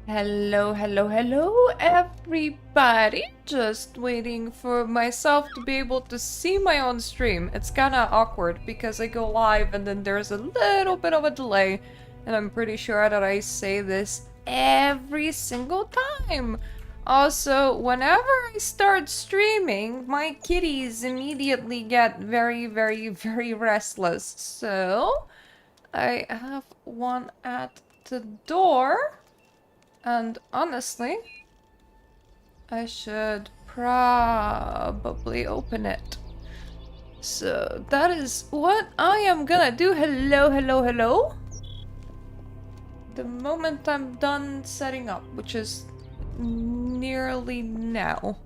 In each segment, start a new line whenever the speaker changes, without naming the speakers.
Hello, hello, hello, everybody. Just waiting for myself to be able to see my own stream. It's kinda awkward because I go live and then there's a little bit of a delay. And I'm pretty sure that I say this every single time. Also, whenever I start streaming, my kitties immediately get very, very, very restless. So, I have one at the door. And honestly, I should probably open it. So that is what I am gonna do. Hello, hello, hello. The moment I'm done setting up, which is nearly now.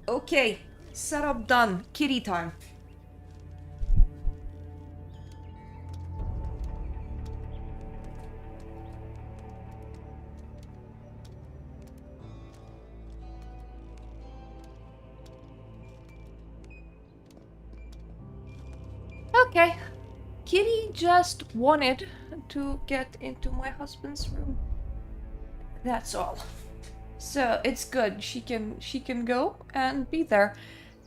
Okay, setup done. Kitty time. Okay. Kitty just wanted to get into my husband's room. That's all. So it's good. She can go and be there.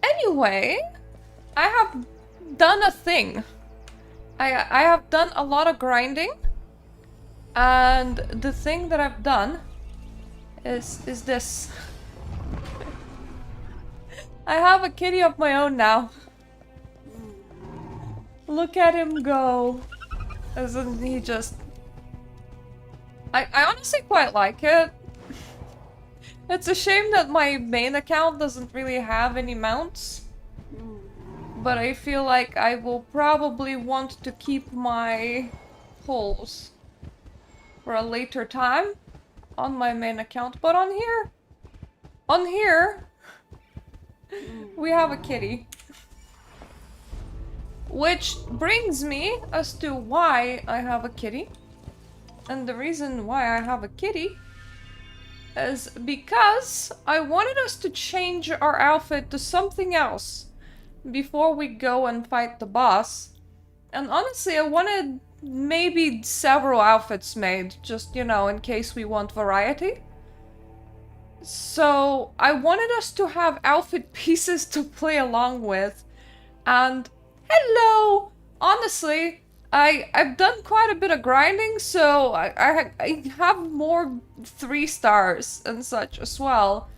Anyway, I have done a thing. I have done a lot of grinding. And the thing that I've done is this. I have a kitty of my own now. Look at him go. Isn't he just... I honestly quite like it. It's a shame that my main account doesn't really have any mounts. But I feel like I will probably want to keep my polls for a later time on my main account. But on here, we have a kitty. Which brings me as to why I have a kitty. And the reason why I have a kitty is because I wanted us to change our outfit to something else before we go and fight the boss. And honestly, I wanted maybe several outfits made, just, you know, in case we want variety. So I wanted us to have outfit pieces to play along with. And hello! Honestly, I've done quite a bit of grinding, so I have more 3 stars and such as well.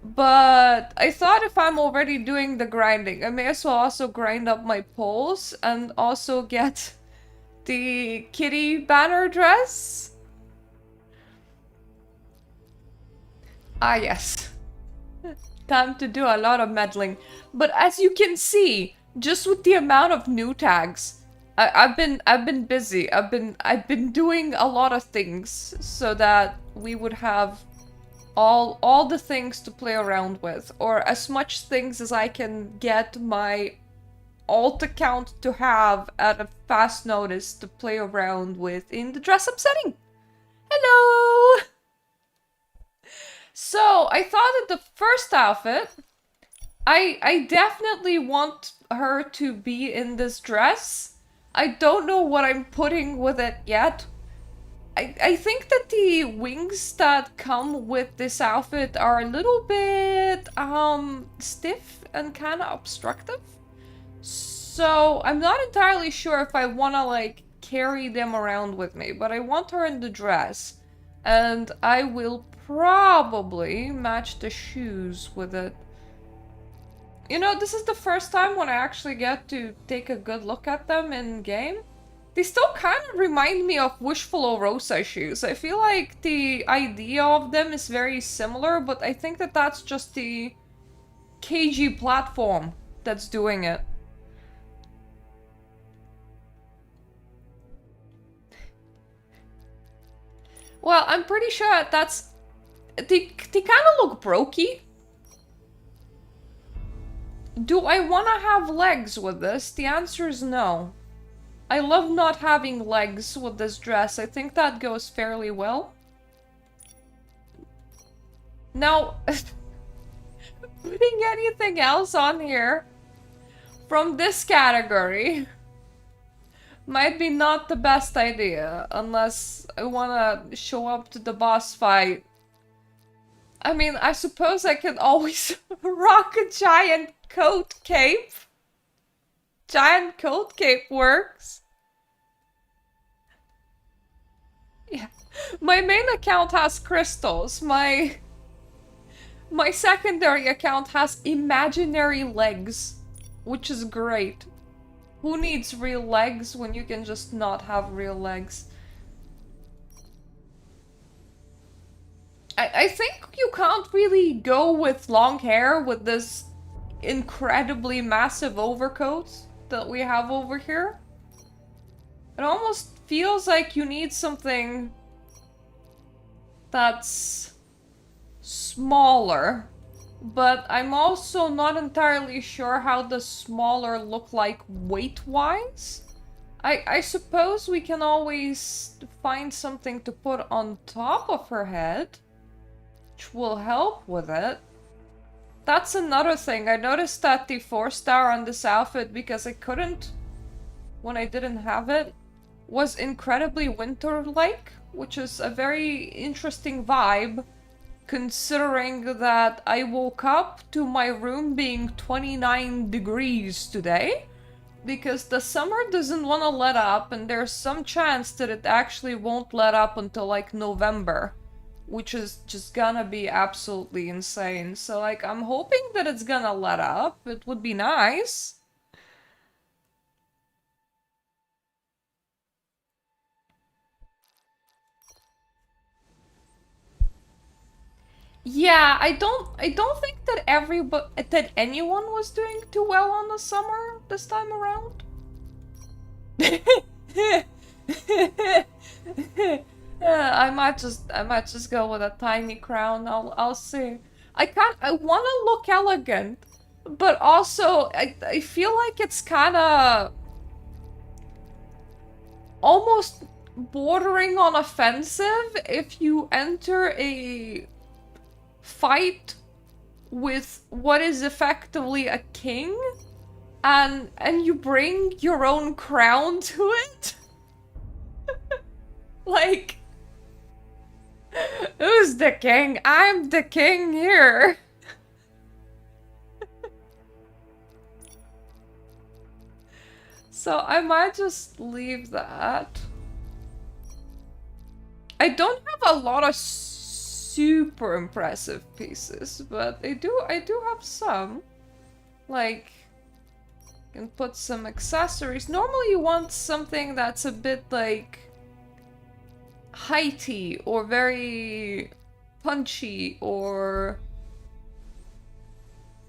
But I thought if I'm already doing the grinding, I may as well also grind up my poles and also get the kitty banner dress. Ah, yes. Time to do a lot of meddling. But as you can see, just with the amount of new tags, I've been busy. I've been doing a lot of things so that we would have all the things to play around with, or as much things as I can get my alt account to have at a fast notice to play around with in the dress-up setting. Hello! So, I thought that the first outfit, I definitely want her to be in this dress. I don't know what I'm putting with it yet. I think that the wings that come with this outfit are a little bit stiff and kind of obstructive. So I'm not entirely sure if I want to like carry them around with me, but I want her in the dress. And I will probably match the shoes with it. You know, this is the first time when I actually get to take a good look at them in game. They still kind of remind me of Wishful Rosa shoes. I feel like the idea of them is very similar, but I think that that's just the KG platform that's doing it. Well, I'm pretty sure that's... They kind of look brokey. Do I want to have legs with this? The answer is no. I love not having legs with this dress. I think that goes fairly well. Now, putting anything else on here from this category might be not the best idea, unless I want to show up to the boss fight I mean, I suppose I can always rock a giant coat cape. Giant coat cape works. Yeah. My main account has crystals. My secondary account has imaginary legs, which is great. Who needs real legs when you can just not have real legs? I think you can't really go with long hair with this incredibly massive overcoat that we have over here. It almost feels like you need something that's smaller. But I'm also not entirely sure how the smaller look like weight-wise. I suppose we can always find something to put on top of her head, which will help with it. That's another thing. I noticed that the 4-star on this outfit, because I couldn't when I didn't have it, was incredibly winter-like, which is a very interesting vibe, considering that I woke up to my room being 29 degrees today, because the summer doesn't want to let up, and there's some chance that it actually won't let up until like November, which is just gonna be absolutely insane. So like, I'm hoping that it's gonna let up. It would be nice. Yeah, I don't think that anyone was doing too well on the summer this time around. I might just go with a tiny crown. I'll see. I want to look elegant, but also I feel like it's kind of almost bordering on offensive if you enter a fight with what is effectively a king and you bring your own crown to it. Like, who's the king? I'm the king here. So I might just leave that. I don't have a lot of super impressive pieces, but I do have some. Like, you can put some accessories. Normally you want something that's a bit like heighty or very punchy, or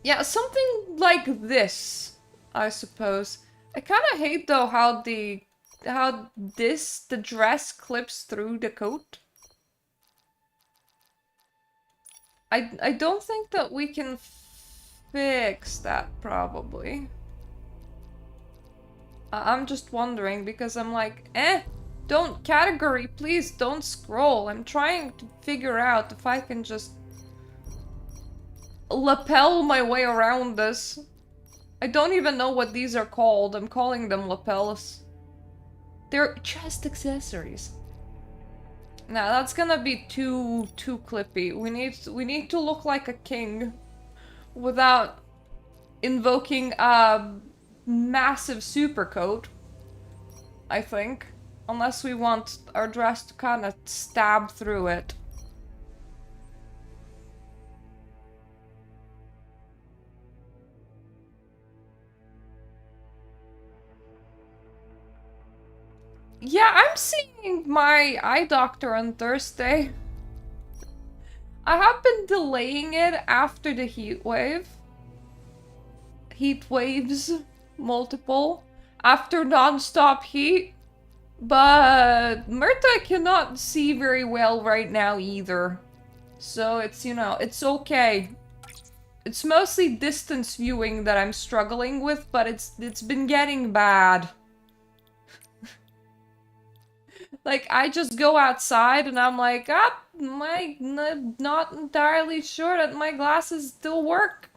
yeah, something like this, I suppose. I kind of hate though how the dress clips through the coat. I don't think that we can fix that, probably. I'm just wondering, because I'm like, don't category, please don't scroll. I'm trying to figure out if I can just lapel my way around this. I don't even know what these are called. I'm calling them lapels. They're chest accessories. Nah, that's gonna be too clippy. We need to look like a king without invoking a massive super coat, I think. Unless we want our dress to kind of stab through it. Yeah, I'm seeing my eye doctor on Thursday. I have been delaying it after the heat wave. Heat waves, multiple, after non-stop heat. But Mirta cannot see very well right now either. So it's, you know, it's okay. It's mostly distance viewing that I'm struggling with, but it's been getting bad. Like, I just go outside and I'm like, not entirely sure that my glasses still work.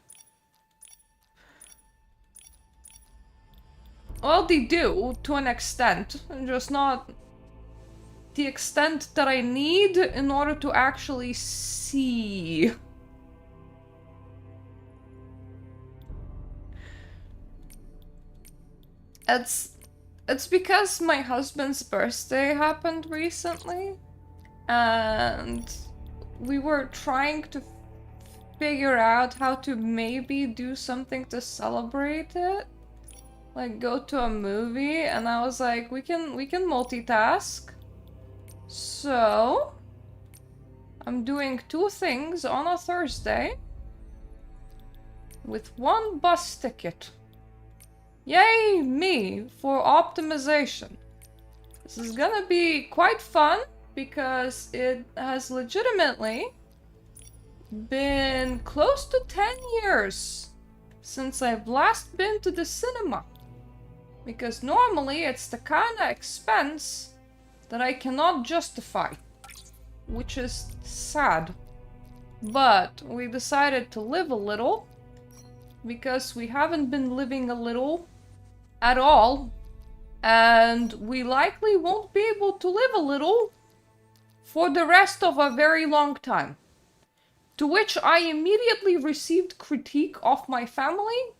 Well, they do, to an extent, just not the extent that I need in order to actually see. It's it's because my husband's birthday happened recently, and we were trying to figure out how to maybe do something to celebrate it. Like go to a movie, and I was like, we can multitask. So I'm doing 2 things on a Thursday with 1 bus ticket. Yay me for optimization. This is gonna be quite fun because it has legitimately been close to 10 years since I've last been to the cinema. Because normally it's the kind of expense that I cannot justify, which is sad. But we decided to live a little because we haven't been living a little at all, and we likely won't be able to live a little for the rest of a very long time. To which I immediately received critique of my family,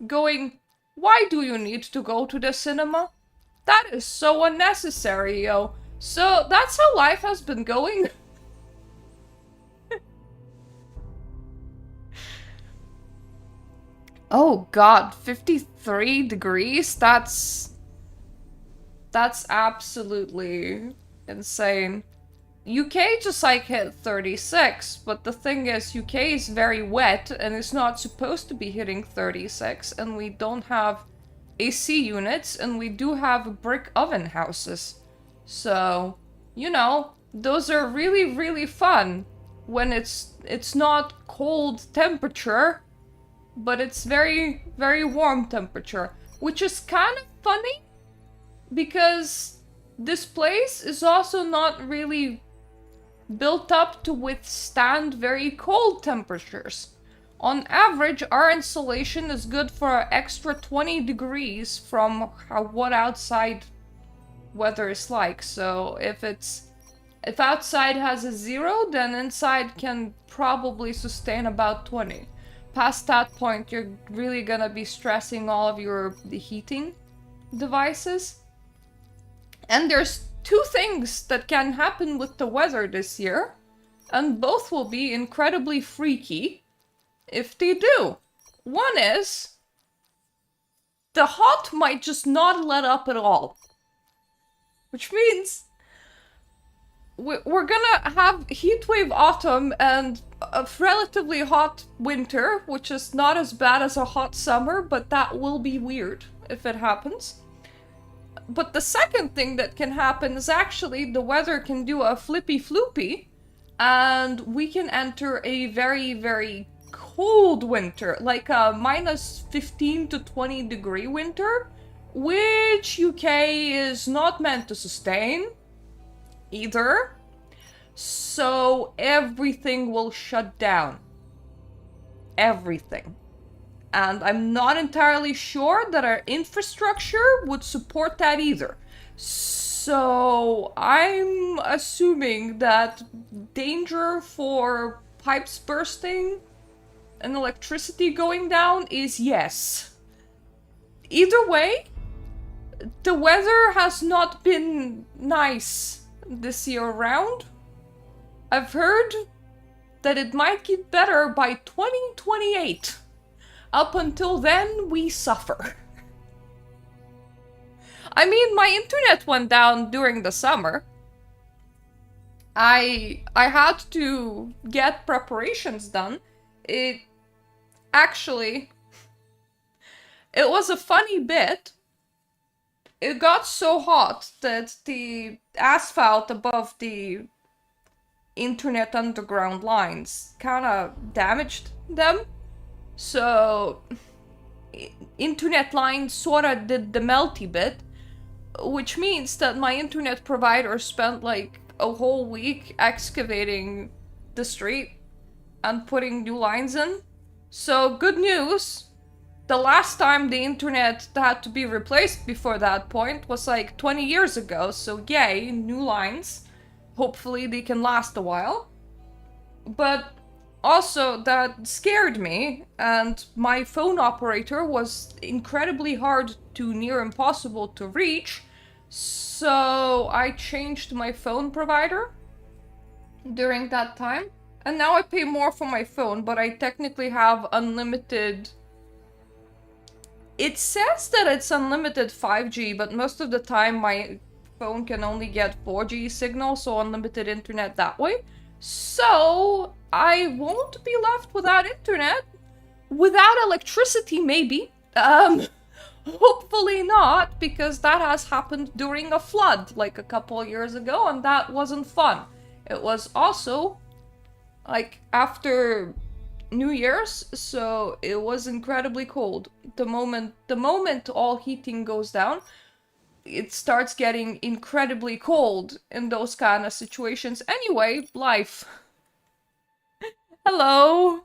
going, "Why do you need to go to the cinema? That is so unnecessary, yo." So that's how life has been going. Oh god, 53 degrees? That's absolutely insane. UK just like hit 36, but the thing is UK is very wet and it's not supposed to be hitting 36, and we don't have AC units, and we do have brick oven houses. So, you know, those are really, really fun when it's not cold temperature, but it's very, very warm temperature, which is kind of funny because this place is also not really built up to withstand very cold temperatures. On average, our insulation is good for an extra 20 degrees from what outside weather is like. So if outside has a 0, then inside can probably sustain about 20. Past that point, you're really gonna be stressing all of the heating devices. And there's 2 things that can happen with the weather this year, and both will be incredibly freaky if they do. One is, the hot might just not let up at all. Which means we're gonna have heatwave autumn and a relatively hot winter, which is not as bad as a hot summer, but that will be weird if it happens. But the second thing that can happen is actually the weather can do a flippy floopy, and we can enter a very, very cold winter, like a minus 15 to 20 degree winter, which UK is not meant to sustain either. So everything will shut down. Everything. And I'm not entirely sure that our infrastructure would support that either. So I'm assuming that danger for pipes bursting and electricity going down is yes. Either way, the weather has not been nice this year round. I've heard that it might get better by 2028. Up until then, we suffer. I mean, my internet went down during the summer. I had to get preparations done. It was a funny bit. It got so hot that the asphalt above the internet underground lines kind of damaged them. So, internet line sorta did the melty bit, which means that my internet provider spent like a whole week excavating the street and putting new lines in. So, good news, the last time the internet had to be replaced before that point was like 20 years ago, so yay, new lines. Hopefully they can last a while. But Also, that scared me, and my phone operator was incredibly hard to near impossible to reach, so I changed my phone provider during that time. And now I pay more for my phone, but I technically have unlimited. It says that it's unlimited 5G, but most of the time my phone can only get 4G signal, so unlimited internet that way. So I won't be left without internet. Without electricity, maybe. Hopefully not, because that has happened during a flood like a couple of years ago, and that wasn't fun. It was also like after New Year's, so it was incredibly cold. The moment all heating goes down, it starts getting incredibly cold in those kind of situations. Anyway, life. Hello.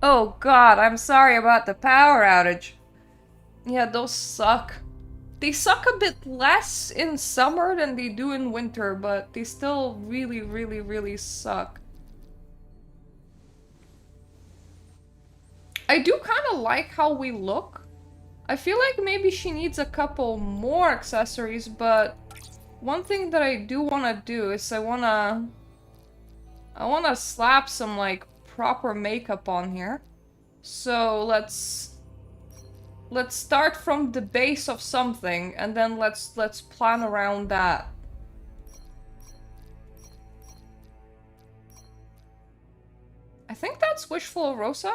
Oh god, I'm sorry about the power outage. Yeah, those suck. They suck a bit less in summer than they do in winter, but they still really, really, really suck. I do kind of like how we look. I feel like maybe she needs a couple more accessories, but one thing that I do want to do is I want to slap some like proper makeup on here. So let's start from the base of something, and then let's plan around that. I think that's Wishful Rosa.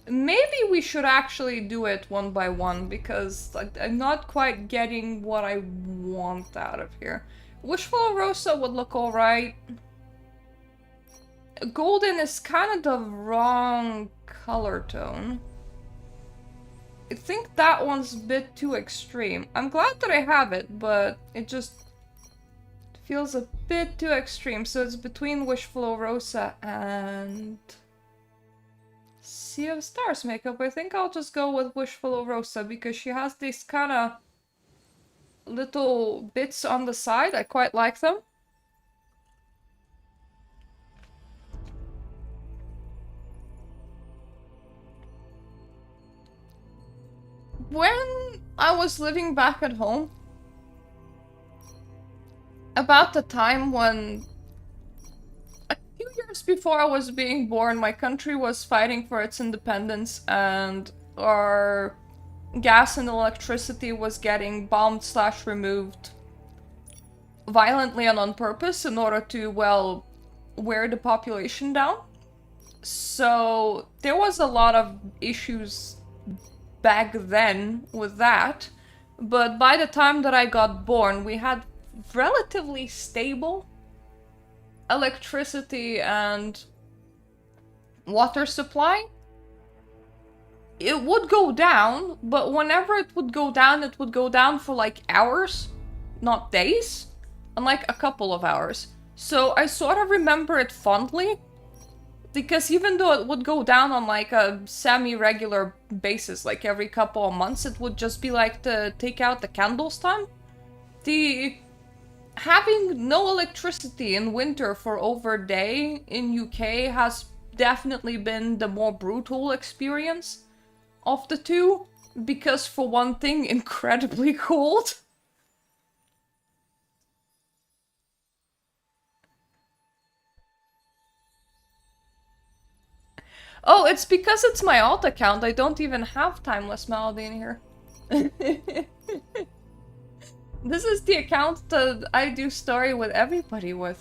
Maybe we should actually do it one by one, because like, I'm not quite getting what I want out of here. Wishful Rosa would look alright. Golden is kind of the wrong color tone. I think that one's a bit too extreme. I'm glad that I have it, but it just feels a bit too extreme. So it's between Wishful Rosa and Sea of Stars makeup. I think I'll just go with Wishful Rosa because she has these kind of little bits on the side. I quite like them. When I was living back at home, about the time when a few years before I was being born, my country was fighting for its independence, and our gas and electricity was getting bombed / removed violently and on purpose in order to, well, wear the population down. So there was a lot of issues back then with that, but by the time that I got born, we had relatively stable electricity and water supply. It would go down, but whenever it would go down for like hours, not days, and like a couple of hours. So I sort of remember it fondly, because even though it would go down on like a semi-regular basis, like every couple of months, it would just be like to take out the candles time. Having no electricity in winter for over a day in UK has definitely been the more brutal experience of the two, because for one thing, incredibly cold. Oh, it's because it's my alt account. I don't even have Timeless Melody in here. This is the account that I do story with everybody with.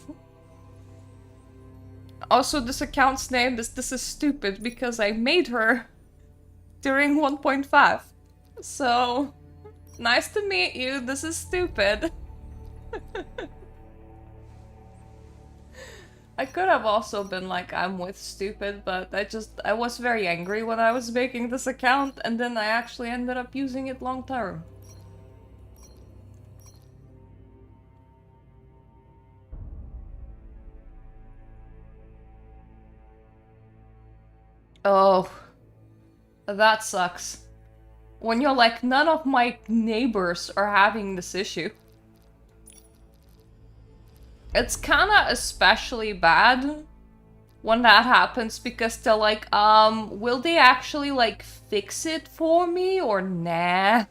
Also, this account's name is This Is Stupid because I made her during 1.5. So, nice to meet you. This is stupid. I could have also been like, I'm with stupid, but I was very angry when I was making this account, and then I actually ended up using it long term. Oh, that sucks. When you're like, none of my neighbors are having this issue. It's kinda especially bad when that happens because they're like, will they actually like fix it for me or nah?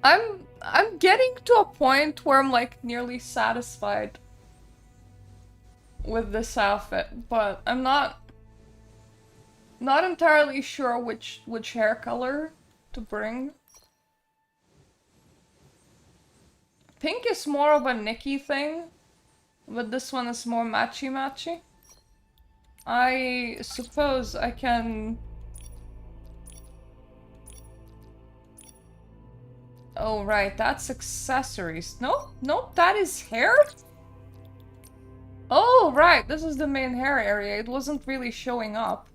I'm getting to a point where I'm like nearly satisfied with this outfit, but I'm not entirely sure which hair color to bring. Pink is more of a Nikki thing, but this one is more matchy-matchy. I suppose I can... Oh, right, that's accessories. Nope, nope, that is hair? Oh, right, this is the main hair area. It wasn't really showing up.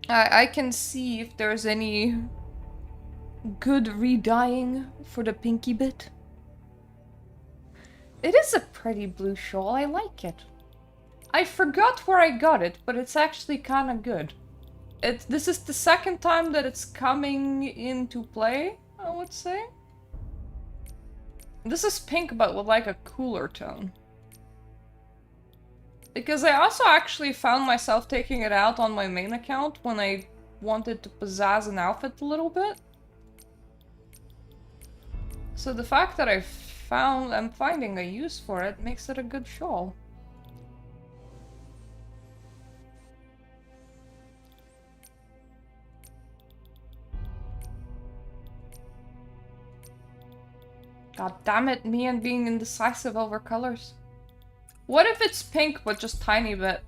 I can see if there's any good re-dyeing for the pinky bit. It is a pretty blue shawl, I like it. I forgot where I got it, but it's actually kinda good. This is the second time that it's coming into play, I would say. This is pink, but with like a cooler tone. Because I also actually found myself taking it out on my main account when I wanted to pizzazz an outfit a little bit. So the fact that I'm finding a use for it makes it a good shawl. God damn it, me and being indecisive over colors. What if it's pink, but just tiny bit?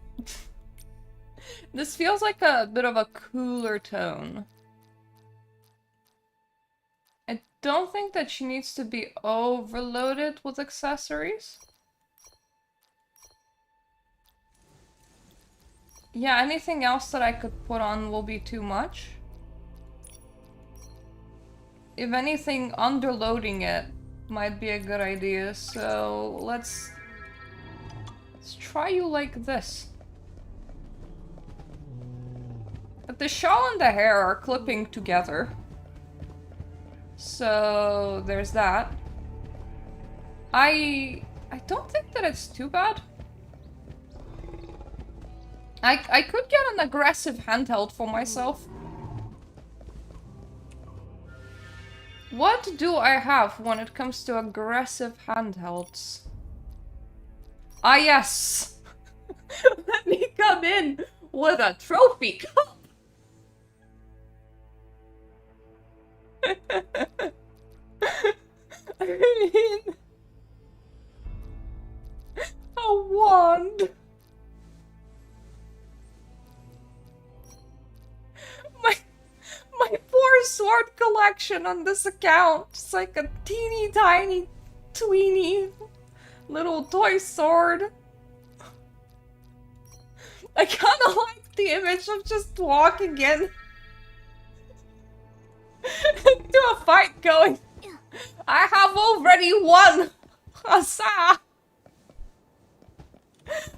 This feels like a bit of a cooler tone. I don't think that she needs to be overloaded with accessories. Yeah, anything else that I could put on will be too much. If anything, underloading it might be a good idea, so let's try you like this. But the shawl and the hair are clipping together. So there's that. I don't think that it's too bad. I could get an aggressive handheld for myself. What do I have when it comes to aggressive handhelds? Ah, yes! Let me come in with a trophy cup! I mean... a wand! My poor sword collection on this account. It's like a teeny tiny, tweeny little toy sword. I kinda like the image of just walking in to a fight going, I have already won! Huzzah!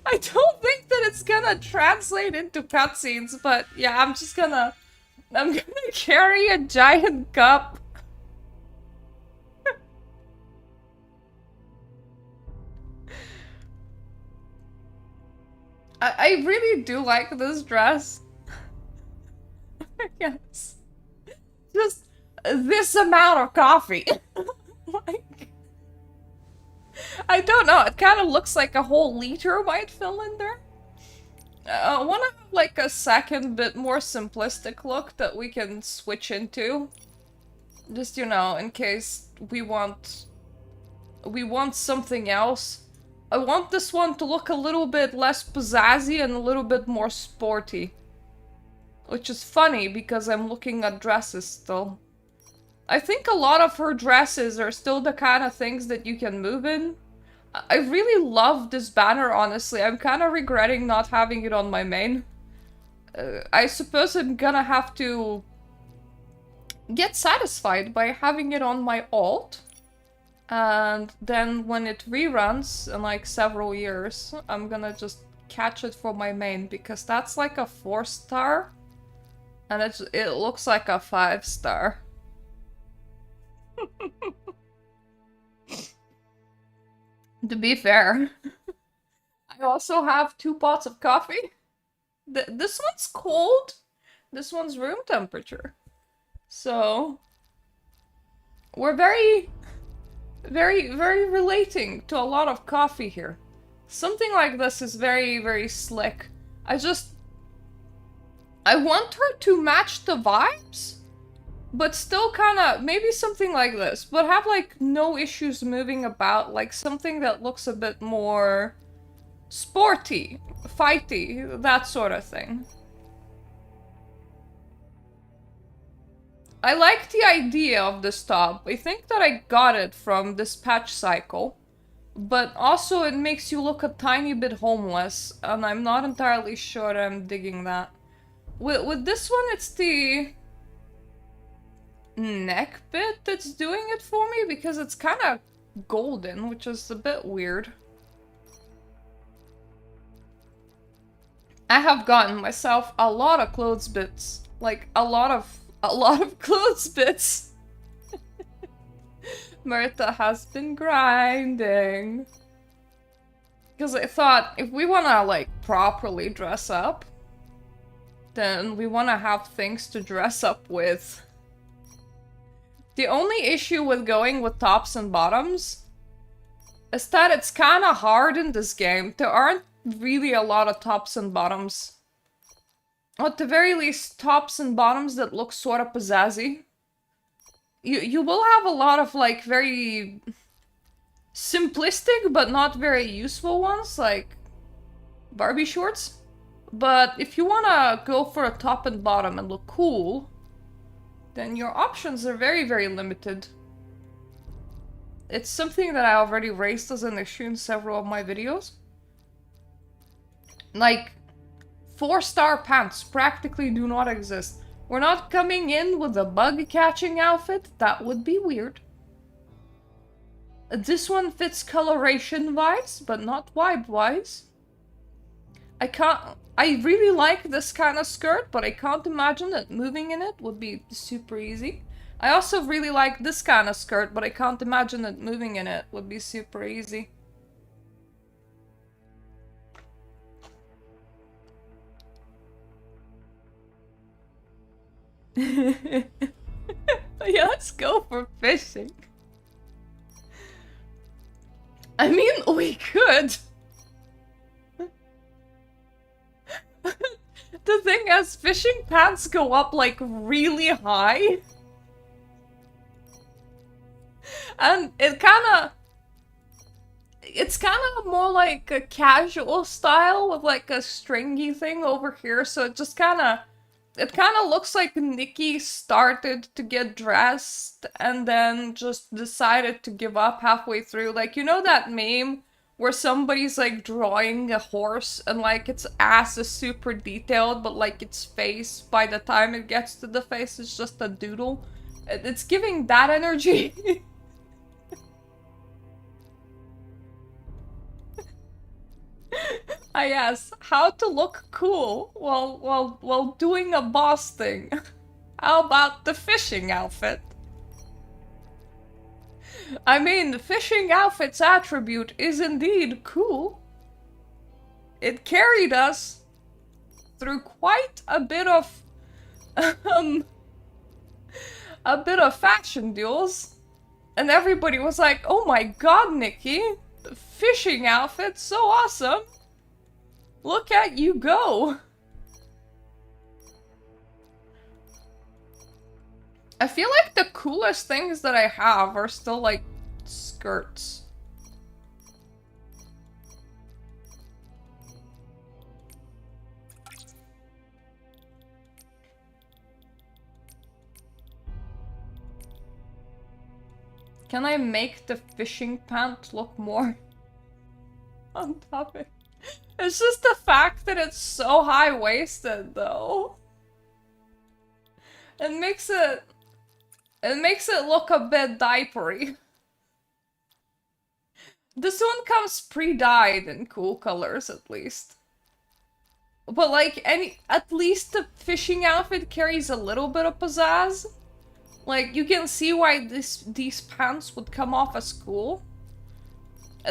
I don't think that it's gonna translate into cutscenes, but yeah, I'm gonna carry a giant cup. I really do like this dress. Yes. Just this amount of coffee. Like, I don't know, it kind of looks like a whole liter might fill in there. I want to have like a second bit more simplistic look that we can switch into. Just, you know, in case we want something else. I want this one to look a little bit less pizzazzy and a little bit more sporty. Which is funny because I'm looking at dresses still. I think a lot of her dresses are still the kind of things that you can move in. I really love this banner, honestly. I'm kind of regretting not having it on my main. I suppose I'm gonna have to get satisfied by having it on my alt. And then when it reruns in like several years, I'm gonna just catch it for my main because that's like a 4-star and it looks like a 5-star. To be fair, I also have 2 pots of coffee. This one's cold. This one's room temperature. So we're very relating to a lot of coffee here. Something like this is very slick. I want her to match the vibes, but still kinda, maybe something like this, but have like no issues moving about, like something that looks a bit more sporty, fighty, that sort of thing. I like the idea of this top. I think that I got it from this patch cycle. But also it makes you look a tiny bit homeless, and I'm not entirely sure I'm digging that. With this one, it's the neck bit that's doing it for me, because it's kind of golden, which is a bit weird. I have gotten myself a lot of clothes bits. Like, a lot of clothes bits. Mirta has been grinding. Because I thought, if we wanna, like, properly dress up, then we wanna have things to dress up with. The only issue with going with tops and bottoms is that it's kinda hard in this game. There aren't really a lot of tops and bottoms. At the very least, tops and bottoms that look sort of pizzazzy. You will have a lot of, like, very simplistic but not very useful ones, like Barbie shorts. But if you wanna go for a top and bottom and look cool, then your options are very limited. It's something that I already raised as an issue in several of my videos. Like, 4-star pants practically do not exist. We're not coming in with a bug-catching outfit. That would be weird. This one fits coloration-wise, but not vibe-wise. I really like this kind of skirt, but I can't imagine that moving in it would be super easy. I also really like this kind of skirt, but I can't imagine that moving in it would be super easy. Yeah, let's go for fishing. I mean, we could. The thing is, fishing pants go up, like, really high. And it's kinda more like a casual style with, like, a stringy thing over here, so it just it kind of looks like Nikki started to get dressed and then just decided to give up halfway through. Like, you know that meme where somebody's like drawing a horse and like its ass is super detailed, but like its face, by the time it gets to the face, is just a doodle? It's giving that energy. I asked how to look cool while doing a boss thing. How about the fishing outfit? I mean, the fishing outfit's attribute is indeed cool. It carried us through quite a bit of fashion duels, and everybody was like, "Oh my god, Nikki, the fishing outfit's so awesome! Look at you go!" I feel like the coolest things that I have are still like skirts. Can I make the fishing pant look more on topic? It's just the fact that it's so high-waisted, though. It makes it look a bit diapery. This one comes pre-dyed in cool colors, at least. But like, at least the fishing outfit carries a little bit of pizzazz. Like, you can see why these pants would come off as cool.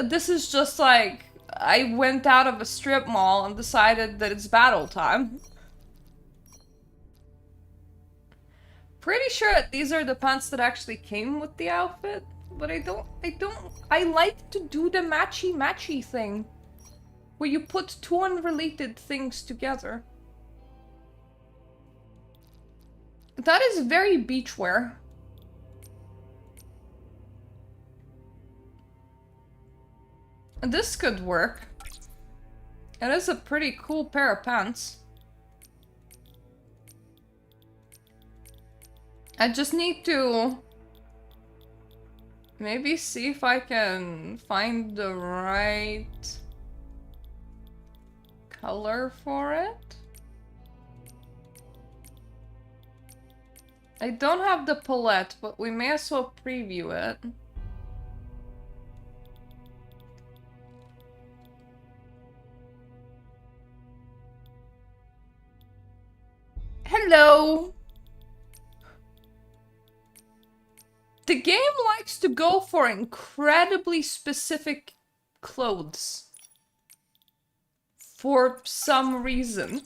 This is just like, I went out of a strip mall and decided that it's battle time. Pretty sure that these are the pants that actually came with the outfit, but I like to do the matchy-matchy thing, where you put two unrelated things together. That is very beachwear. This could work. It is a pretty cool pair of pants. I just need to maybe see if I can find the right color for it. I don't have the palette, but we may as well preview it. Hello! The game likes to go for incredibly specific clothes. For some reason.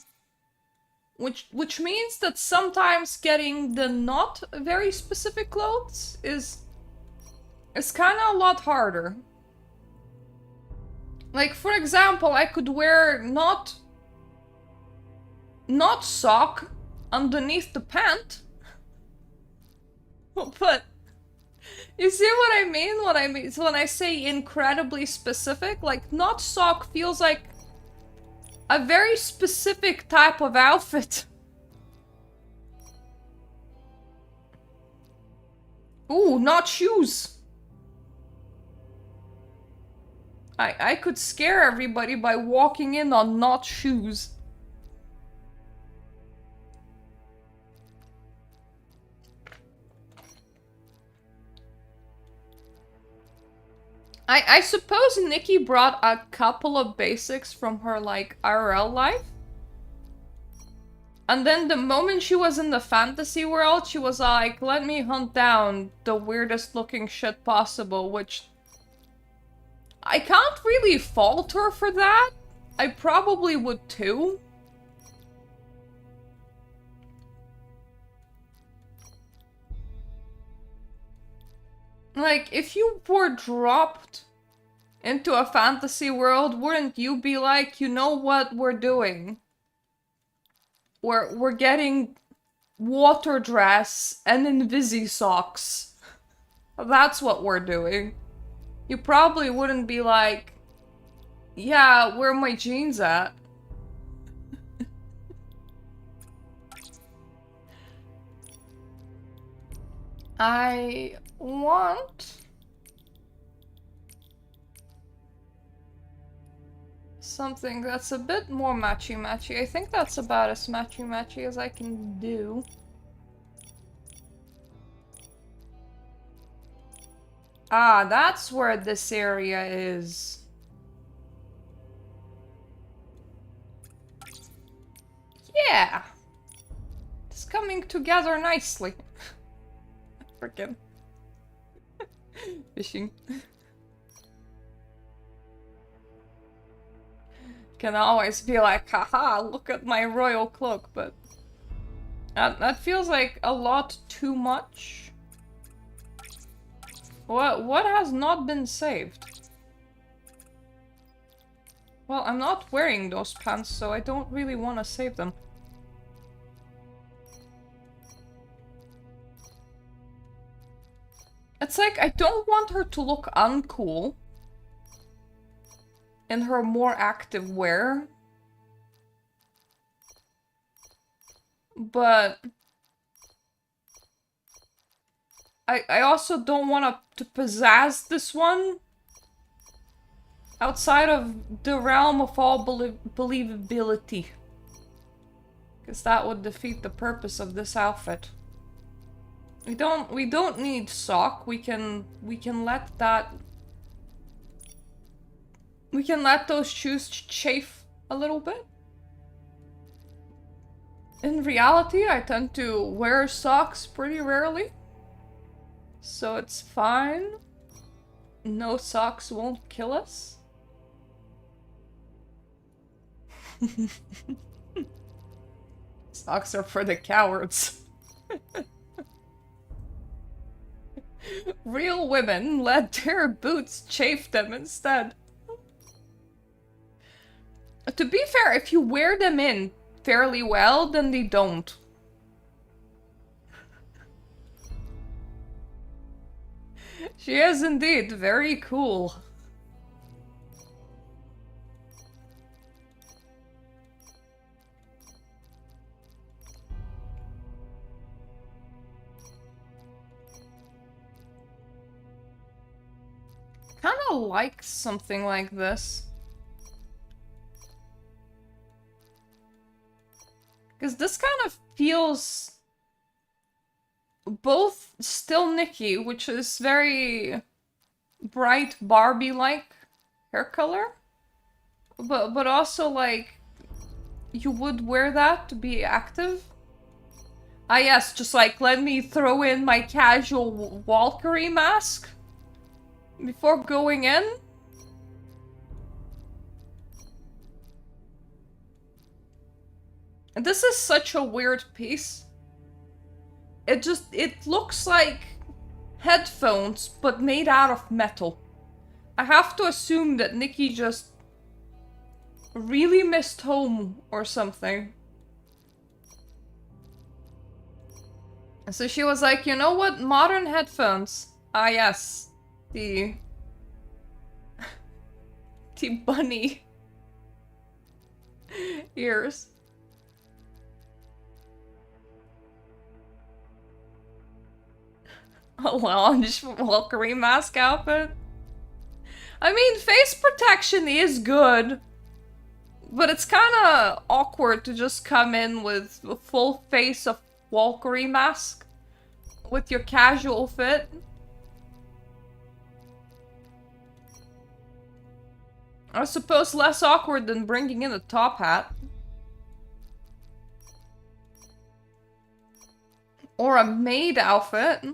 Which means that sometimes getting the not very specific clothes is kind of a lot harder. Like, for example, I could wear not sock underneath the pant. But you see what I mean? When I say incredibly specific, like, not sock feels like a very specific type of outfit. Ooh, not shoes. I could scare everybody by walking in on not shoes. I suppose Nikki brought a couple of basics from her, like, IRL life. And then the moment she was in the fantasy world, she was like, let me hunt down the weirdest looking shit possible, which I can't really fault her for that. I probably would too. Like, if you were dropped into a fantasy world, wouldn't you be like, you know what we're doing? We're getting water dress and invisi socks. That's what we're doing. You probably wouldn't be like, yeah, where are my jeans at? I want something that's a bit more matchy-matchy. I think that's about as matchy-matchy as I can do. Ah, that's where this area is. Yeah! It's coming together nicely. Frickin'. Fishing. Can always be like, haha, look at my royal cloak, but that feels like a lot too much. What has not been saved? Well, I'm not wearing those pants, so I don't really want to save them. It's like, I don't want her to look uncool in her more active wear. But I also don't want to pizzazz this one outside of the realm of all believability. Because that would defeat the purpose of this outfit. We don't need sock. We can let that We can let those shoes chafe a little bit. In reality, I tend to wear socks pretty rarely. So it's fine. No socks won't kill us. Socks are for the cowards. Real women let their boots chafe them instead. To be fair, if you wear them in fairly well, then they don't. She is indeed very cool. Kinda like something like this. Because this kind of feels both still Nikki, which is very bright Barbie-like hair color, but also like you would wear that to be active. Ah yes, just like let me throw in my casual Valkyrie mask before going in. And this is such a weird piece. It looks like headphones, but made out of metal. I have to assume that Nikki just really missed home or something. And so she was like, you know what? Modern headphones. Ah yes. The bunny ears. A lounge Valkyrie mask outfit. I mean, face protection is good, but it's kind of awkward to just come in with a full face of Valkyrie mask with your casual fit. I suppose less awkward than bringing in a top hat. Or a maid outfit.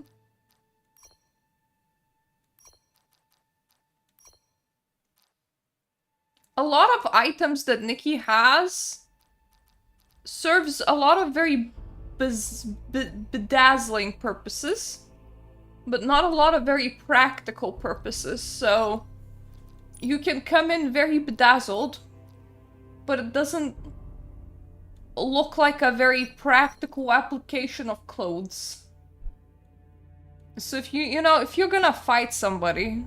A lot of items that Nikki has serves a lot of very bedazzling purposes, but not a lot of very practical purposes, so you can come in very bedazzled, but it doesn't look like a very practical application of clothes. So if you know, if you're gonna fight somebody,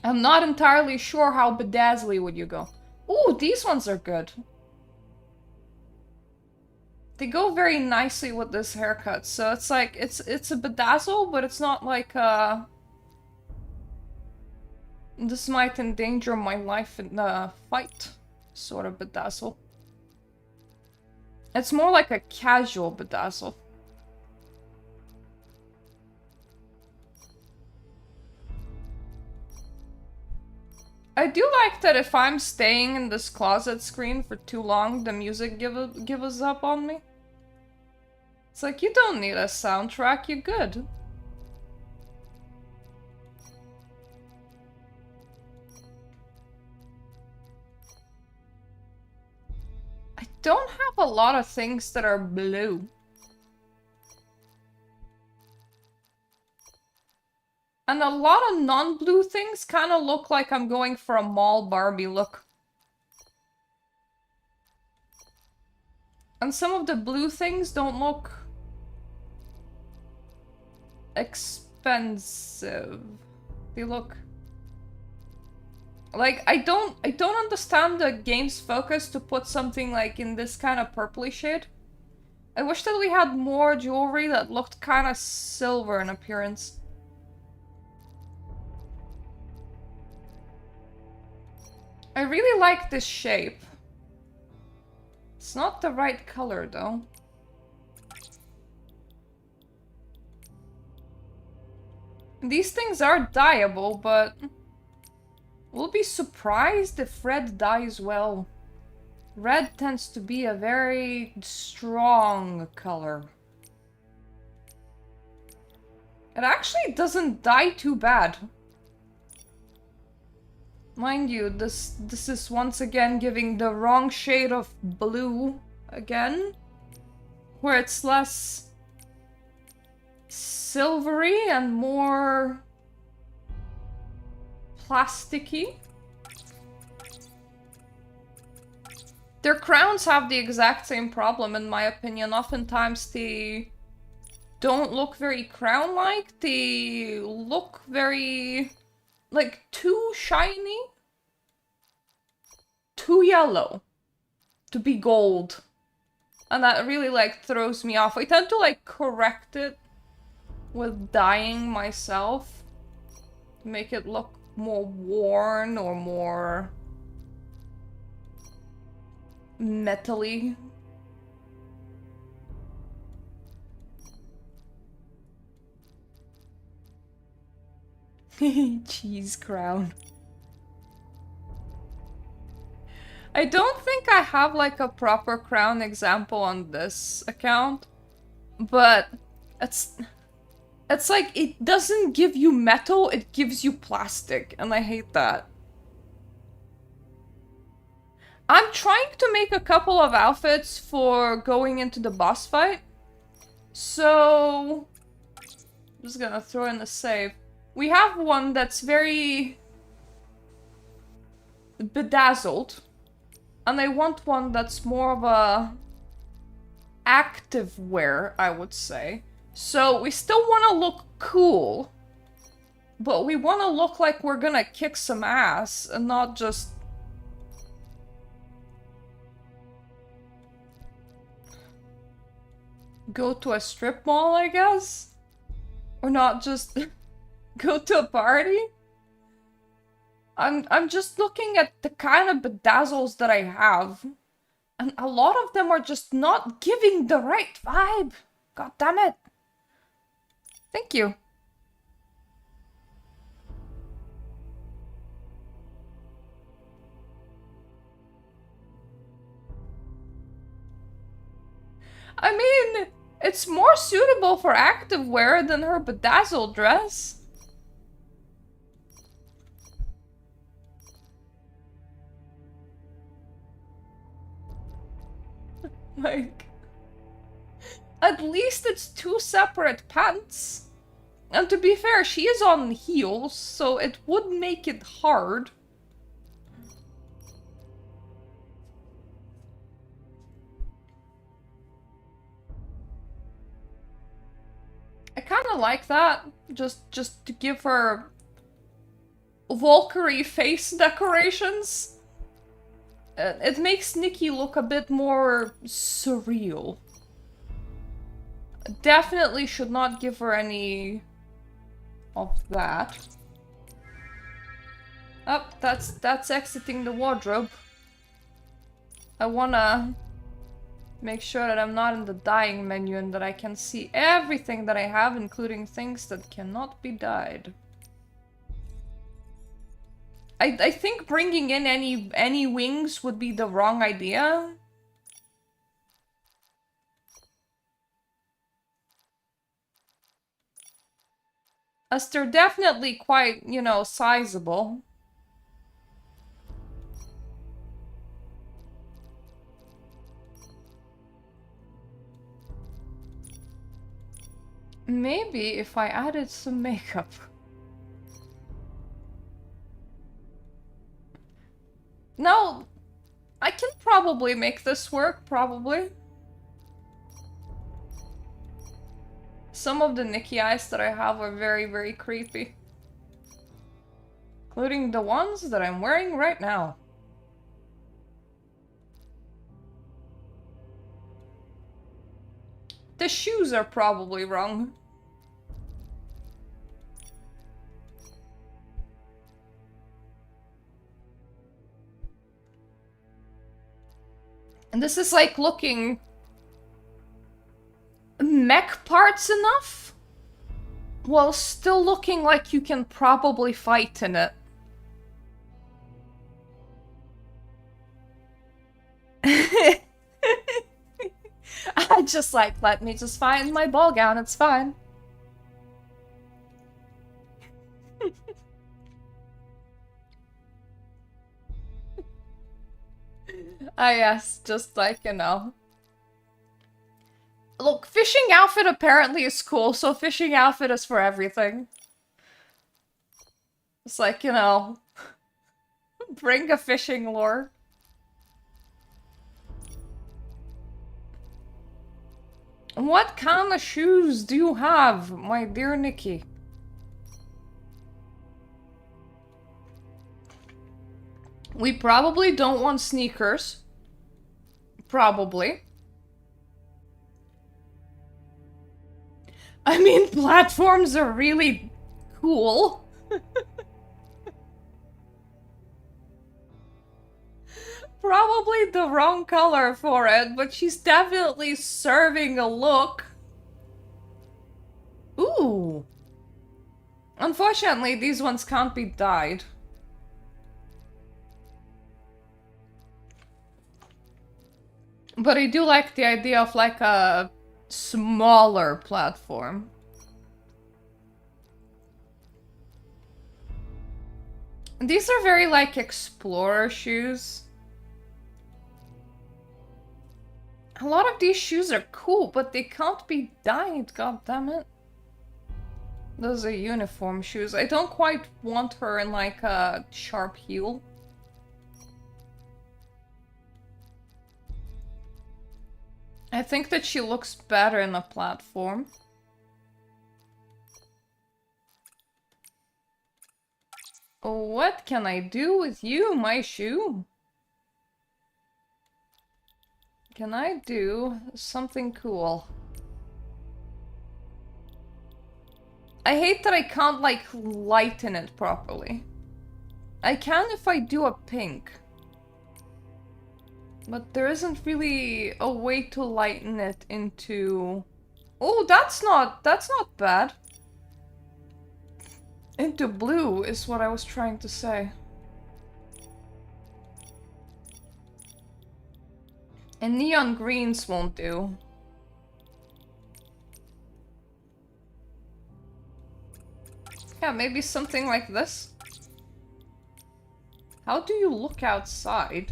I'm not entirely sure how bedazzly would you go. Ooh, these ones are good. They go very nicely with this haircut, so it's like, it's a bedazzle, but it's not like, this might endanger my life in a fight sort of bedazzle. It's more like a casual bedazzle. I do like that if I'm staying in this closet screen for too long, the music gives up on me. It's like, you don't need a soundtrack, you're good. I don't have a lot of things that are blue. And a lot of non-blue things kind of look like I'm going for a mall Barbie look. And some of the blue things don't look expensive. They look like I don't understand the game's focus to put something like in this kind of purpley shade. I wish that we had more jewelry that looked kind of silver in appearance. I really like this shape. It's not the right color though. These things are dyeable, but we'll be surprised if red dyes well. Red tends to be a very strong color. It actually doesn't dye too bad. Mind you, this is once again giving the wrong shade of blue again, where it's less silvery and more plasticky. Their crowns have the exact same problem, in my opinion. Oftentimes they don't look very crown-like. They look very, like, too shiny. Too yellow to be gold. And that really, like, throws me off. I tend to, like, correct it with dyeing myself to make it look more worn or more metally. Cheese crown. I don't think I have like a proper crown example on this account, but it's like it doesn't give you metal, it gives you plastic, and I hate that. I'm trying to make a couple of outfits for going into the boss fight. So I'm just gonna throw in a save. We have one that's very bedazzled. And I want one that's more of a active wear, I would say. So we still want to look cool, but we want to look like we're gonna kick some ass and not just go to a strip mall, I guess? Or not just go to a party? I'm just looking at the kind of bedazzles that I have, and a lot of them are just not giving the right vibe. God damn it. Thank you. I mean, it's more suitable for activewear than her bedazzled dress. Like, at least it's two separate pants. And to be fair, she is on heels, so it would make it hard. I kind of like that, just to give her Valkyrie face decorations. It makes Nikki look a bit more surreal. Definitely should not give her any of that. Oh, that's exiting the wardrobe. I wanna make sure that I'm not in the dyeing menu and that I can see everything that I have, including things that cannot be dyed. I think bringing in any wings would be the wrong idea. As they're definitely quite, you know, sizable. Maybe if I added some makeup. No, I can probably make this work, probably. Some of the Nikki eyes that I have are very, very creepy. Including the ones that I'm wearing right now. The shoes are probably wrong. And this is like looking mech parts enough? while still looking like you can probably fight in it. I just like, let me just find my ball gown, it's fine. Ah yes, just like, you know. Look, fishing outfit apparently is cool, so fishing outfit is for everything. It's like, you know, bring a fishing lure. What kind of shoes do you have, my dear Nikki? We probably don't want sneakers. Probably. I mean, platforms are really cool. Probably the wrong color for it, but she's definitely serving a look. Ooh. Unfortunately, these ones can't be dyed. But I do like the idea of like a smaller platform. These are very like explorer shoes. A lot of these shoes are cool, but they can't be dyed, god damn it. Those are uniform shoes. I don't quite want her in like a sharp heel. I think that she looks better in a platform. What can I do with you, my shoe? Can I do something cool? I hate that I can't, like, lighten it properly. I can if I do a pink. But there isn't really a way to lighten it into... Oh, that's not bad. Into blue is what I was trying to say. And neon greens won't do. Yeah, maybe something like this. How do you look outside?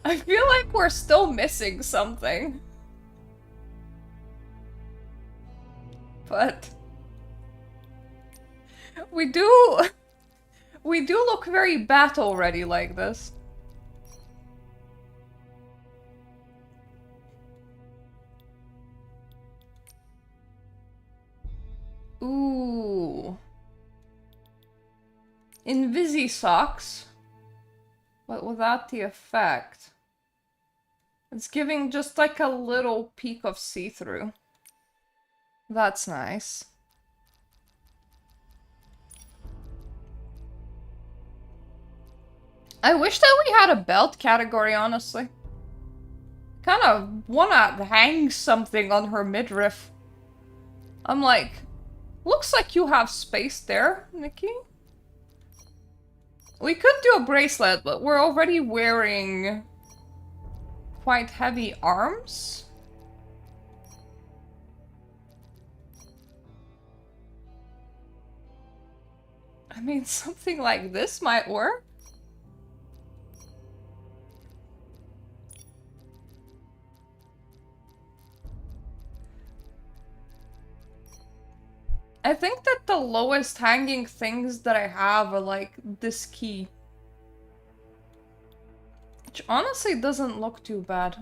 I feel like we're still missing something. But we do look very battle ready like this. Ooh. Invisi socks. But without the effect. It's giving just like a little peek of see-through. That's nice. I wish that we had a belt category, honestly. Kind of wanna hang something on her midriff. I'm like, looks like you have space there, Nikki. We could do a bracelet, but we're already wearing quite heavy arms. I mean, something like this might work. I think that the lowest hanging things that I have are like this key. Which honestly doesn't look too bad.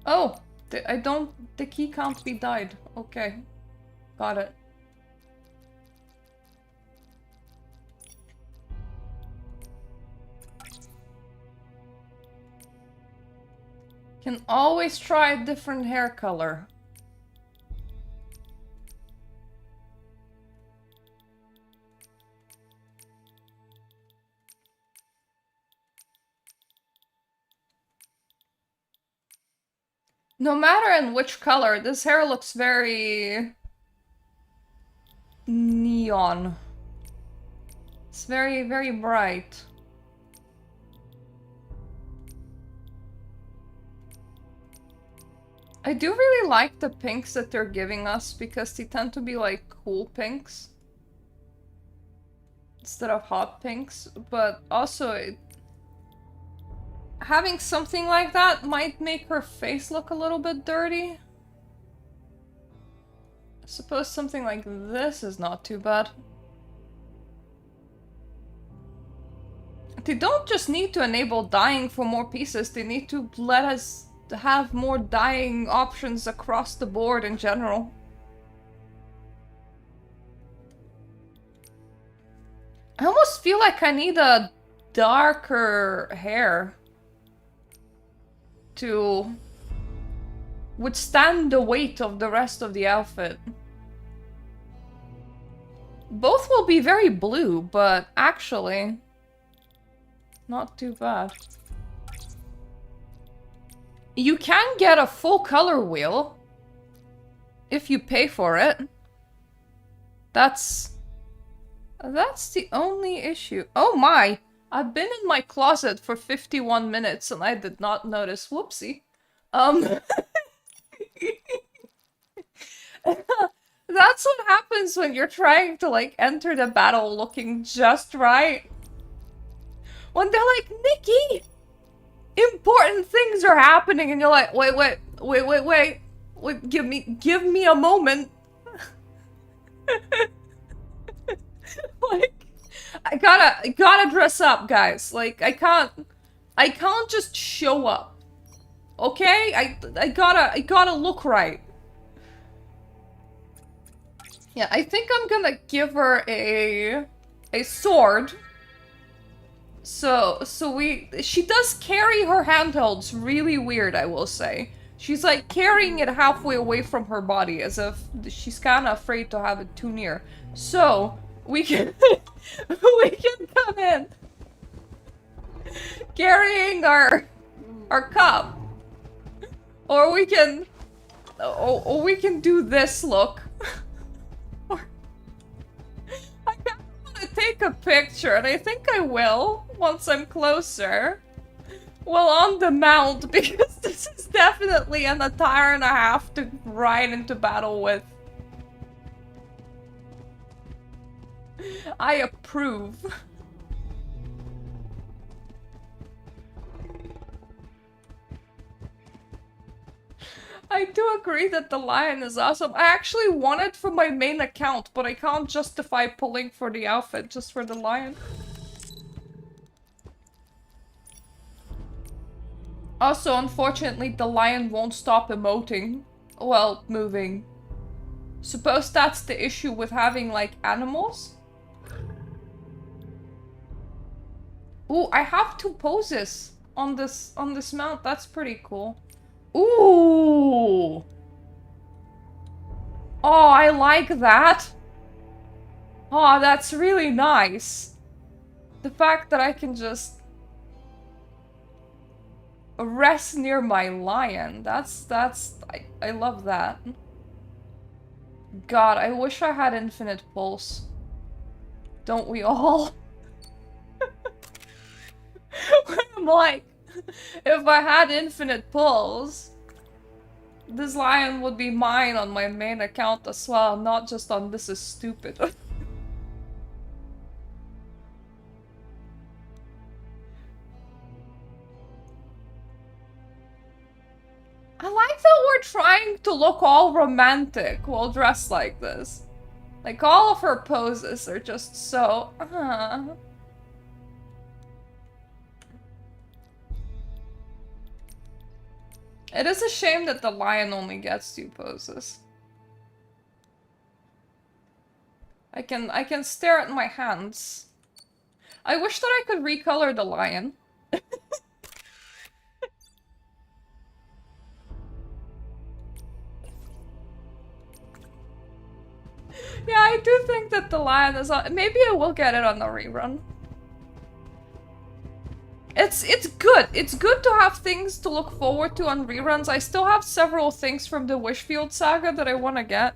Oh, the key can't be dyed. Okay, got it. Can always try a different hair color. No matter in which color, this hair looks very neon. It's very, very bright. I do really like the pinks that they're giving us because they tend to be like cool pinks instead of hot pinks, but also having something like that might make her face look a little bit dirty. I suppose something like this is not too bad. They don't just need to enable dyeing for more pieces, they need to let us have more dyeing options across the board in general. I almost feel like I need a darker hair to withstand the weight of the rest of the outfit. Both will be very blue, but actually not too bad. You can get a full color wheel if you pay for it. That's the only issue. Oh my! I've been in my closet for 51 minutes and I did not notice. Whoopsie. That's what happens when you're trying to like enter the battle looking just right. When they're like, Nikki! Important things are happening and you're like, wait, give me a moment. Like, I gotta dress up, guys. Like, I can't just show up. Okay? I gotta look right. Yeah, I think I'm gonna give her a sword. So she does carry her handhelds really weird, I will say. She's like carrying it halfway away from her body as if she's kind of afraid to have it too near. So we can we can come in carrying our cup, or we can do this look. I kind of want to take a picture, and I think I will once I'm closer. Well, on the mount, because this is definitely an attire and a half to ride into battle with. I approve. I do agree that the lion is awesome. I actually want it for my main account, but I can't justify pulling for the outfit just for the lion. Also, unfortunately, the lion won't stop emoting. Well, moving. Suppose that's the issue with having, like, animals? Ooh, I have two poses on this mount. That's pretty cool. Ooh! Oh, I like that. Oh, that's really nice. The fact that I can just rest near my lion. I love that. God, I wish I had infinite pulse. Don't we all? I'm like, if I had infinite pulse, this lion would be mine on my main account as well, not just on This Is Stupid. I like that we're trying to look all romantic while dressed like this. Like, all of her poses are just so... It is a shame that the lion only gets two poses. I can stare at my hands. I wish that I could recolor the lion. Yeah, I do think that the lion is on. Maybe I will get it on the rerun. It's good. It's good to have things to look forward to on reruns. I still have several things from the Wishfield saga that I want to get.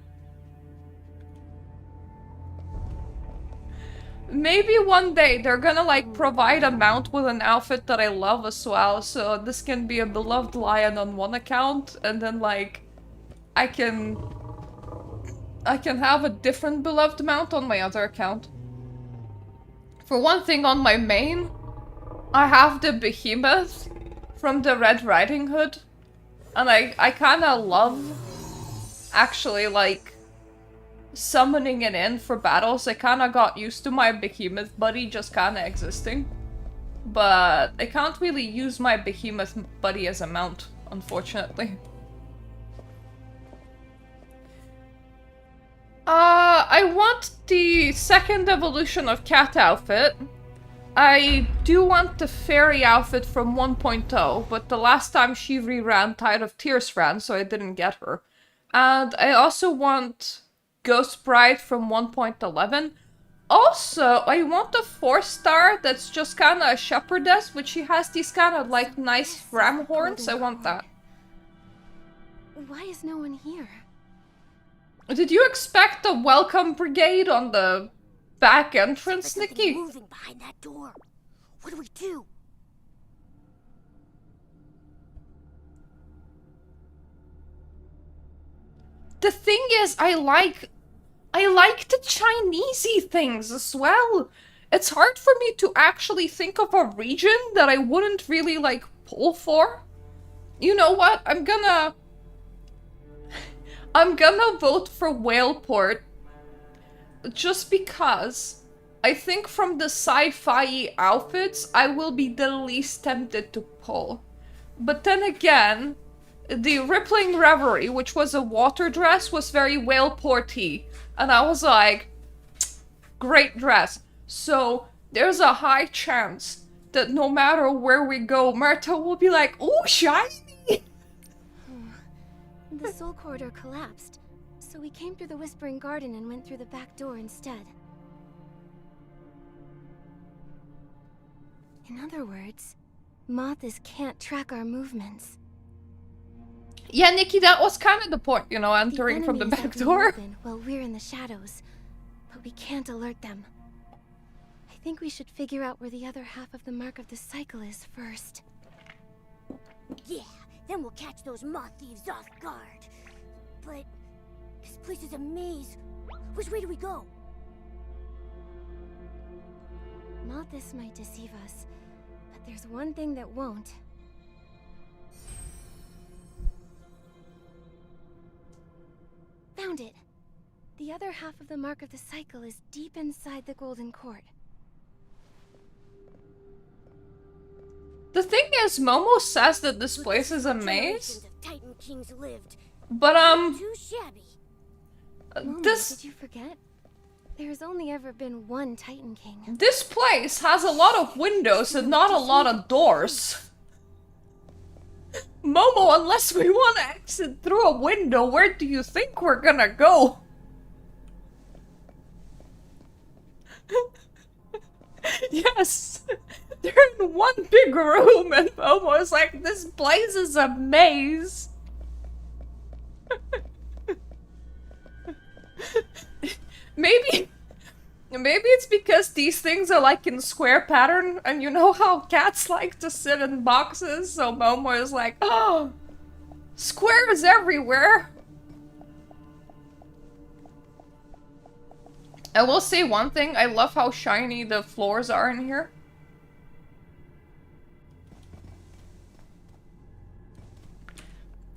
Maybe one day they're gonna like provide a mount with an outfit that I love as well, so this can be a beloved lion on one account, and then like I can have a different beloved mount on my other account. For one thing, on my main, I have the behemoth from the Red Riding Hood, and I kinda love actually like summoning it in for battles. I kinda got used to my behemoth buddy just kinda existing. But I can't really use my behemoth buddy as a mount, unfortunately. I want the second evolution of cat outfit. I do want the fairy outfit from 1.0, but the last time she reran, Tide of Tears ran, so I didn't get her. And I also want Ghost Bride from 1.11. Also, I want a 4-star that's just kind of a shepherdess, but she has these kind of like nice ram horns. I want that.
Why is no one here?
Did you expect a welcome brigade on the back entrance, Nikki?
Moving behind that door. What do we do?
The thing is, I like the Chinesey things as well. It's hard for me to actually think of a region that I wouldn't really like pull for. You know what? I'm gonna vote for Whaleport just because I think from the sci-fi outfits, I will be the least tempted to pull. But then again, the Rippling Reverie, which was a water dress, was very Whaleport-y. And I was like, great dress. So there's a high chance that no matter where we go, Mirta will be like, ooh, shiny!
The soul corridor collapsed, so we came through the Whispering Garden and went through the back door instead. In other words, Moths can't track our movements.
Yeah, Nikki, that was kind of the point, you know, entering from the back door.
Well, we're in the shadows, but we can't alert them. I think we should figure out where the other half of the Mark of the Cycle is first.
Yeah, then we'll catch those moth thieves off guard. But this place is a maze. Which way do we go?
Moths might deceive us, but there's one thing that won't. Found it! The other half of the Mark of the Cycle is deep inside the Golden Court.
The thing is, Momo says that this place is a maze.
Titan Kings lived.
But,
Too shabby.
Momo,
this...
did you forget? There's only ever been one Titan King.
This place has a lot of windows and not a lot of doors. Momo, unless we want to exit through a window, where do you think we're gonna go? Yes, they're in one big room and Momo is like, this place is a maze. Maybe it's because these things are like in square pattern, and you know how cats like to sit in boxes, so Momo is like, oh, squares everywhere. I will say one thing, I love how shiny the floors are in here.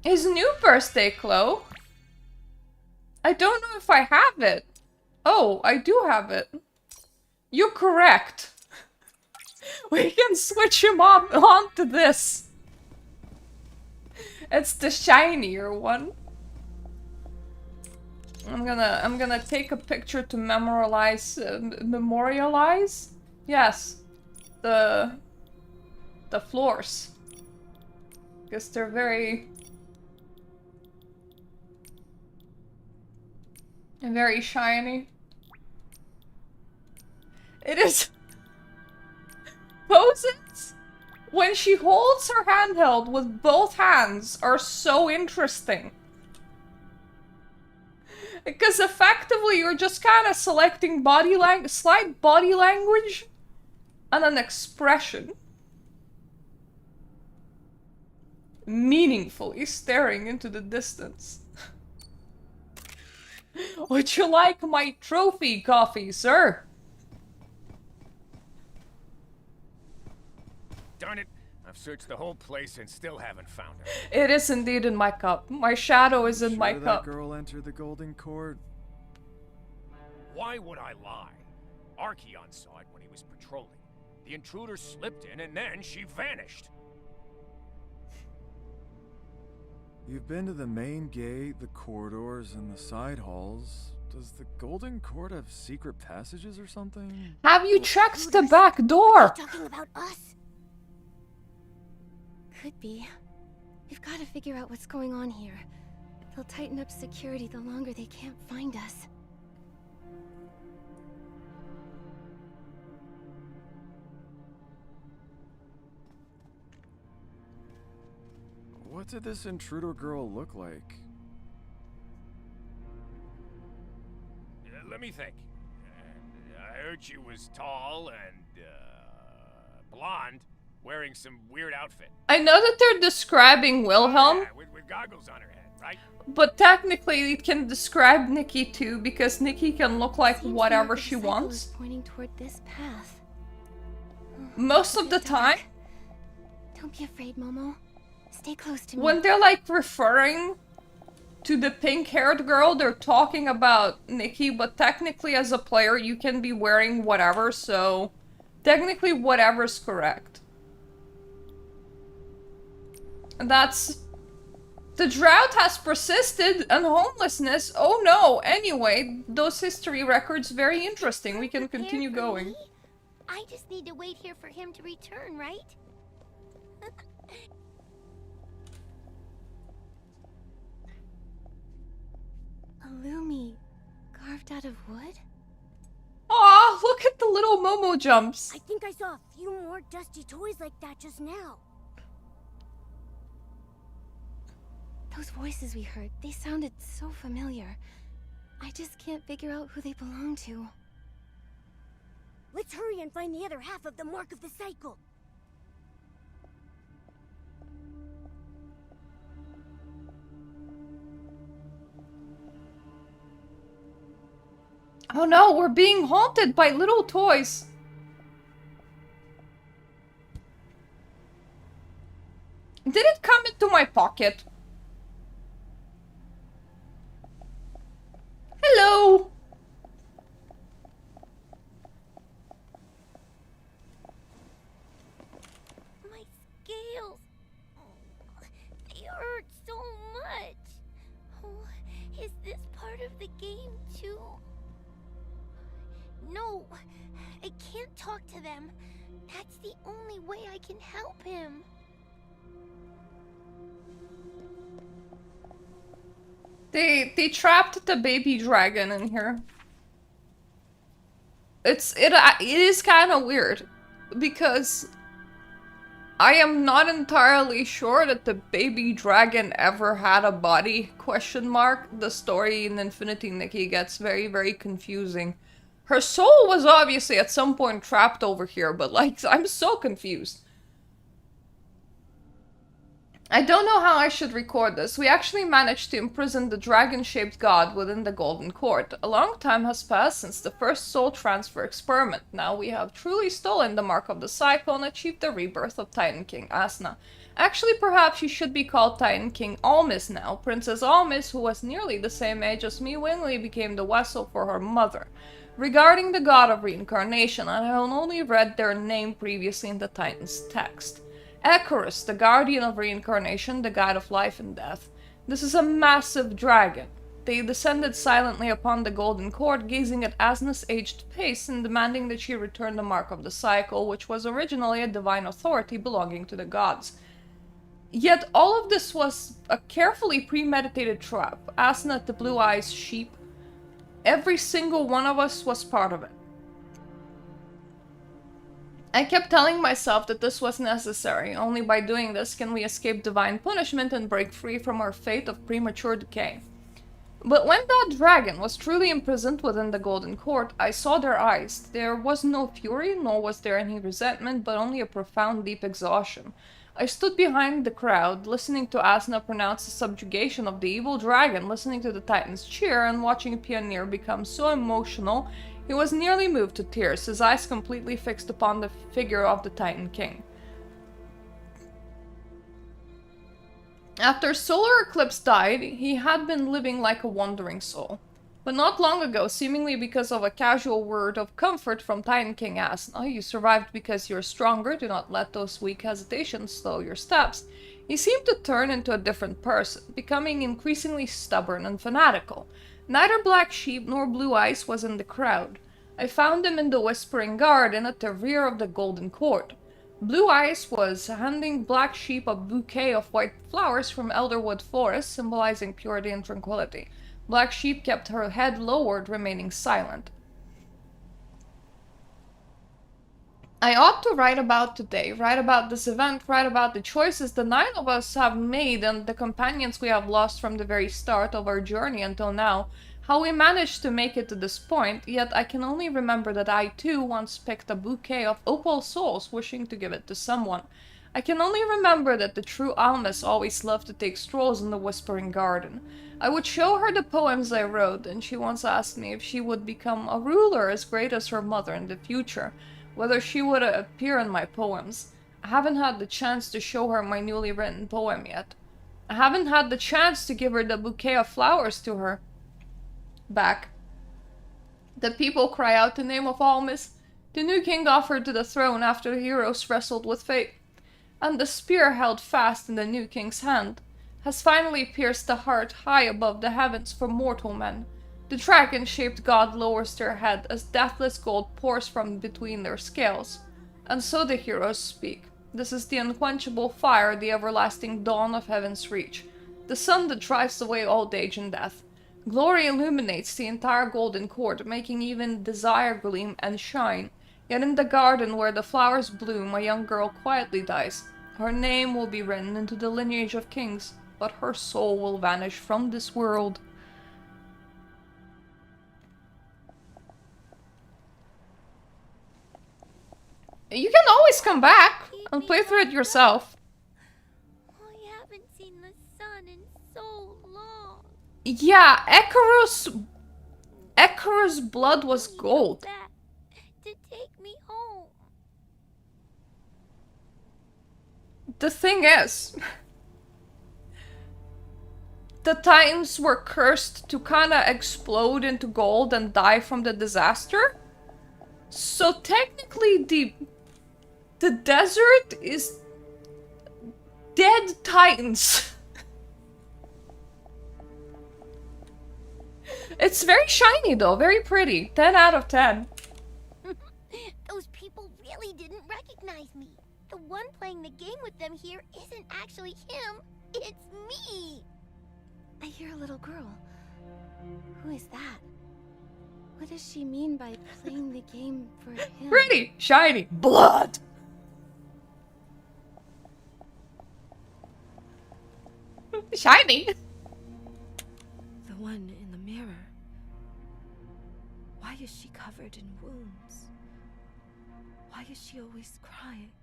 His new birthday cloak. I don't know if I have it. Oh, I do have it. You're correct. We can switch him on to this. It's the shinier one. I'm gonna take a picture to memorialize. Yes, the floors, because they're very shiny. It is Poses? when she holds her handheld with both hands are so interesting. Because effectively you're just kind of selecting slight body language and an expression. Meaningfully staring into the distance. Would you like my trophy coffee, sir?
Darn it, I've searched the whole place and still haven't found her.
It is indeed in my cup. My shadow is in my
Sure
cup.
that girl entered the Golden Court?
Why would I lie? Archeon saw it when he was patrolling. The intruder slipped in and then she vanished.
You've been to the main gate, the corridors, and the side halls. Does the Golden Court have secret passages or something?
Have you checked the back door?
Talking about us?
Could be. We've got to figure out what's going on here. They'll tighten up security the longer they can't find us.
What did this intruder girl look like?
Let me think. I heard she was tall and, blonde, wearing some weird outfit.
I know that they're describing Wilhelm,
Yeah, with goggles on her head, right?
but technically it can describe Nikki too, because Nikki can look like
Seems the
whatever
mark of
she
the cycle
wants.
is pointing toward this path.
Most of the time,
Don't be afraid, Momo. Stay close to me.
when they're like referring to the pink-haired girl, they're talking about Nikki, but technically as a player you can be wearing whatever, so technically whatever's correct. And that's... The drought has persisted and homelessness, oh no, anyway, those history records very interesting, we can
Prepare
continue
for
going.
me? I just need to wait here for him to return, right?
A Lumi carved out of wood?
Aw, look at the little Momo jumps.
I think I saw a few more dusty toys like that just now.
Those voices we heard, they sounded so familiar. I just can't figure out who they belong to.
Let's hurry and find the other half of the mark of the cycle.
Oh no, we're being haunted by little toys. Did it come into my pocket? Hello!
My scales. Oh, they hurt so much. Oh, is this part of the game too? No, I can't talk to them. That's the only way I can help him.
They trapped the baby dragon in here. It is kind of weird because I am not entirely sure that the baby dragon ever had a body, question mark. The story in Infinity Nikki gets very, very confusing. Her soul was obviously at some point trapped over here, but like, I'm so confused. I don't know how I should record this. We actually managed to imprison the dragon-shaped god within the Golden Court. A long time has passed since the first soul transfer experiment. Now we have truly stolen the mark of the cycle and achieved the rebirth of Titan King Asna. Actually, perhaps she should be called Titan King Almis now. Princess Almis, who was nearly the same age as me, willingly became the vessel for her mother. Regarding the god of reincarnation, I have only read their name previously in the Titan's text. Icarus, the guardian of reincarnation, the guide of life and death. This is a massive dragon. They descended silently upon the Golden Court, gazing at Asna's aged face and demanding that she return the mark of the cycle, which was originally a divine authority belonging to the gods. Yet all of this was a carefully premeditated trap. Asna, the blue eyes, sheep. Every single one of us was part of it. I kept telling myself that this was necessary. Only by doing this can we escape divine punishment and break free from our fate of premature decay. But when that dragon was truly imprisoned within the Golden Court, I saw their eyes. There was no fury, nor was there any resentment, but only a profound, deep exhaustion. I stood behind the crowd, listening to Asna pronounce the subjugation of the evil dragon, listening to the Titans cheer, and watching Pioneer become so emotional he was nearly moved to tears, his eyes completely fixed upon the figure of the Titan King. After Solar Eclipse died, he had been living like a wandering soul. But not long ago, seemingly because of a casual word of comfort from Titan King Asna, you survived because you're stronger, do not let those weak hesitations slow your steps. He seemed to turn into a different person, becoming increasingly stubborn and fanatical. Neither Black Sheep nor Blue Eyes was in the crowd. I found him in the Whispering Garden at the rear of the Golden Court. Blue Eyes was handing Black Sheep a bouquet of white flowers from Elderwood Forest, symbolizing purity and tranquility. Black Sheep kept her head lowered, remaining silent. I ought to write about today, write about this event, write about the choices the 9 of us have made and the companions we have lost from the very start of our journey until now, how we managed to make it to this point, yet I can only remember that I too once picked a bouquet of opal souls wishing to give it to someone. I can only remember that the true Almas always loved to take strolls in the Whispering Garden. I would show her the poems I wrote, and she once asked me if she would become a ruler as great as her mother in the future, whether she would appear in my poems. I haven't had the chance to show her my newly written poem yet. I haven't had the chance to give her the bouquet of flowers to her. Back. The people cry out the name of Almas, the new king offered to the throne after the heroes wrestled with fate. And the spear held fast in the new king's hand has finally pierced the heart high above the heavens for mortal men. The dragon-shaped god lowers their head as deathless gold pours from between their scales. And so the heroes speak. This is the unquenchable fire, the everlasting dawn of heaven's reach, the sun that drives away old age and death. Glory illuminates the entire Golden Court, making even desire gleam and shine. Yet in the garden where the flowers bloom, a young girl quietly dies. Her name will be written into the lineage of kings, but her soul will vanish from this world. You can always come back and play through it yourself.
I haven't seen the sun in so long.
Yeah, Icarus' blood was gold.
Back to take me home.
The thing is, the Titans were cursed to kinda explode into gold and die from the disaster. So technically the desert is dead Titans. It's very shiny though, very pretty. 10 out of 10.
Those people really didn't recognize me. The one playing the game with them here isn't actually him. It's me.
I hear a little girl. Who is that? What does she mean by playing the game for him?
Pretty, shiny, blood. Shiny.
The one in the mirror. Why is she covered in wounds? Why is she always crying?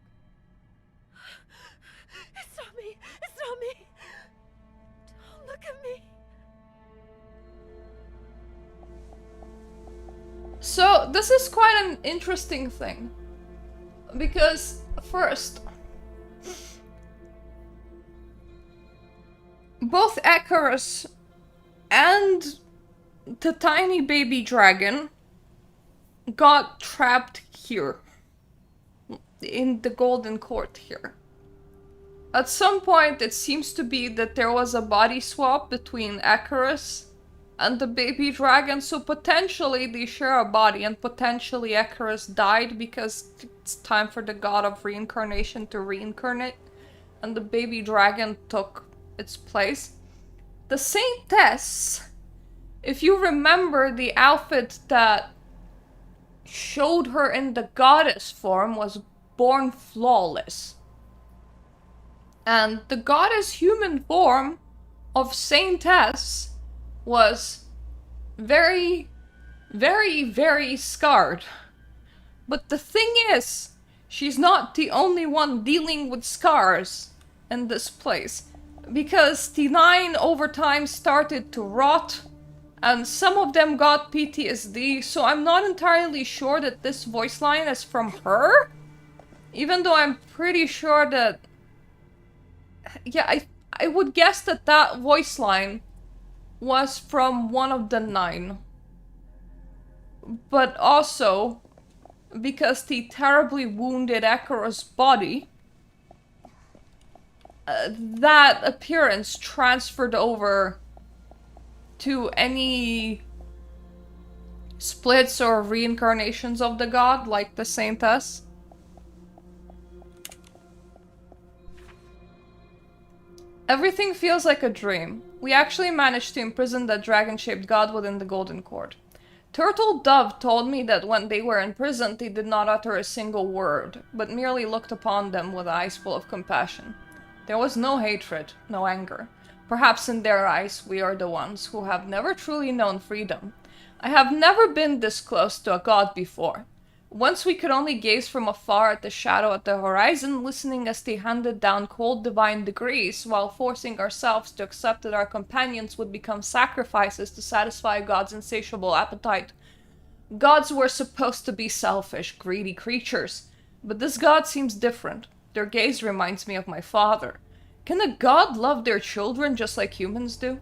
It's not me! It's not me! Don't look at me!
So, this is quite an interesting thing. Because, first, both Icarus and the tiny baby dragon got trapped here. In the Golden Court here. At some point, it seems to be that there was a body swap between Icarus and the baby dragon, so potentially they share a body, and potentially Icarus died because it's time for the god of reincarnation to reincarnate, and the baby dragon took its place. The Saintess, if you remember, the outfit that showed her in the goddess form was born flawless. And the goddess human form of Saintess was very, very, very scarred. But the thing is, she's not the only one dealing with scars in this place. Because the 9 over time started to rot, and some of them got PTSD, so I'm not entirely sure that this voice line is from her. Even though I'm pretty sure that... Yeah, I would guess that that voice line was from one of the 9. But also, because the terribly wounded Echora's body, that appearance transferred over to any splits or reincarnations of the god, like the Saintess. Everything feels like a dream. We actually managed to imprison that dragon-shaped god within the Golden Court. Turtle Dove told me that when they were imprisoned, they did not utter a single word, but merely looked upon them with eyes full of compassion. There was no hatred, no anger. Perhaps in their eyes, we are the ones who have never truly known freedom. I have never been this close to a god before. Once we could only gaze from afar at the shadow at the horizon, listening as they handed down cold divine degrees, while forcing ourselves to accept that our companions would become sacrifices to satisfy God's insatiable appetite. Gods were supposed to be selfish, greedy creatures, but this god seems different. Their gaze reminds me of my father. Can a god love their children just like humans do?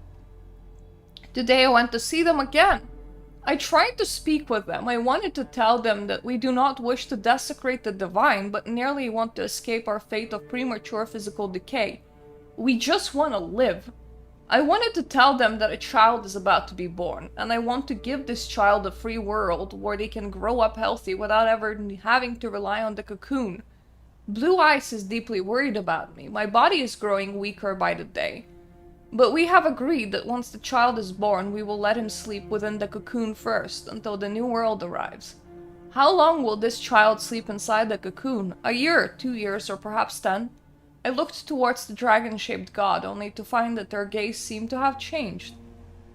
Today I went to see them again. I tried to speak with them. I wanted to tell them that we do not wish to desecrate the divine, but merely want to escape our fate of premature physical decay. We just want to live. I wanted to tell them that a child is about to be born, and I want to give this child a free world where they can grow up healthy without ever having to rely on the cocoon. Blue Eyes is deeply worried about me. My body is growing weaker by the day. But we have agreed that once the child is born, we will let him sleep within the cocoon first, until the new world arrives. How long will this child sleep inside the cocoon? A year, 2 years, or perhaps 10? I looked towards the dragon-shaped god, only to find that their gaze seemed to have changed.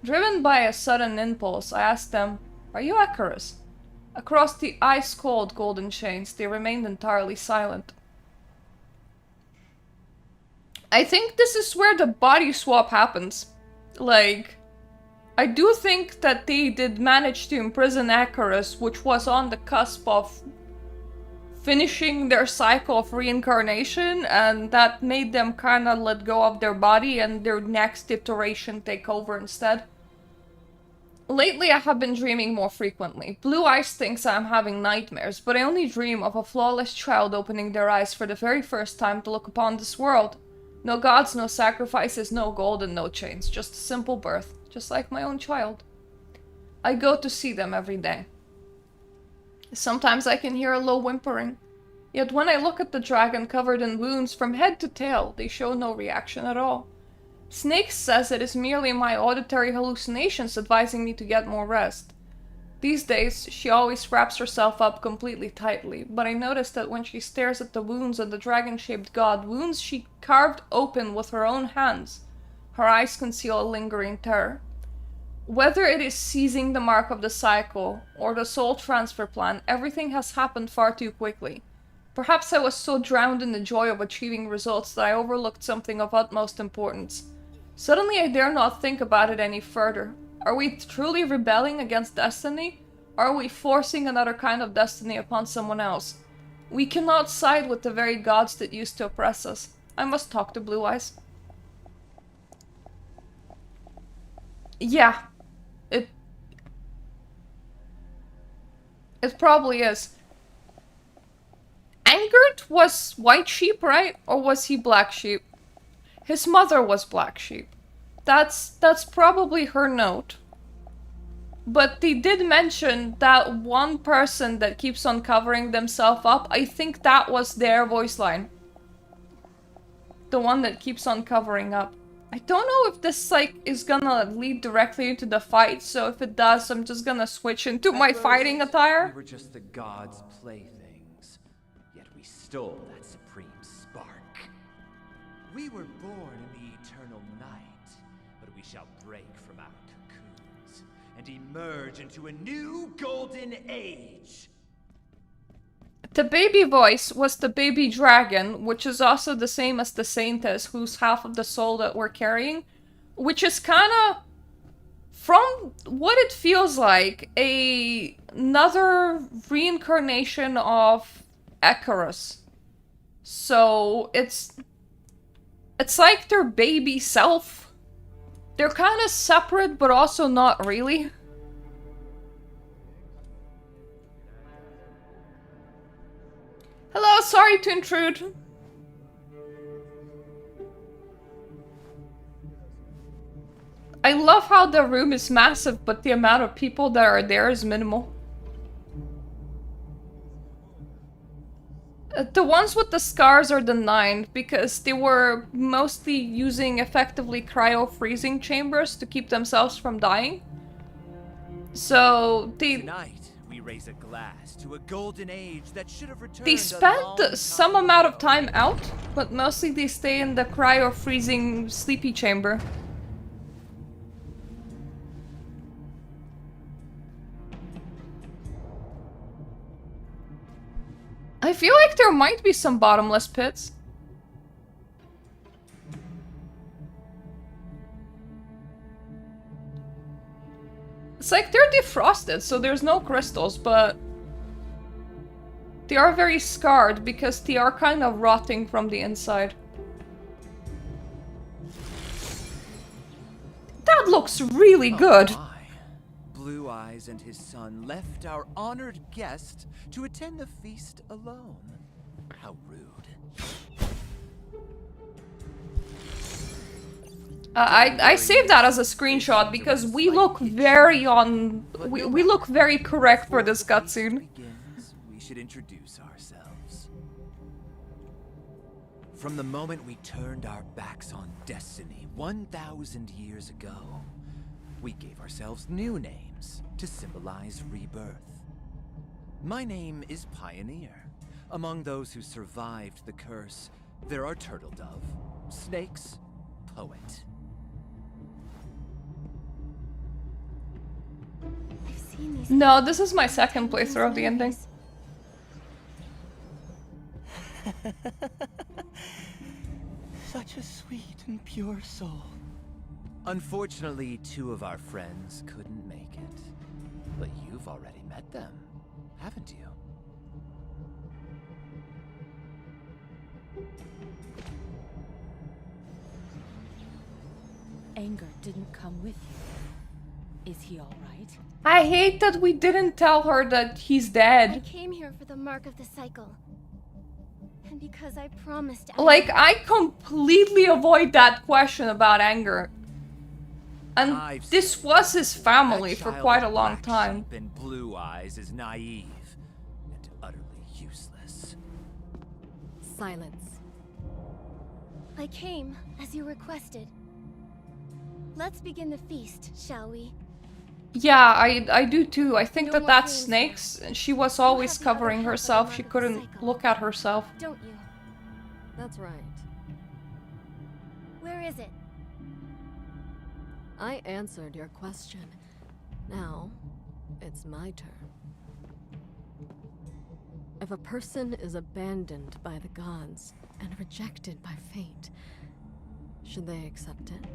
Driven by a sudden impulse, I asked them, "Are you Icarus?" Across the ice-cold golden chains, they remained entirely silent. I think this is where the body swap happens. Like, I do think that they did manage to imprison Icarus, which was on the cusp of finishing their cycle of reincarnation, and that made them kind of let go of their body and their next iteration take over instead. Lately I have been dreaming more frequently. Blue Eyes thinks I am having nightmares, but I only dream of a flawless child opening their eyes for the very first time to look upon this world. No gods, no sacrifices, no gold and no chains, just a simple birth, just like my own child. I go to see them every day. Sometimes I can hear a low whimpering. Yet when I look at the dragon covered in wounds from head to tail, they show no reaction at all. Snake says it is merely my auditory hallucinations advising me to get more rest. These days, she always wraps herself up completely tightly, but I notice that when she stares at the wounds of the dragon-shaped god, wounds she carved open with her own hands, her eyes conceal a lingering terror. Whether it is seizing the mark of the cycle, or the soul transfer plan, everything has happened far too quickly. Perhaps I was so drowned in the joy of achieving results that I overlooked something of utmost importance. Suddenly I dare not think about it any further. Are we truly rebelling against destiny? Or are we forcing another kind of destiny upon someone else? We cannot side with the very gods that used to oppress us. I must talk to Blue Eyes. Yeah. It probably is. Angert was white sheep, right? Or was he black sheep? His mother was black sheep. That's probably her note. But they did mention that one person that keeps on covering themselves up. I think that was their voice line. The one that keeps on covering up. I don't know if this is gonna lead directly into the fight, so if it does, I'm just gonna switch into my fighting attire.
We were just the gods' playthings, yet we stole that supreme spark. We were born in the eternal night, but we shall break from our cocoons and emerge into a new golden age.
The baby voice was the baby dragon, which is also the same as the Saintess, who's half of the soul that we're carrying. Which is kinda, from what it feels like, another reincarnation of Icarus. So it's like their baby self. They're kinda separate, but also not really. Hello, sorry to intrude. I love how the room is massive, but the amount of people that are there is minimal. The ones with the scars are the 9, because they were mostly using effectively cryo-freezing chambers to keep themselves from dying. So,
Tonight, we raise a glass to a golden age that should have returned.
They spent some amount of time out, but mostly they stay in the cryo-freezing sleepy chamber. I feel like there might be some bottomless pits. It's like they're defrosted, so there's no crystals, but they are very scarred because they are kind of rotting from the inside. That looks really good.
My. Blue Eyes and his son left our honored guest to attend the feast alone. How rude.
I saved that as a screenshot because we look very we look very correct for this cutscene.
We should introduce ourselves. From the moment we turned our backs on destiny 1,000 years ago, we gave ourselves new names to symbolize rebirth. My name is Pioneer. Among those who survived the curse, there are Turtle Dove, Snakes, Poet.
I've seen these.
No, this is my second playthrough of the ending.
Such a sweet and pure soul.
Unfortunately, 2 of our friends couldn't make it. But you've already met them, haven't you?
Anger didn't come with you. Is he alright?
I hate that we didn't tell her that he's
I
dead.
came here for the mark of the cycle. And because I promised
Like, I completely avoid that question about anger. And this was his family for quite a long time.
And Blue Eyes is naive and utterly useless.
Silence.
I came as you requested. Let's begin the feast, shall we?
Yeah, I do too. I think
No
that
more
that's
games
Snakes. She was always
have the other
covering
half of the
herself.
mark
She
of the
couldn't
cycle.
look at herself.
Don't you?
That's right.
Where is it?
I answered your question. Now, it's my turn. If a person is abandoned by the gods and rejected by fate, should they accept it?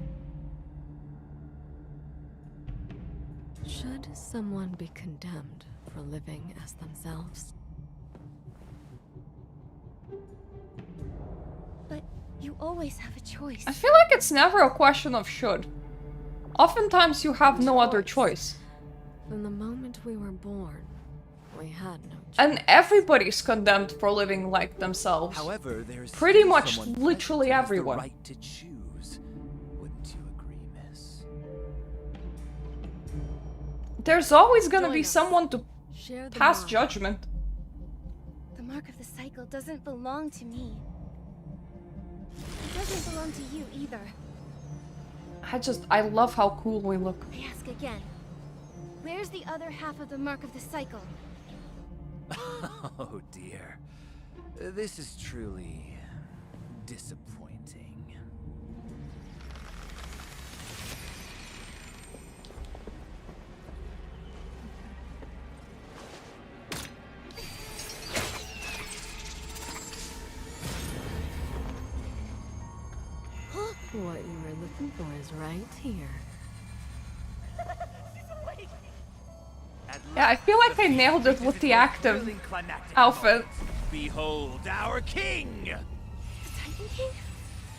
Should someone be condemned for living as themselves?
But you always have a choice.
I feel like it's never a question of should. Oftentimes you have no other choice.
From the moment we were born, we had no choice.
And everybody's condemned for living like themselves.
However, there's
Pretty
still
much
someone
literally
present who has
everyone.
The right to choose. Wouldn't you agree, miss?
There's always gonna
Join
be
us.
someone to
Share the
pass
mark.
judgment.
The mark of the cycle doesn't belong to me. It doesn't belong to you either.
I love how cool we look.
I ask again. Where's the other half of the mark of the cycle?
Oh dear. This is truly disappointing.
What you were looking for is right here.
Yeah, I feel like I nailed it with the active outfit.
Behold our king!
The Titan King?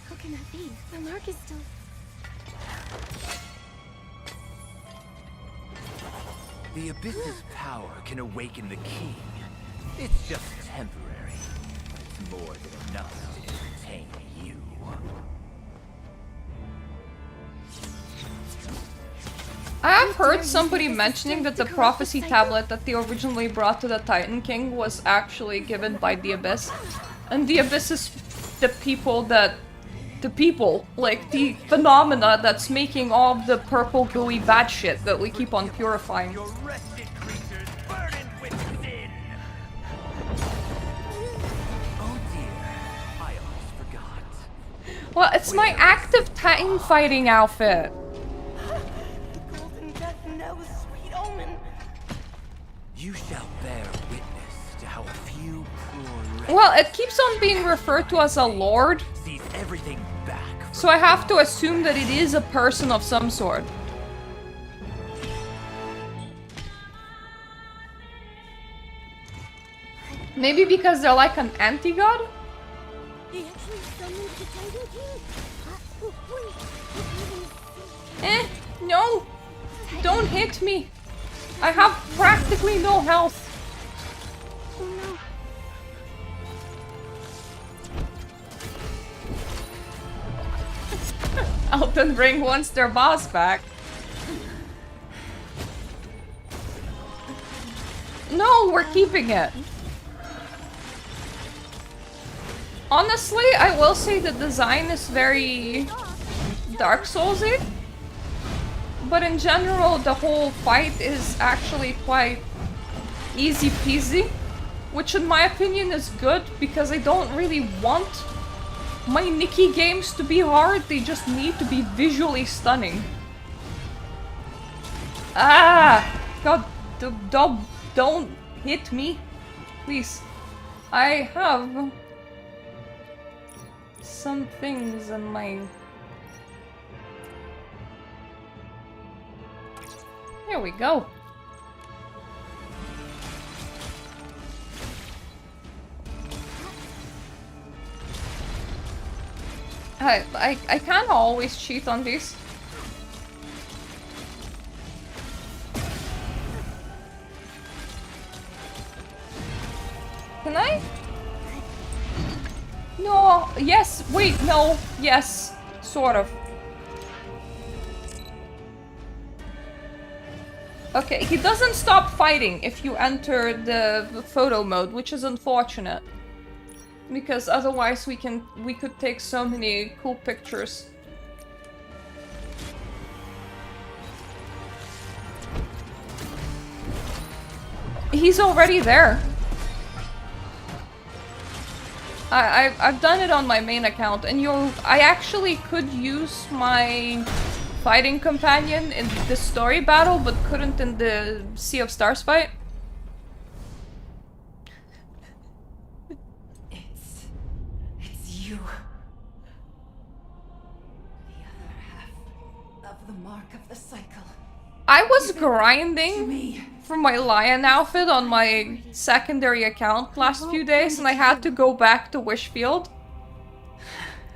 How can that be? The mark is still...
The Abyss's power can awaken the king. It's just temporary. It's more than enough to entertain you.
I have heard somebody mentioning that the prophecy tablet that they originally brought to the Titan King was actually given by the Abyss. And the Abyss is the people that... The people, like the phenomena that's making all the purple gooey bad shit that we keep on purifying.
Your wretched creatures burdened with sin! Oh dear, I almost forgot.
Well, it's my active Titan fighting outfit.
Golden death knell, sweet omen.
You shall bear witness to how a few poor
Well, it keeps on being referred to as a lord,
sees everything back.
so I have to assume that it is a person of some sort. Maybe because they're like an anti-god?
He actually summoned the Titan King? Wait,
Eh, no! Don't hit me! I have practically no health.
Oh no.
Elden Ring wants their boss back. No, we're keeping it. Honestly, I will say the design is very Dark Souls-y. But in general, the whole fight is actually quite easy peasy. Which in my opinion is good, because I don't really want my Nikki games to be hard, they just need to be visually stunning. Ah! God, don't hit me. Please. I have some things in my... There we go. I kind of always cheat on these. Can I? No, yes, wait, no, yes, sort of. Okay, he doesn't stop fighting if you enter the photo mode, which is unfortunate. Because otherwise we could take so many cool pictures. He's already there. I've done it on my main account, and I actually could use my fighting companion in the story battle, but couldn't in the Sea of Stars fight.
It's you. The other half of the mark of the cycle.
I was grinding for my lion outfit on my secondary account last few days, and I had to go back to Wishfield.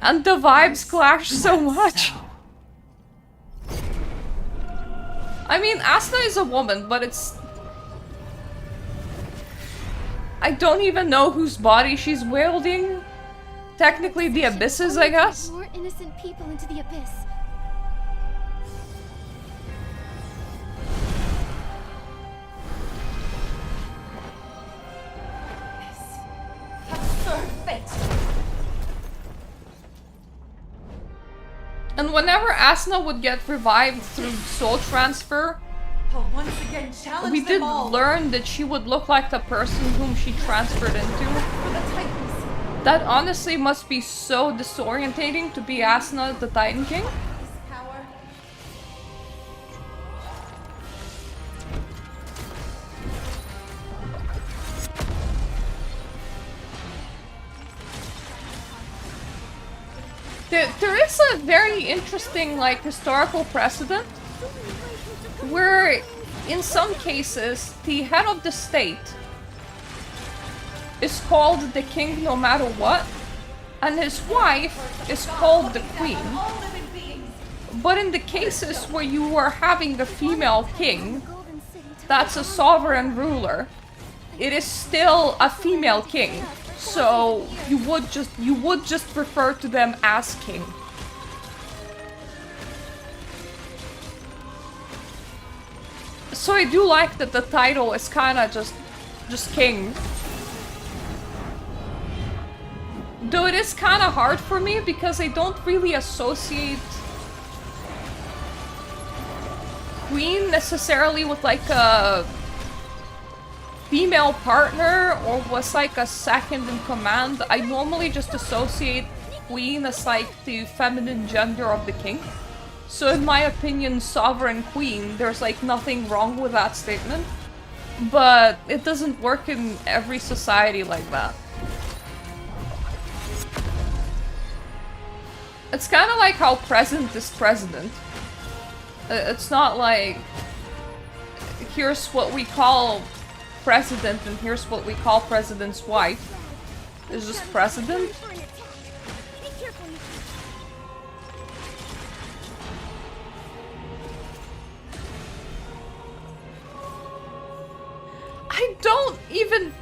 And the vibes clash so much. I mean, Asna is a woman, but it's... I don't even know whose body she's wielding. Technically the Abyss's, I guess.
More innocent people into the abyss.
And whenever Asna would get revived through soul transfer,
I'll once again challenge
we did
them all.
learn that she would look like the person whom she transferred into.
For the Titans.
That honestly must be so disorientating to be Asuna the Titan King. There is a very interesting, like, historical precedent where, in some cases, the head of the state is called the king no matter what, and his wife is called the queen. But in the cases where you are having a female king, that's a sovereign ruler, it is still a female king. So you would just refer to them as king. So I do like that the title is kind of just king. Though it is kind of hard for me because I don't really associate queen necessarily with like a female partner or was like a second in command. I normally just associate queen as like the feminine gender of the king. So in my opinion, sovereign queen, there's like nothing wrong with that statement. But it doesn't work in every society like that. It's kind of like how president is president. It's not like, here's what we call president and here's what we call president's wife. It's just president. I don't even...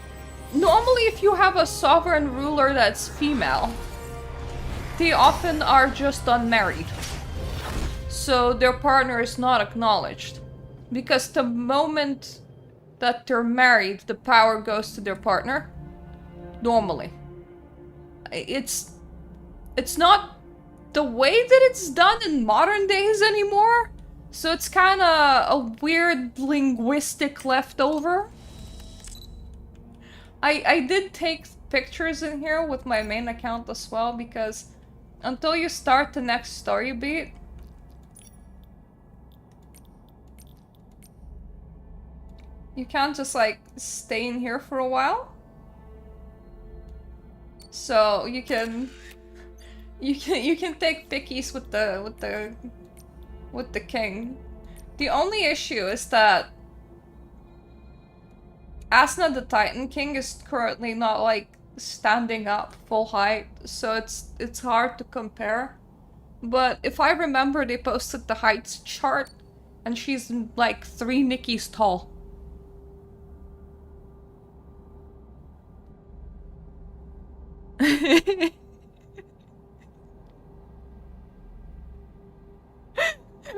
Normally if you have a sovereign ruler that's female, they often are just unmarried. So their partner is not acknowledged. Because the moment that they're married, the power goes to their partner. Normally. It's not the way that it's done in modern days anymore. So it's kind of a weird linguistic leftover. I did take pictures in here with my main account as well, because until you start the next story beat, you can't just like stay in here for a while. So you can take pickies with the king. The only issue is that Asuna the Titan King is currently not like standing up full height, so it's hard to compare. But if I remember, they posted the heights chart, and she's like 3 Nikkis tall.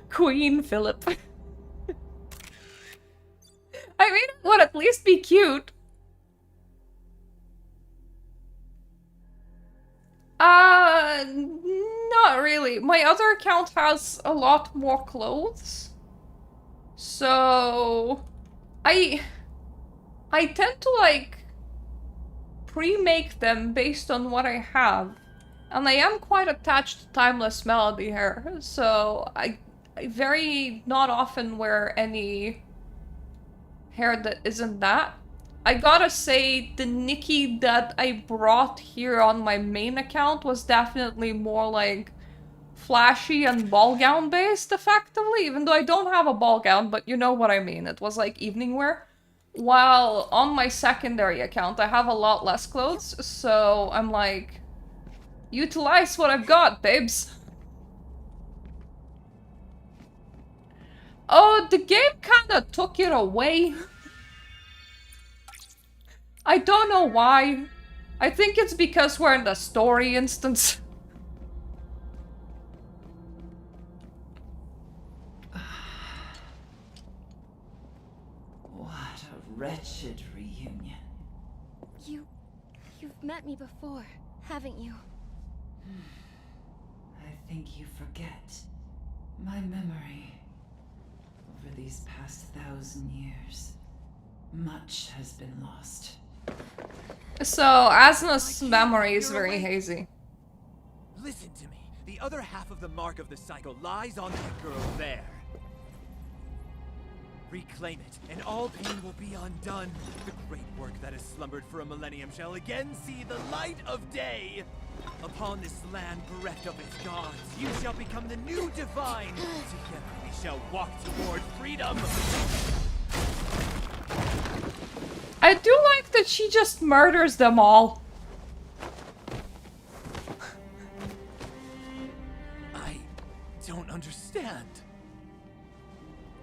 Queen Philip. I mean, it would at least be cute. Not really. My other account has a lot more clothes. So... I tend to, like, pre-make them based on what I have. And I am quite attached to Timeless Melody hair, so I very not often wear any hair that isn't that. I gotta say, the Nikki that I brought here on my main account was definitely more like flashy and ball gown based effectively, even though I don't have a ball gown, but you know what I mean. It was like evening wear. While on my secondary account, I have a lot less clothes, so I'm like, utilize what I've got, babes. Oh, the game kinda took it away. I don't know why. I think it's because we're in the story instance.
What a wretched reunion.
You've met me before, haven't you?
I think you forget. My memory. Over these past 1,000 years, much has been lost.
So, Asna's memory is very hazy.
Listen to me. The other half of the mark of the cycle lies on that girl there. Reclaim it, and all pain will be undone. The great work that has slumbered for a millennium shall again see the light of day. Upon this land bereft of its gods, you shall become the new divine. Together we shall walk toward freedom.
I do like that she just murders them all.
I don't understand.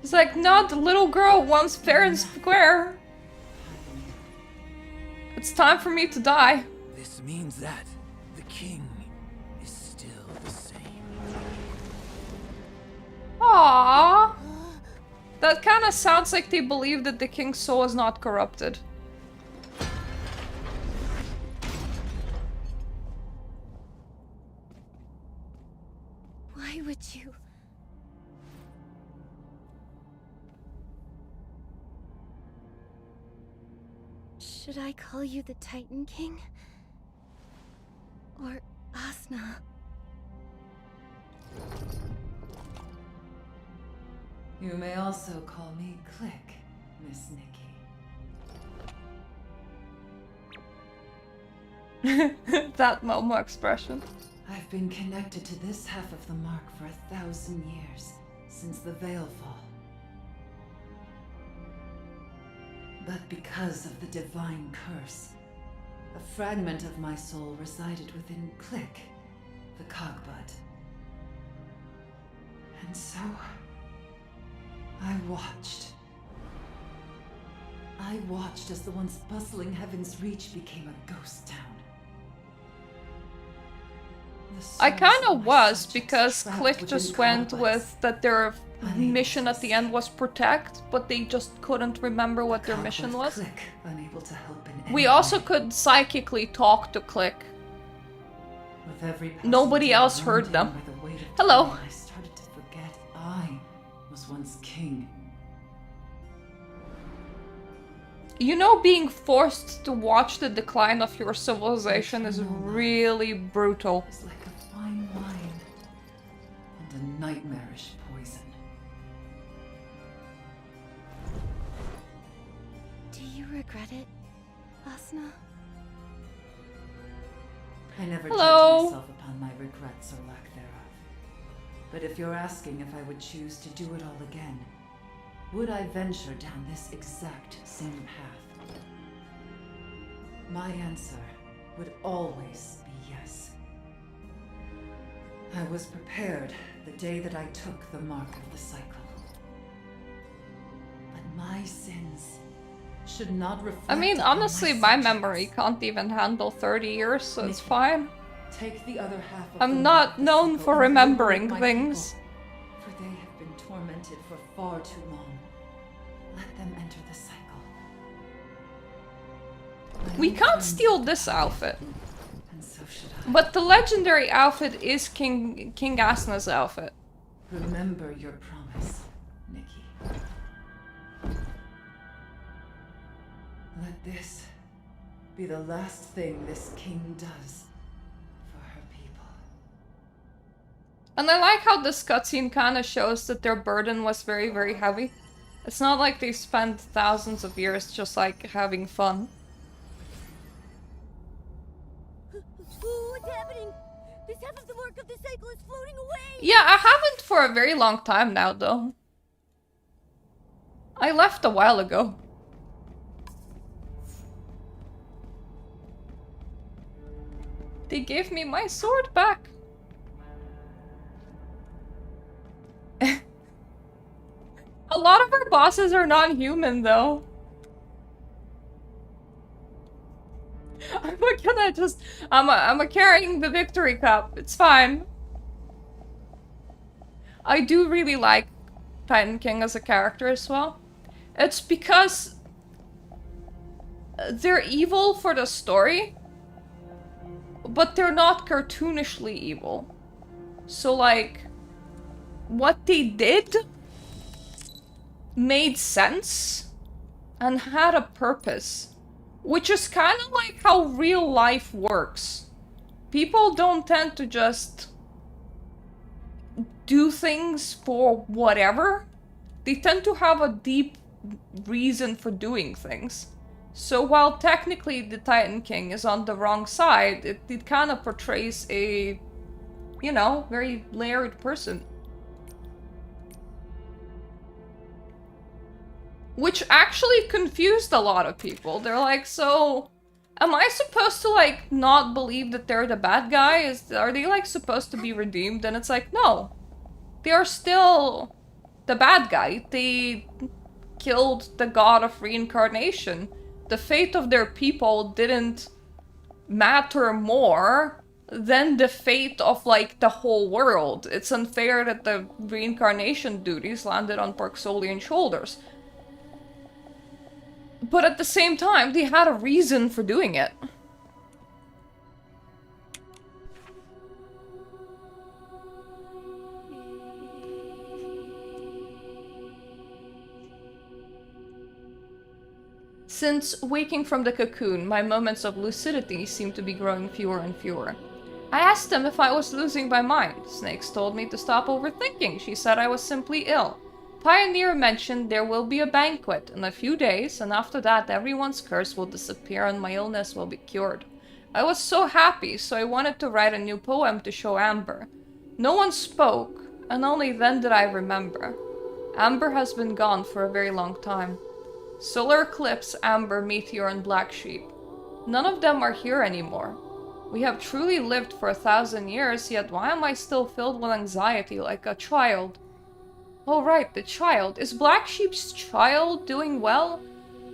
It's like, no, the little girl wants fair and square. It's time for me to die.
This means that the king is still the same.
Aww. That kind of sounds like they believe that the king's soul is not corrupted.
Why would you? Should I call you the Titan King? Or Asna?
You may also call me Click, Miss Nikki.
That Momo expression.
I've been connected to this half of the mark for 1,000 years, since the Veil Fall. But because of the divine curse, a fragment of my soul resided within Click, the cogbud. And so, I watched. I watched as the once bustling Heaven's Reach became a ghost town.
I kind of was, because Click just went with that their mission at the end was protect, but they just couldn't remember what their mission was.
Click, unable to help in any
We also
way.
could psychically talk to Click.
With every
Nobody
passing
else
day
heard
mounting
them.
by the weight of
Hello.
time, I started to forget I was once king.
You know, being forced to watch the decline of your civilization is really brutal.
It's like a fine wine and a nightmarish poison.
Do you regret it, Asna?
I never
Hello.
judge myself upon my regrets or lack thereof. But if you're asking if I would choose to do it all again, would I venture down this exact same path? My answer would always be yes. I was prepared the day that I took the mark of the cycle. But my sins should not reflect.
I mean,
upon
honestly, my
subjects.
memory can't even handle 30 years, so it's fine.
Take the other half of
I'm
the
not
mark of the
known
cycle
for
and
remembering
liberate my
things.
people, for they have been tormented for far too long. Let them enter the cycle.
We can't steal this outfit.
And so should I.
But the legendary outfit is King Asna's outfit.
Remember your promise, Nikki. Let this be the last thing this king does for her people.
And I like how this cutscene kind of shows that their burden was very, very heavy. It's not like they spent thousands of years just like having fun.
What's happening? This half of the mark of the cycle is floating away!
Yeah, I haven't for a very long time now, though. I left a while ago. They gave me my sword back. A lot of our bosses are non-human, though. I'm carrying the victory cup. It's fine. I do really like Titan King as a character as well. It's because they're evil for the story, but they're not cartoonishly evil. So, like, what they did made sense and had a purpose. Which is kind of like how real life works. People don't tend to just do things for whatever. They tend to have a deep reason for doing things. So while technically the Titan King is on the wrong side, it kind of portrays a, you know, very layered person. Which actually confused a lot of people. They're like, so, am I supposed to, like, not believe that they're the bad guy? Are they, like, supposed to be redeemed? And it's like, no. They are still the bad guy. They killed the god of reincarnation. The fate of their people didn't matter more than the fate of, like, the whole world. It's unfair that the reincarnation duties landed on Parksolian shoulders. But at the same time, they had a reason for doing it. Since waking from the cocoon, my moments of lucidity seem to be growing fewer and fewer. I asked them if I was losing my mind. Snakes told me to stop overthinking. She said I was simply ill. Pioneer mentioned there will be a banquet in a few days, and after that everyone's curse will disappear and my illness will be cured. I was so happy, so I wanted to write a new poem to show Amber. No one spoke, and only then did I remember. Amber has been gone for a very long time. Solar Eclipse, Amber, Meteor, and Black Sheep. None of them are here anymore. We have truly lived for 1,000 years, yet why am I still filled with anxiety like a child? Oh right, the child. Is Black Sheep's child doing well?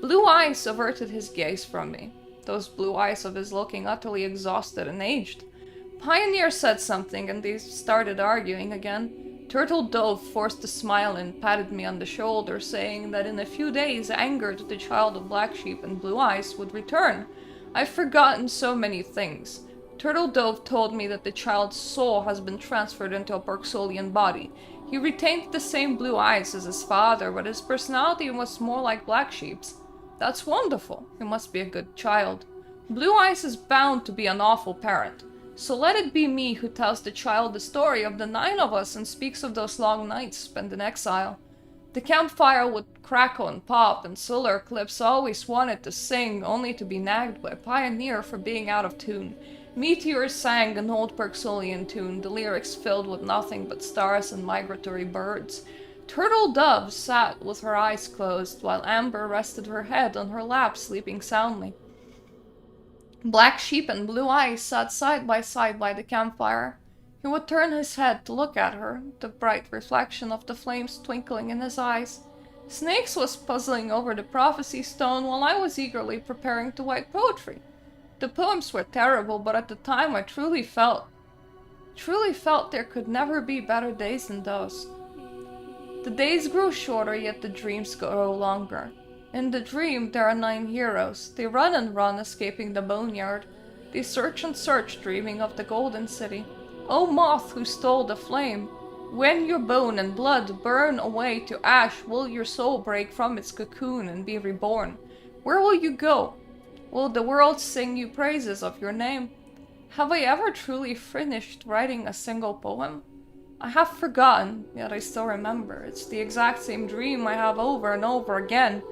Blue Eyes averted his gaze from me. Those blue eyes of his looking utterly exhausted and aged. Pioneer said something and they started arguing again. Turtle Dove forced a smile and patted me on the shoulder, saying that in a few days anger to the child of Black Sheep and Blue Eyes would return. I've forgotten so many things. Turtle Dove told me that the child's soul has been transferred into a Parksolian body. He retained the same blue eyes as his father, but his personality was more like Black Sheep's. That's wonderful. He must be a good child. Blue Eyes is bound to be an awful parent. So let it be me who tells the child the story of the 9 of us and speaks of those long nights spent in exile. The campfire would crackle and pop, and Solar Eclipse always wanted to sing, only to be nagged by Pioneer for being out of tune. Meteor sang an old Parksolian tune, the lyrics filled with nothing but stars and migratory birds. Turtle Dove sat with her eyes closed, while Amber rested her head on her lap, sleeping soundly. Black Sheep and Blue Eyes sat side by the campfire. He would turn his head to look at her, the bright reflection of the flames twinkling in his eyes. Snakes was puzzling over the prophecy stone while I was eagerly preparing to write poetry. The poems were terrible, but at the time I truly felt there could never be better days than those. The days grew shorter, yet the dreams grow longer. In the dream, there are 9 heroes. They run and run, escaping the boneyard. They search and search, dreaming of the golden city. O moth who stole the flame, when your bone and blood burn away to ash, will your soul break from its cocoon and be reborn? Where will you go? Will the world sing you praises of your name? Have I ever truly finished writing a single poem? I have forgotten, yet I still remember. It's the exact same dream I have over and over again.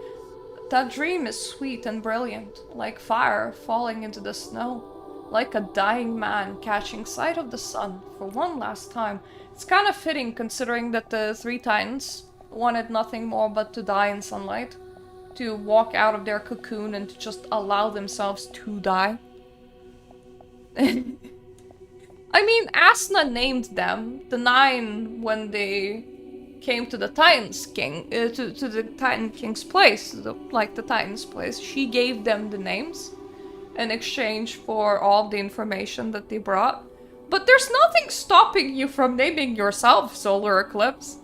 That dream is sweet and brilliant, like fire falling into the snow, like a dying man catching sight of the sun for one last time. It's kind of fitting considering that the 3 Titans wanted nothing more but to die in sunlight. To walk out of their cocoon and to just allow themselves to die. I mean, Asna named them, the 9, when they came to the Titan's King, to the Titan King's place, like the Titan's place. She gave them the names in exchange for all the information that they brought. But there's nothing stopping you from naming yourself Solar Eclipse.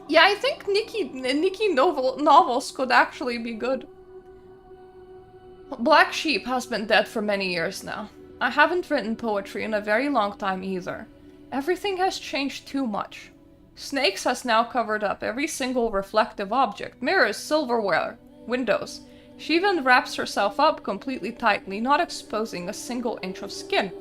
Yeah, I think Nikki novels could actually be good. Black Sheep has been dead for many years now. I haven't written poetry in a very long time either. Everything has changed too much. Snakes has now covered up every single reflective object, mirrors, silverware, windows. She even wraps herself up completely tightly, not exposing a single inch of skin.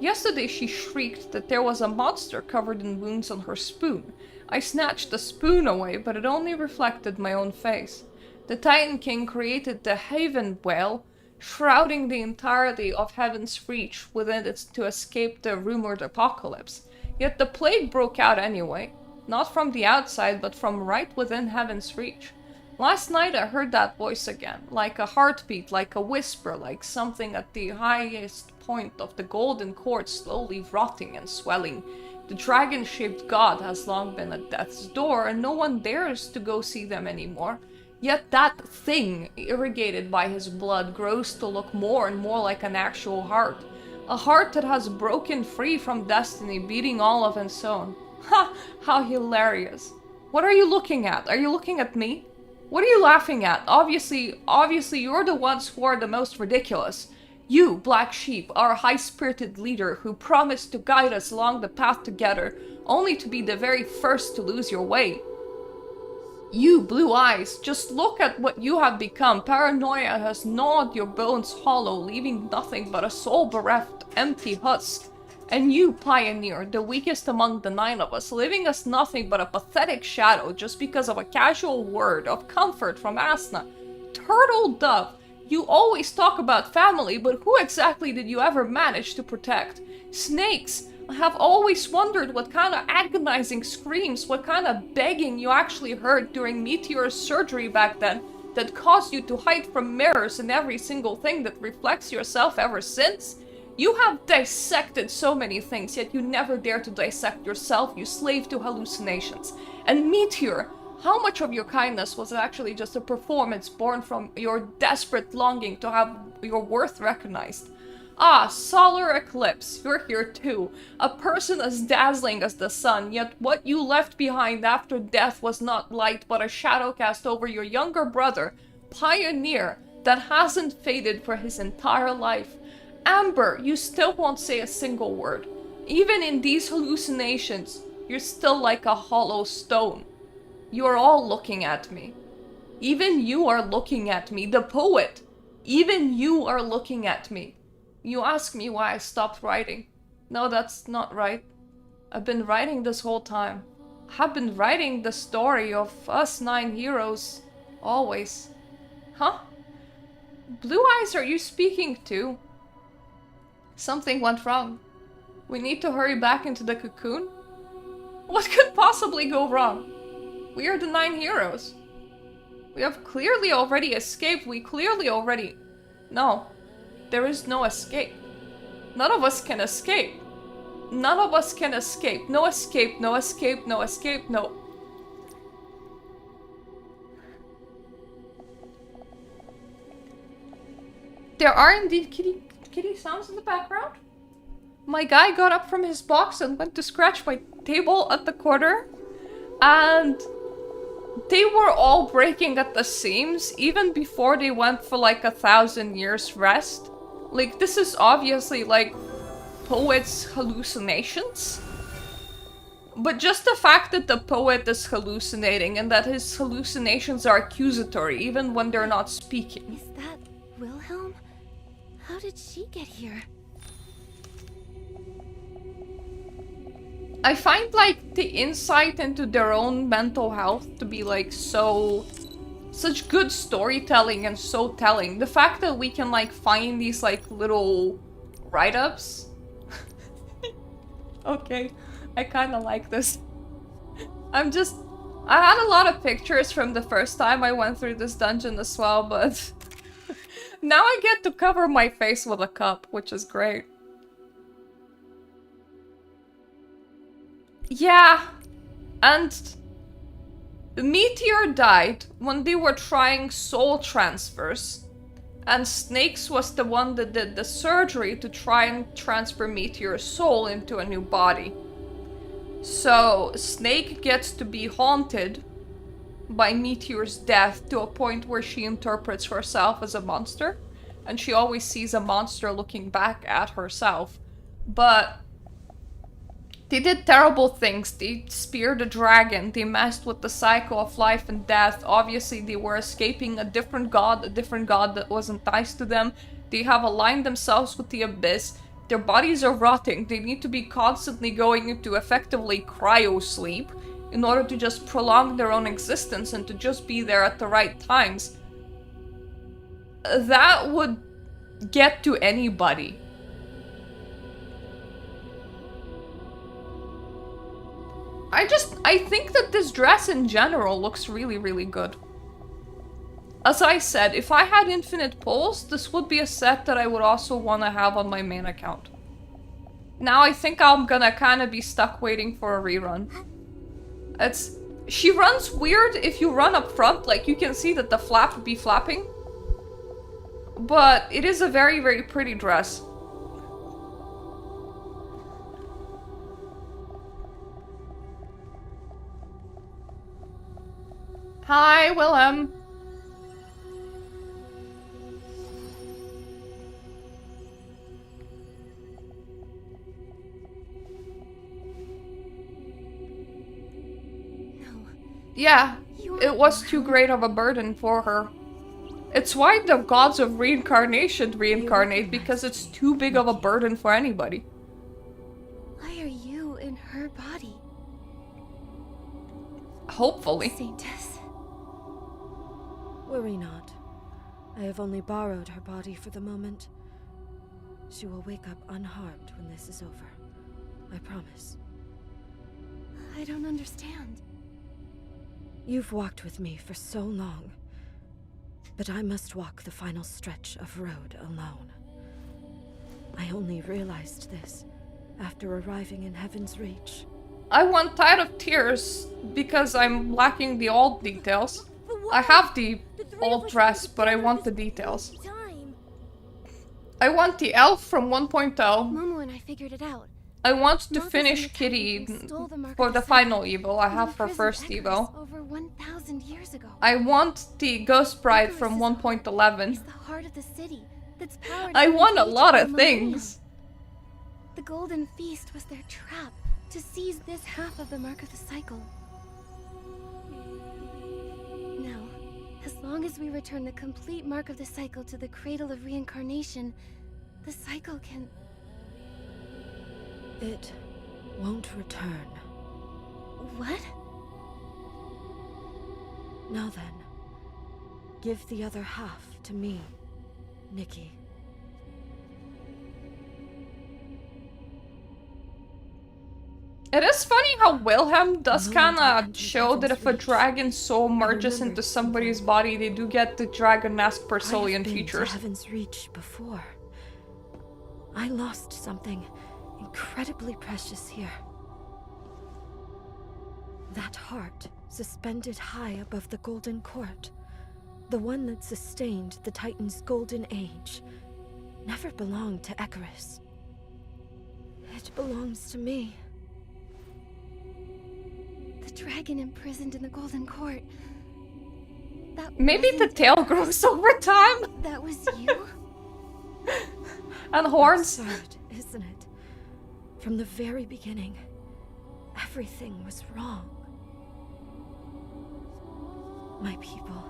Yesterday she shrieked that there was a monster covered in wounds on her spoon. I snatched the spoon away, but it only reflected my own face. The Titan King created the Haven Whale, shrouding the entirety of Heaven's Reach within it to escape the rumored apocalypse. Yet the plague broke out anyway. Not from the outside, but from right within Heaven's Reach. Last night I heard that voice again, like a heartbeat, like a whisper, like something at the highest point of the golden court slowly rotting and swelling. The dragon-shaped god has long been at death's door, and no one dares to go see them anymore. Yet that thing, irrigated by his blood, grows to look more and more like an actual heart. A heart that has broken free from destiny, beating all of its own. Ha! How hilarious. What are you looking at? Are you looking at me? What are you laughing at? Obviously you're the ones who are the most ridiculous. You, Black Sheep, our high-spirited leader who promised to guide us along the path together, only to be the very first to lose your way. You, Blue Eyes, just look at what you have become. Paranoia has gnawed your bones hollow, leaving nothing but a soul-bereft, empty husk. And you, Pioneer, the weakest among the 9 of us, leaving us nothing but a pathetic shadow just because of a casual word of comfort from Asna. Turtle Dove, you always talk about family, but who exactly did you ever manage to protect? Snakes, I have always wondered what kind of agonizing screams, what kind of begging you actually heard during Meteor's surgery back then that caused you to hide from mirrors and every single thing that reflects yourself ever since. You have dissected so many things, yet you never dare to dissect yourself, you slave to hallucinations. And Meteor, how much of your kindness was actually just a performance born from your desperate longing to have your worth recognized? Ah, Solar Eclipse, you're here too. A person as dazzling as the sun, yet what you left behind after death was not light, but a shadow cast over your younger brother, Pioneer, that hasn't faded for his entire life. Amber, you still won't say a single word. Even in these hallucinations, you're still like a hollow stone. You're all looking at me. Even you are looking at me, the poet. Even you are looking at me. You ask me why I stopped writing. No, that's not right. I've been writing this whole time. I've been writing the story of us 9 heroes. Always. Huh? Blue Eyes, are you speaking too? Something went wrong. We need to hurry back into the cocoon? What could possibly go wrong? We are the 9 heroes. We have clearly already escaped. No. There is no escape. None of us can escape. None of us can escape. No escape, no escape, no escape, no. There are indeed kitty sounds in the background. My guy got up from his box and went to scratch my table at the corner. And they were all breaking at the seams even before they went for like 1,000 years rest. Like, this is obviously like poet's hallucinations. But just the fact that the poet is hallucinating and that his hallucinations are accusatory even when they're not speaking.
Is that Wilhelm? How did she get here?
I find like the insight into their own mental health to be like such good storytelling and so telling. The fact that we can like find these like little write-ups. Okay, I kind of like this. I had a lot of pictures from the first time I went through this dungeon as well, but now I get to cover my face with a cup, which is great. Yeah, and Meteor died when they were trying soul transfers, and Snakes was the one that did the surgery to try and transfer Meteor's soul into a new body. So Snake gets to be haunted by Meteor's death to a point where she interprets herself as a monster, and she always sees a monster looking back at herself. But They did terrible things. They speared a dragon. They messed with the cycle of life and death. Obviously, they were escaping a different god that wasn't nice to them. They have aligned themselves with the abyss. Their bodies are rotting. They need to be constantly going into effectively cryo-sleep in order to just prolong their own existence and to just be there at the right times. That would get to anybody. I think that this dress in general looks really, really good. As I said, if I had infinite pulls, this would be a set that I would also want to have on my main account. Now I think I'm gonna kind of be stuck waiting for a rerun. She runs weird if you run up front, like you can see that the flap would be flapping. But it is a very, very pretty dress. Hi, Willem. Yeah, it was too great of a burden for her. It's why the gods of reincarnation reincarnate, because it's too big of a burden for anybody.
Why are you in her body?
Hopefully.
Saintess.
Worry not. I have only borrowed her body for the moment. She will wake up unharmed when this is over. I promise.
I don't understand.
You've walked with me for so long. But I must walk the final stretch of road alone. I only realized this after arriving in Heaven's Reach.
I want Tide of Tears because I'm lacking the old details. I have the old dress, but I want the details. I want the elf from 1.0.
Momo and I figured it out.
I want to finish Kitty for the final Evo. I have her first Evo.
Over 1,000 years ago.
I want the Ghost Bride from 1.11.
It's the heart of the city that's powered.
I want a lot of things.
The Golden Feast was their trap to seize this half of the Mark of the Cycle. Now, as long as we return the complete Mark of the Cycle to the Cradle of Reincarnation, the cycle can...
It won't return.
What?
Now then, give the other half to me, Nikki.
It is funny how Wilhelm does kinda show that if a dragon's soul merges into somebody's body, they do get the dragon-esque Persolian features.
To Heaven's Reach before. I lost something incredibly precious here. That heart, suspended high above the Golden Court, the one that sustained the Titan's golden age, never belonged to Icarus. It belongs to me.
The dragon imprisoned in the Golden Court. That
Maybe the tail grows over time.
That was you?
And horns.
Absurd, isn't it? From the very beginning, everything was wrong. My people,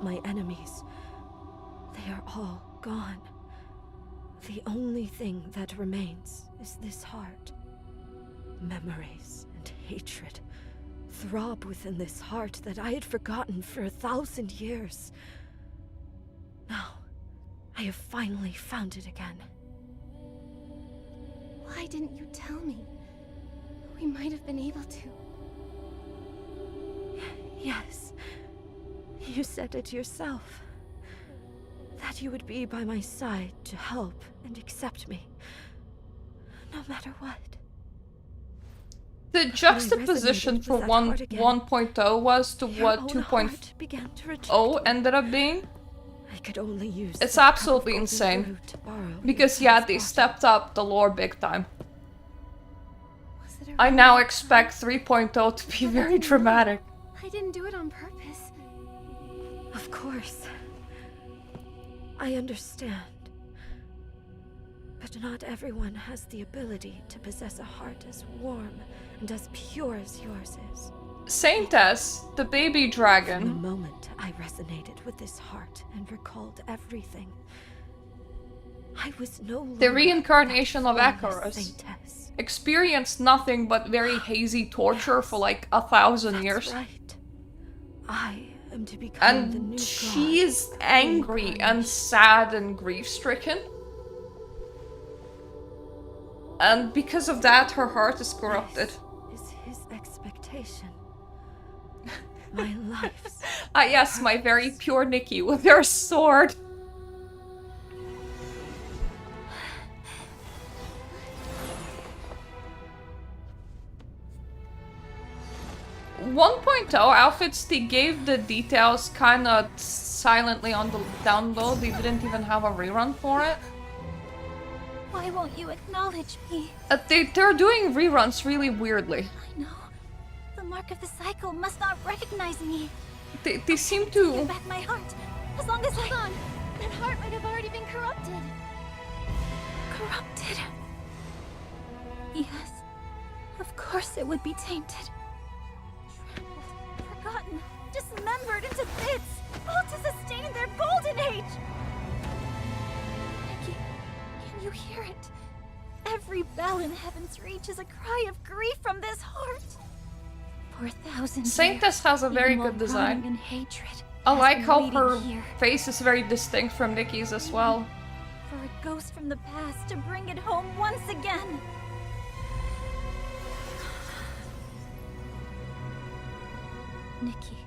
my enemies, they are all gone. The only thing that remains is this heart. Memories and hatred throb within this heart that I had forgotten for 1,000 years. Now, I have finally found it again.
Why didn't you tell me? We might have been able to.
Yes. You said it yourself. That you would be by my side to help and accept me. No matter what.
The juxtaposition for 1.0 was to what 2.0 ended up being.
I could only use
it's absolutely insane. Because yeah, they stepped up the lore big time. I now expect 3.0 to be very dramatic.
I didn't do it on purpose.
Of course. I understand. But not everyone has the ability to possess a heart as warm and as pure as yours is.
Saintess, the baby
From the
dragon.
moment I resonated with this heart and recalled everything, I was no longer
The reincarnation
that
of
flawless
Icarus.
saintess.
Experienced nothing but very hazy torture for like 1,000
That's
years.
right. I am to become the new
And
god,
she's angry and sad and grief-stricken. And because of that, her heart is corrupted.
This is his expectation. My life's
Ah yes, my very pure Nikki with her sword. 1.0 outfits, they gave the details kinda silently on the down low. They didn't even have a rerun for it.
Why won't you acknowledge me?
They're doing reruns really weirdly.
I know. The mark of the cycle must not recognize me.
They seem
Give
to...
back my heart. As long as Hold on. That heart might have already been corrupted. Corrupted? Yes. Of course it would be tainted. Trampled, forgotten, dismembered into bits. All to sustain their golden age. Nikki, can you hear it? Every bell in Heaven's Reach is a cry of grief from this heart. For 1,000 years,
Saintess has a very
even while
good design.
rotting in hatred,
I
has
like
been
how
waiting
her
here.
face is very distinct from Nikki's as well.
For a ghost from the past to bring it home once again. Nikki,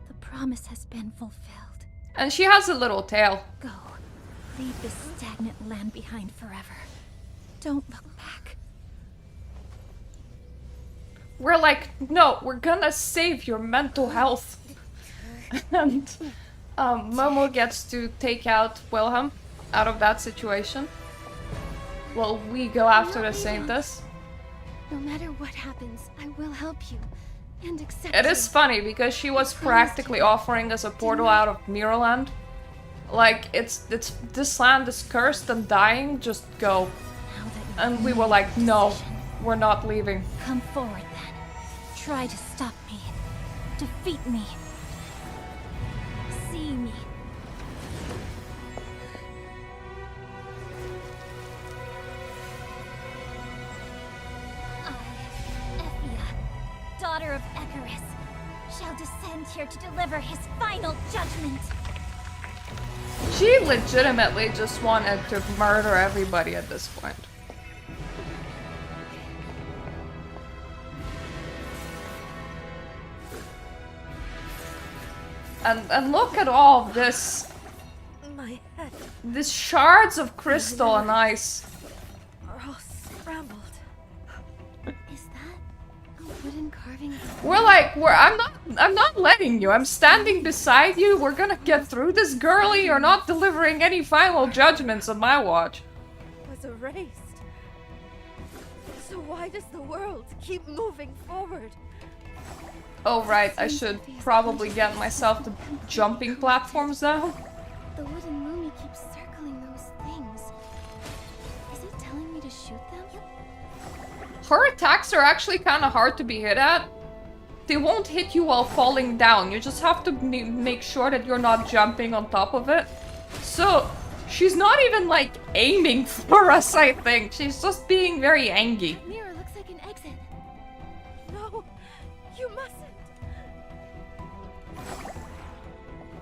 the promise has been fulfilled.
And she has a little tail.
Go. Leave this stagnant land behind forever. Don't look back.
We're like, no, we're gonna save your mental health. And Momo gets to take out Wilhelm out of that situation. Well, we go after the Saintess.
No matter what happens, I will help you. And accept
It is
you.
funny because she was practically offering us a portal out of Mirrorland. Like, it's this land is cursed and dying, just go.
Now that you've
And we
made
were like,
your
no,
decision,
we're not leaving.
come forward then. Try to stop me. Defeat me. See me. I, Ephia, daughter of Icarus, shall descend here to deliver his final judgment.
She legitimately just wanted to murder everybody at this point. And look at all this.
my head
These shards of crystal and ice.
are all scrambled.
Is that a wooden carving?
I'm not letting you. I'm standing beside you. We're gonna get through this, girlie. You're not delivering any final judgments on my watch.
Was erased. So why does the world keep moving forward?
Oh right, I should probably get myself the jumping platforms now.
The wooden mummy keeps circling those things. Is it telling me to shoot them?
Her attacks are actually kind of hard to be hit at. They won't hit you while falling down. You just have to make sure that you're not jumping on top of it. So, she's not even like aiming for us, I think. She's just being very angry.
Mirror looks like an exit.
No, you mustn't.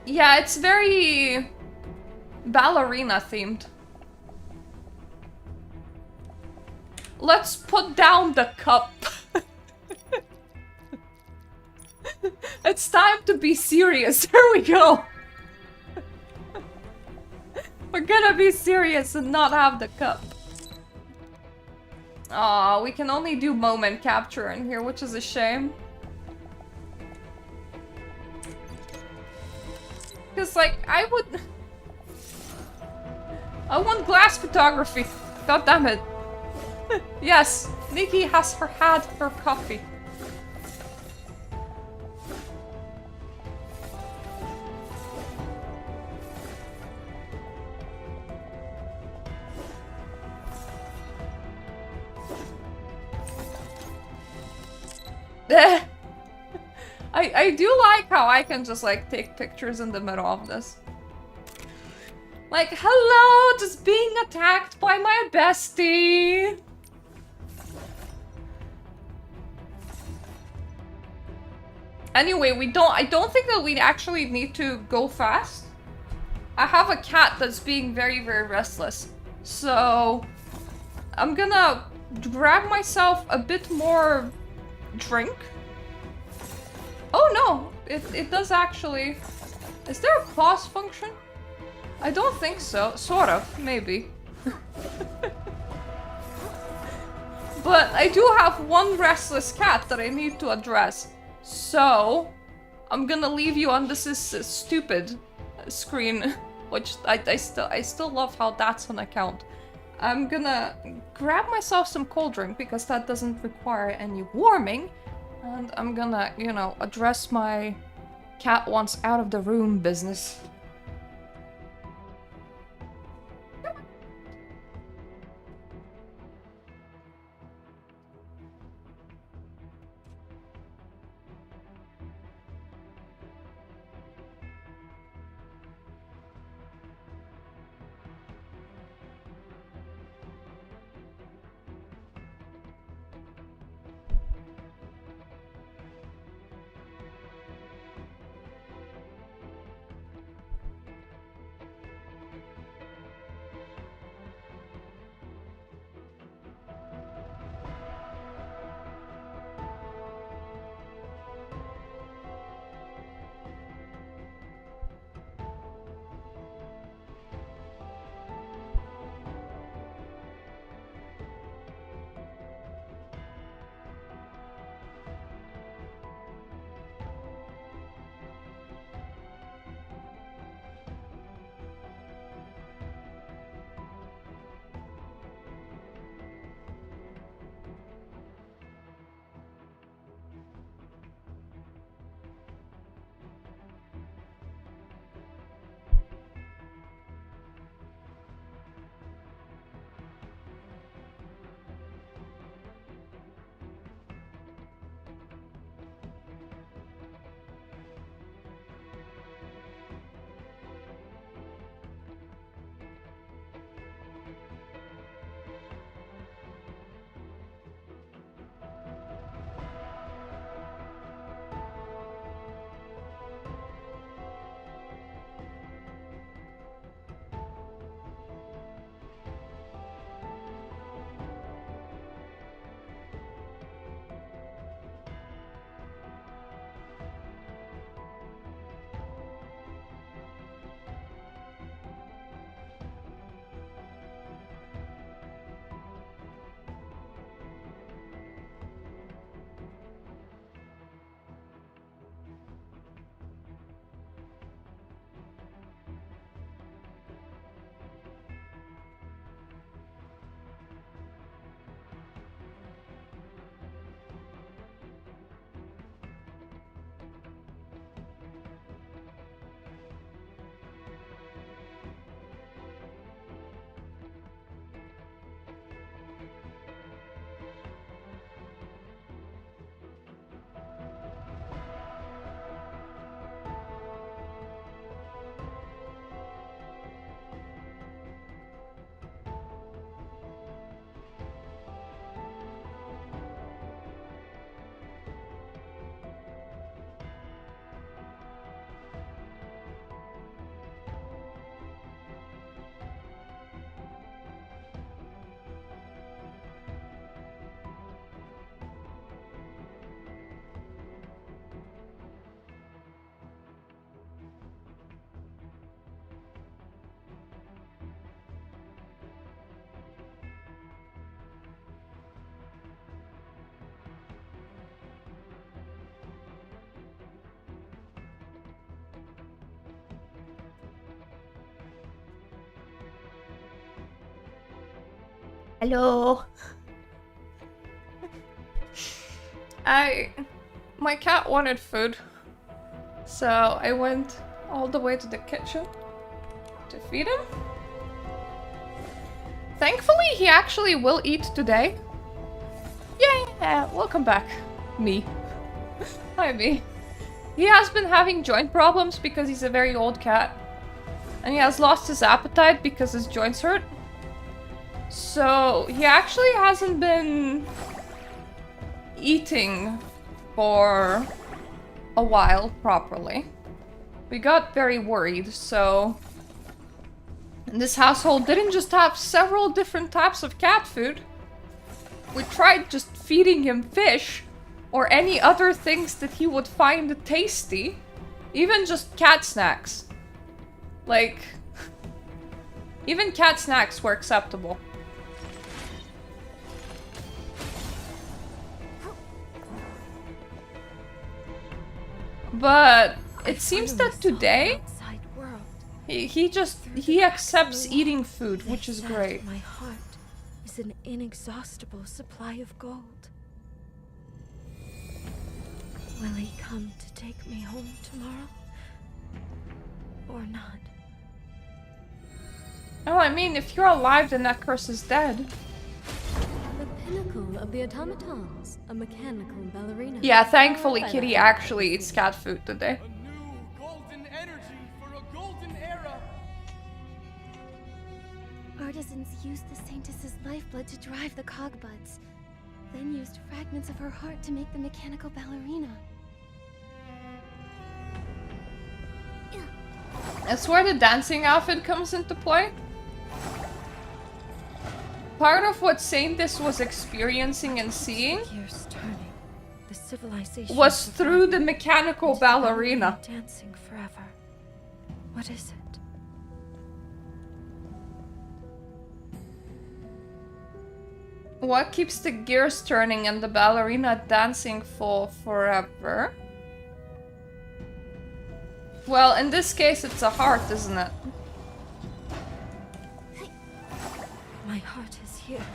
Yeah, it's very ballerina themed. Let's put down the cup. It's time to be serious. Here we go. We're gonna be serious and not have the cup. Aw, we can only do moment capture in here, which is a shame. Because, like, I want glass photography. God damn it. Yes, Nikki has had her coffee. I do like how I can just like take pictures in the middle of this. Like, hello, just being attacked by my bestie. Anyway, I don't think that we actually need to go fast. I have a cat that's being very, very restless. So, I'm gonna grab myself a bit more drink. Oh no, it does actually. Is there a pause function? I don't think so. Sort of, maybe. But I do have one restless cat that I need to address. So, I'm gonna leave you on this is stupid screen, which I still love how that's an account. I'm gonna grab myself some cold drink because that doesn't require any warming. And I'm gonna, you know, address my cat wants out of the room business. Hello. My cat wanted food, so I went all the way to the kitchen to feed him. Thankfully, he actually will eat today. Yeah, welcome back, me. Maybe. He has been having joint problems because he's a very old cat. And he has lost his appetite because his joints hurt. So he actually hasn't been eating for a while properly. We got very worried, so this household didn't just have several different types of cat food. We tried just feeding him fish or any other things that he would find tasty. Even just cat snacks. Like, even cat snacks were acceptable. But it seems that today he accepts eating food, which is great.
My heart is an inexhaustible supply of gold. Will he come to take me home tomorrow? Or not?
Oh, I mean, if you're alive, then that curse is dead.
The pinnacle of the automatons, a mechanical ballerina.
Yeah, thankfully Kitty actually eats cat food today.
A new golden energy for a golden era.
Artisans used the Saintess's lifeblood to drive the cogbuds, then used fragments of her heart to make the mechanical ballerina.
That's where the dancing outfit comes into play. Part of what Saintess was experiencing and seeing
Years turning, the civilization
was through the mechanical ballerina.
Dancing forever. What is it?
What keeps the gears turning and the ballerina dancing for forever? Well, in this case, it's a heart, isn't it?
My heart is here.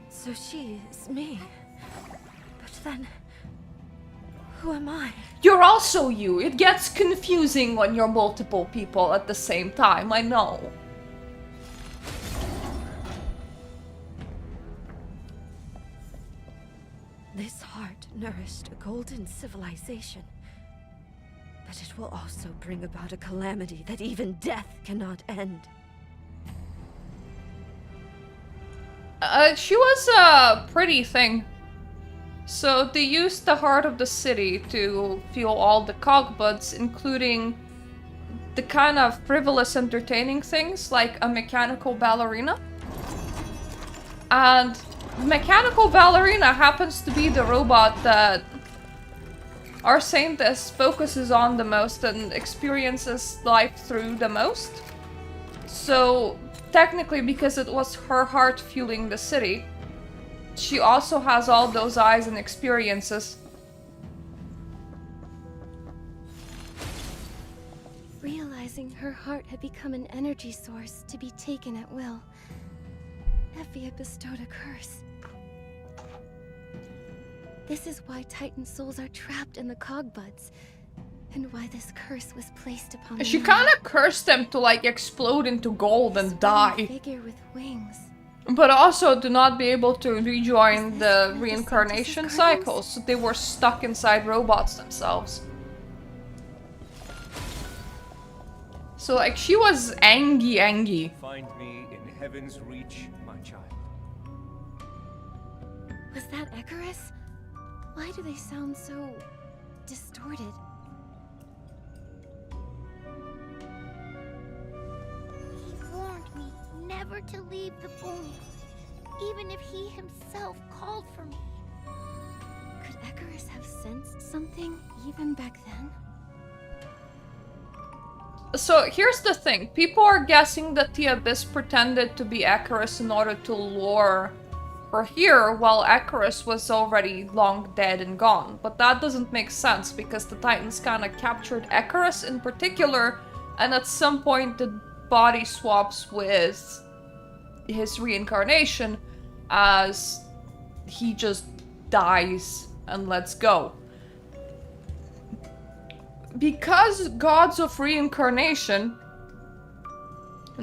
So she is me. But then, who am I?
You're also you. It gets confusing when you're multiple people at the same time, I know.
This heart nourished a golden civilization. But it will also bring about a calamity that even death cannot end.
She was a pretty thing. So they used the heart of the city to fuel all the cogbuds, including the kind of frivolous entertaining things like a mechanical ballerina. And the mechanical ballerina happens to be the robot that our Saintess focuses on the most and experiences life through the most. So technically, because it was her heart fueling the city, she also has all those eyes and experiences.
Realizing her heart had become an energy source to be taken at will, Effie had bestowed a curse. This is why Titan souls are trapped in the cogbuds, and why this curse was placed upon
She
them.
kind of cursed them to like explode into gold and die.
Figure with wings.
But also to not be able to rejoin the reincarnation cycle, so they were stuck inside robots themselves. So like she was angry.
Find me in heaven's reach, my child.
Was that Icarus? Why do they sound so distorted?
He warned me never to leave the boom, even if he himself called for me.
Could Icarus have sensed something even back then?
So here's the thing, people are guessing that the Abyss pretended to be Icarus in order to lure her here, while Icarus was already long dead and gone. But that doesn't make sense, because the Titans kinda captured Icarus in particular, and at some point the body swaps with his reincarnation as he just dies and lets go. Because gods of reincarnation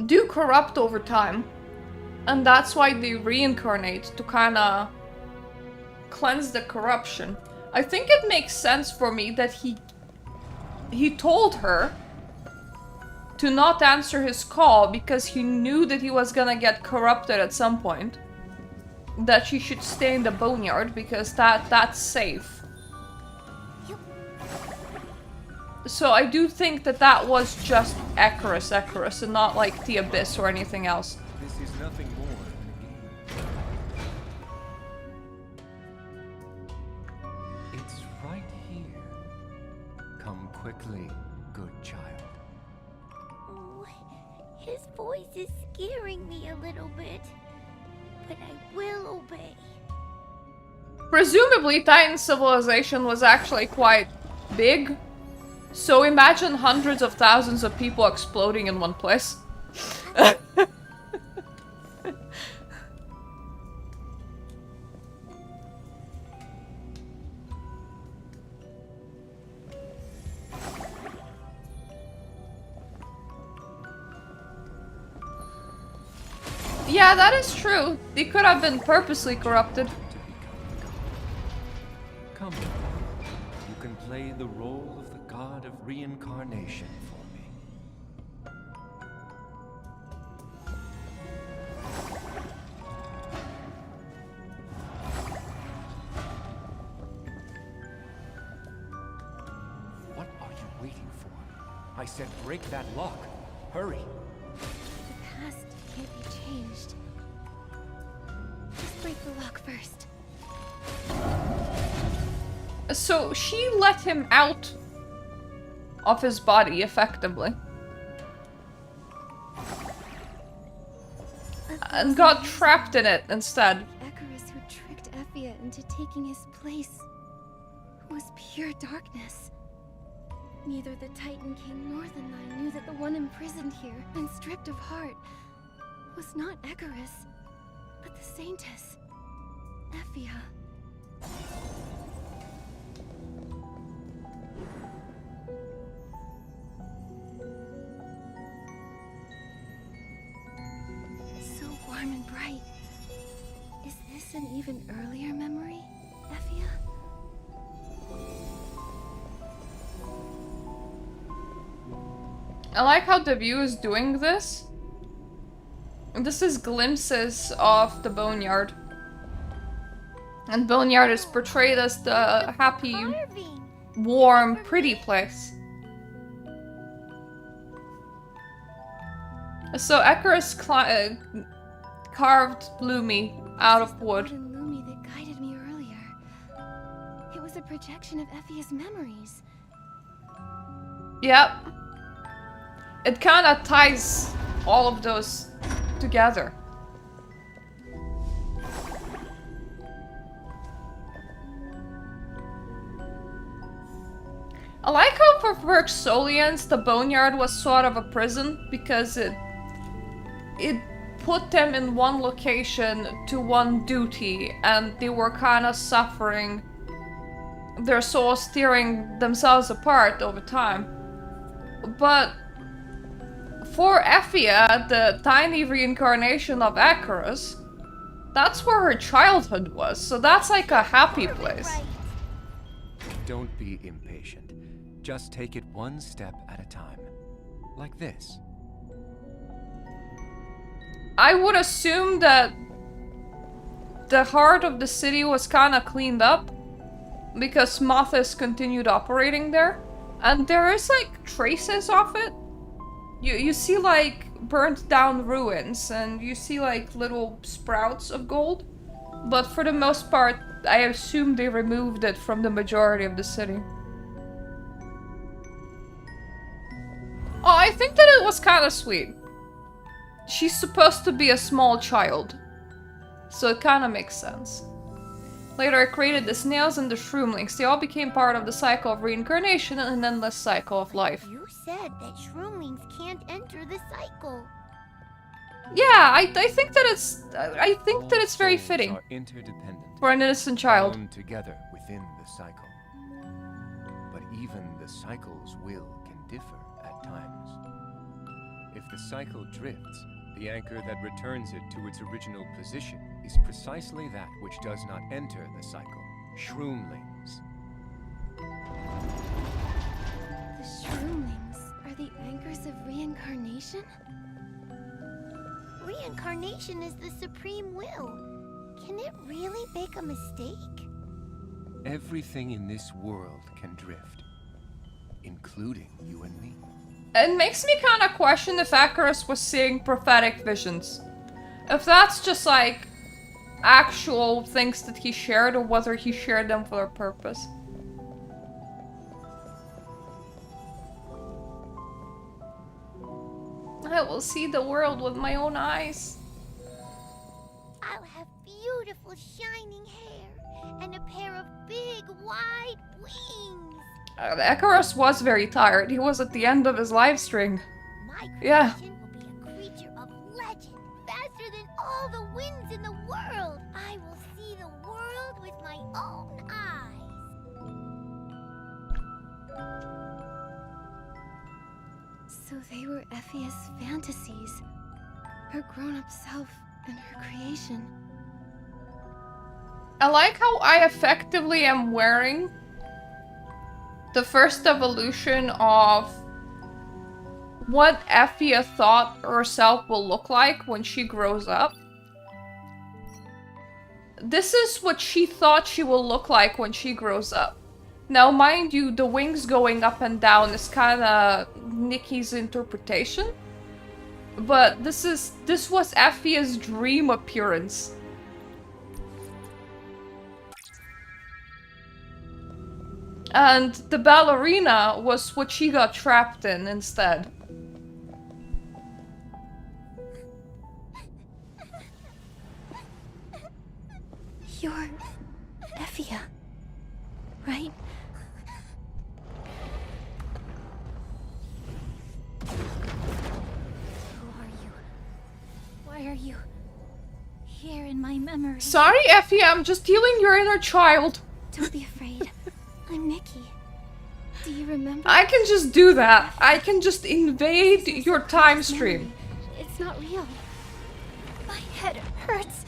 do corrupt over time, and that's why they reincarnate, to kinda cleanse the corruption. I think it makes sense for me that he told her to not answer his call because he knew that he was gonna get corrupted at some point. That she should stay in the boneyard because that's safe. So I do think that that was just Icarus and not like the Abyss or anything else.
This is nothing more than a game. It's right here. Come quickly, good child.
Oh, his voice is scaring me a little bit. But I will obey.
Presumably, Titan civilization was actually quite big. So imagine hundreds of thousands of people exploding in one place. Yeah, that is true. They could have been purposely corrupted.
Come, you can play the role of the god of reincarnation for me. What are you waiting for? I said break that lock. Hurry.
The past can't be changed. Just break the lock first.
So she let him out of his body, effectively. And got trapped in it instead.
Icarus who tricked Effia into taking his place was pure darkness. Neither the Titan King nor the Nine knew that the one imprisoned here and stripped of heart was not Icarus, but the Saintess, Effia. So warm and bright. Is this an even earlier memory, Effia?
I like how the view is doing this. This is glimpses of the Boneyard. And Boneyard is portrayed as the happy, warm, pretty place. So Icarus carved Lumi out of wood.
The Lumi that guided me earlier. It was a projection of Effia's memories.
Yep. It kind of ties all of those together. I like how for Verxolians the Boneyard was sort of a prison because it put them in one location to one duty and they were kind of suffering, their souls tearing themselves apart over time. But for Effia, the tiny reincarnation of Icarus, that's where her childhood was, so that's like a happy place.
Don't be impatient. Just take it one step at a time. Like this.
I would assume that the heart of the city was kind of cleaned up because Mothis continued operating there, and there is like traces of it. You see like burnt down ruins and you see like little sprouts of gold, but for the most part I assume they removed it from the majority of the city. Oh, I think that it was kind of sweet. She's supposed to be a small child, so it kind of makes sense. Later I created the snails and the shroomlings. They all became part of the cycle of reincarnation and an endless cycle of life.
You said that shroomlings can't enter the cycle.
Yeah, I think that it's very fitting
Are interdependent,
for an innocent child.
bound together within the cycle. But even the cycle's will can differ at times. If the cycle drifts, the anchor that returns it to its original position is precisely that which does not enter the cycle, shroomlings.
Reincarnation?
Reincarnation is the supreme will. Can it really make a mistake?
Everything in this world can drift, including you and me.
It makes me kind of question if Icarus was seeing prophetic visions. If that's just like actual things that he shared, or whether he shared them for a purpose. I will see the world with my own eyes.
I'll have beautiful shining hair and a pair of big wide wings.
Icarus was very tired. He was at the end of his live string.
My
Yeah.
creation will be a creature of legend, faster than all the winds in the world. I will see the world with my own eyes.
So they were Effie's fantasies. Her grown-up self and her creation.
I like how I effectively am wearing the first evolution of what Effie thought herself will look like when she grows up. This is what she thought she will look like when she grows up. Now, mind you, the wings going up and down is kind of Nikki's interpretation. But this was Effie's dream appearance. And the ballerina was what she got trapped in instead.
You're Effie, right?
Who are you? Why are you here in my memory?
Sorry, Effie, I'm just healing your inner child.
Don't be afraid. I'm Nikki. Do you remember?
I can just do that. I can just invade your time stream.
It's not real.
My head hurts.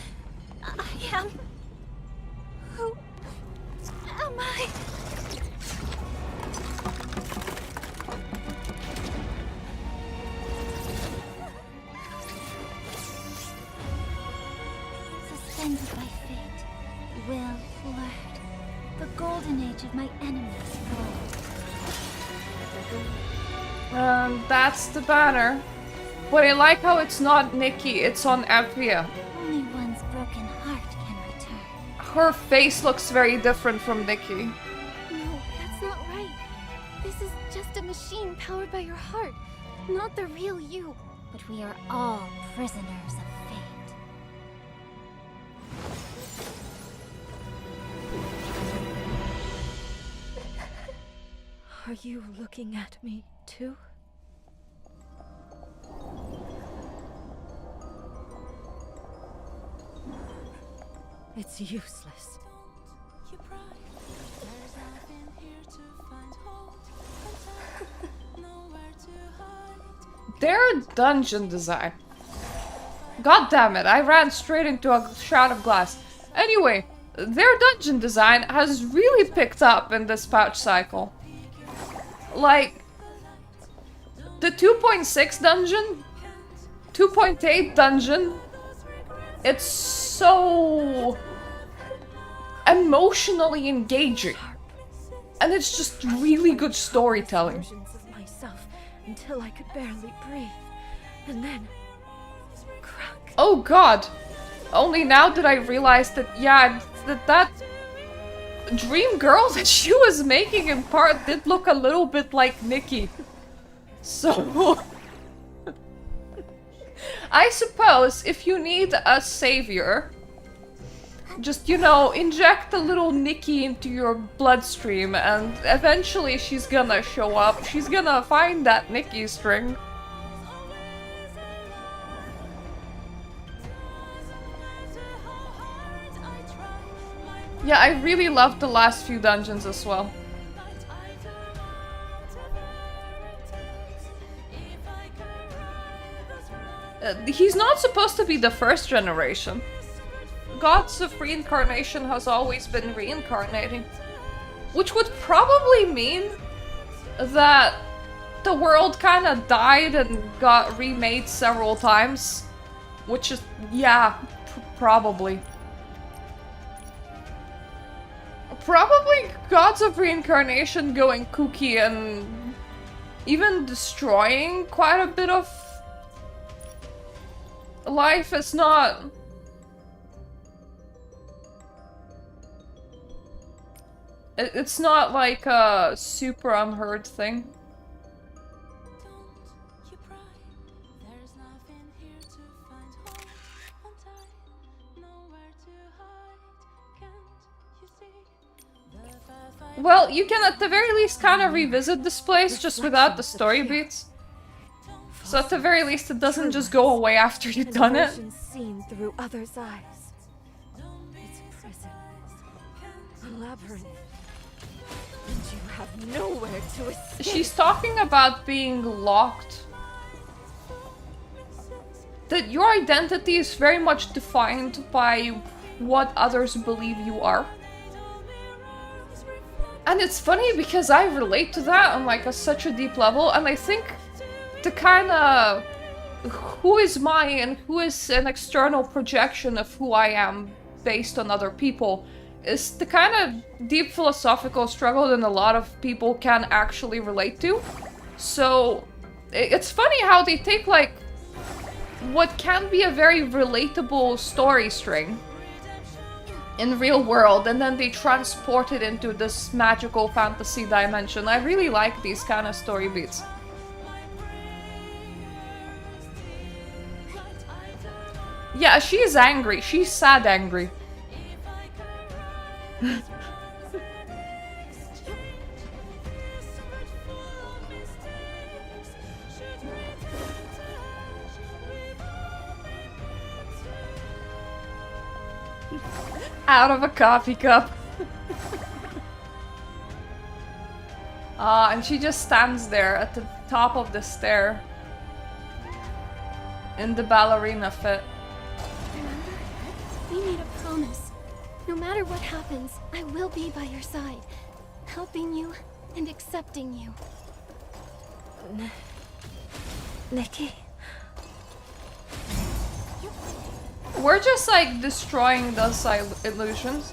I am... Who am I? Suspended by fate, will blurred. The golden age of my enemies fall.
That's the banner. But I like how it's not Nikki, it's on Effie.
Only one's broken heart can return.
Her face looks very different from Nikki.
No, that's not right. This is just a machine powered by your heart, not the real you.
But we are all prisoners of fate.
Are you looking at me, too? It's useless.
Their dungeon design. God damn it, I ran straight into a shroud of glass. Anyway, their dungeon design has really picked up in this patch cycle. Like, the 2.6 dungeon, 2.8 dungeon, it's so emotionally engaging. And it's just really good storytelling.
Versions of myself until I could barely breathe. And then... crack.
Oh god! Only now did I realize that, yeah, that dream girl that she was making in part did look a little bit like Nikki. So... I suppose if you need a savior, just, you know, inject a little Nikki into your bloodstream and eventually she's gonna show up. She's gonna find that Nikki string. Yeah, I really loved the last few dungeons as well. He's not supposed to be the first generation. Gods of reincarnation has always been reincarnating. Which would probably mean that the world kind of died and got remade several times. Which is, yeah, probably. Probably gods of reincarnation going kooky and even destroying quite a bit of life is not... It's not like a super unheard thing. Well, you can at the very least kind of revisit this place just without the story beats. So at the very least it doesn't just go away after you've done it.
Seen through others' eyes. It's a prison. A labyrinth. And you have nowhere to escape.
She's talking about being locked. That your identity is very much defined by what others believe you are. And it's funny because I relate to that on like such a deep level, and I think the kind of who is mine and who is an external projection of who I am based on other people is the kind of deep philosophical struggle that a lot of people can actually relate to. So it's funny how they take like what can be a very relatable story string in real world, and then they transport it into this magical fantasy dimension. I really like these kind of story beats. Yeah, she is angry. She's sad angry. Out of a coffee cup. And she just stands there at the top of the stair. In the ballerina fit.
Remember? We made a promise. No matter what happens, I will be by your side. Helping you and accepting you.
Nikki?
We're just like destroying those illusions.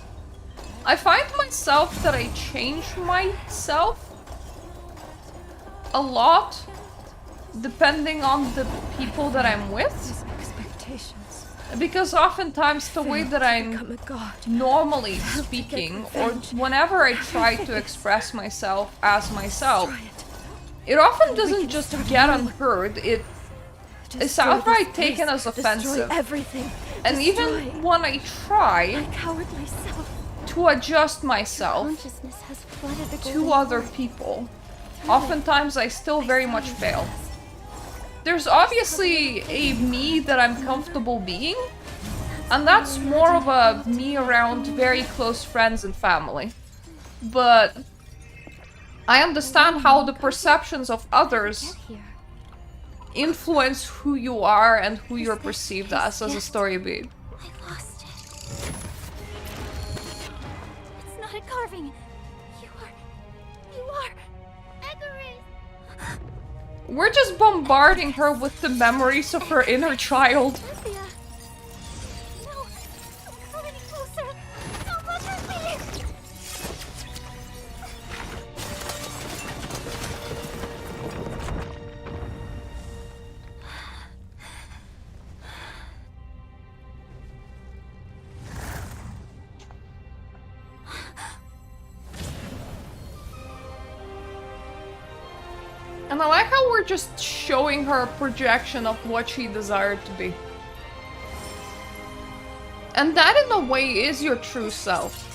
I find myself that I change myself a lot depending on the people that I'm with.
Expectations.
Because oftentimes the way that I'm normally speaking, or whenever I try to express myself as myself, it often doesn't just get unheard, it's outright taken as offensive. And even when I try to adjust myself to other people, oftentimes I still very much fail. There's obviously a me that I'm comfortable being, and that's more of a me around very close friends and family. But I understand how the perceptions of others influence who you are and who you're perceived as a story beat.
I lost it. It's not a carving. You are Icarus.
We're just bombarding her with the memories of her inner child.
No, don't come any closer. Don't look at me.
And I like how we're just showing her a projection of what she desired to be. And that in a way is your true self.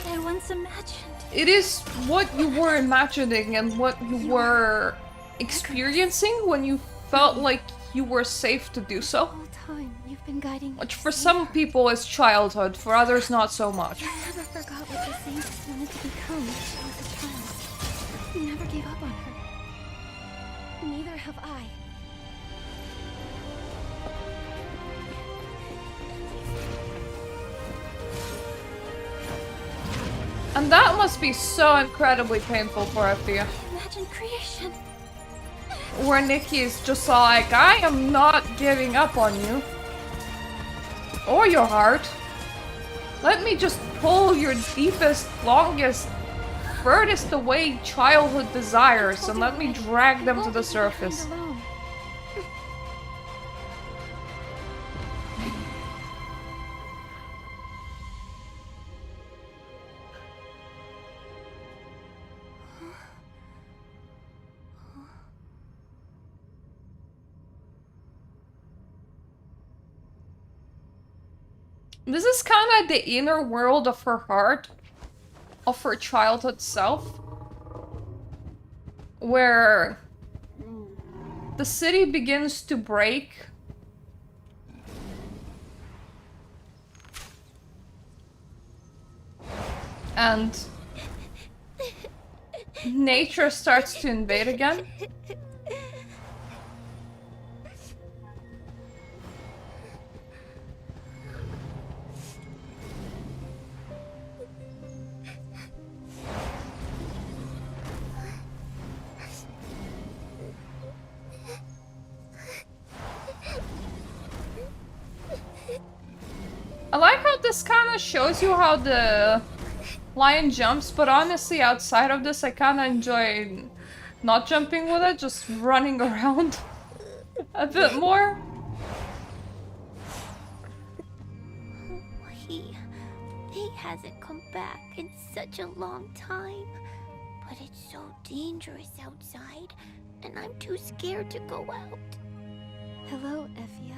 I once imagined.
It is what you were imagining and what you were experiencing when you felt like you were safe to do so.
The whole time you've been guiding me.
Which for some people is childhood, for others not so much.
You never forgot what the Saints wanted to become when she was a child. You never gave up on her. Neither have I.
And that must be so incredibly painful for Althea.
Imagine creation.
where Nikki is just like, I am not giving up on you. Or your heart. Let me just pull your deepest, longest, furthest away childhood desires and let me drag them to the surface. This is kind of the inner world of her heart, of her childhood self, where the city begins to break. And nature starts to invade again. I like how this kind of shows you how the lion jumps, but honestly, outside of this, I kind of enjoy not jumping with it, just running around a bit more.
He hasn't come back in such a long time, but it's so dangerous outside, and I'm too scared to go out.
Hello, Effia.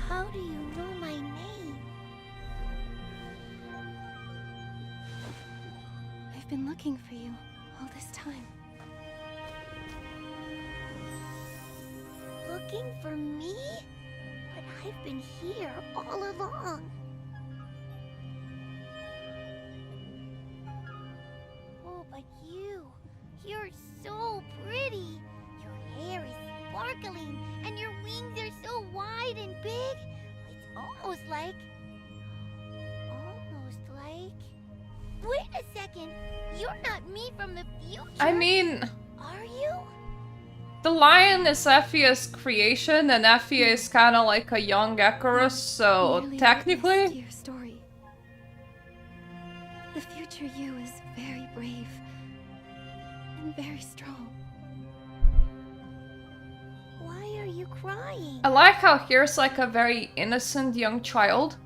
How do you know my name?
I've been looking for you all this time.
Looking for me? But I've been here all along. Oh, but you're so pretty. Your hair is sparkling, and your wings are so wide and big. It's almost like... Wait a second. You're not me from the future.
I mean...
Are you?
The lion is Effia's creation, and Effia is kind of like a young Icarus, so technically...
To your story. The future you is very brave and very strong.
Why are you crying?
I like how here's like a very innocent young child.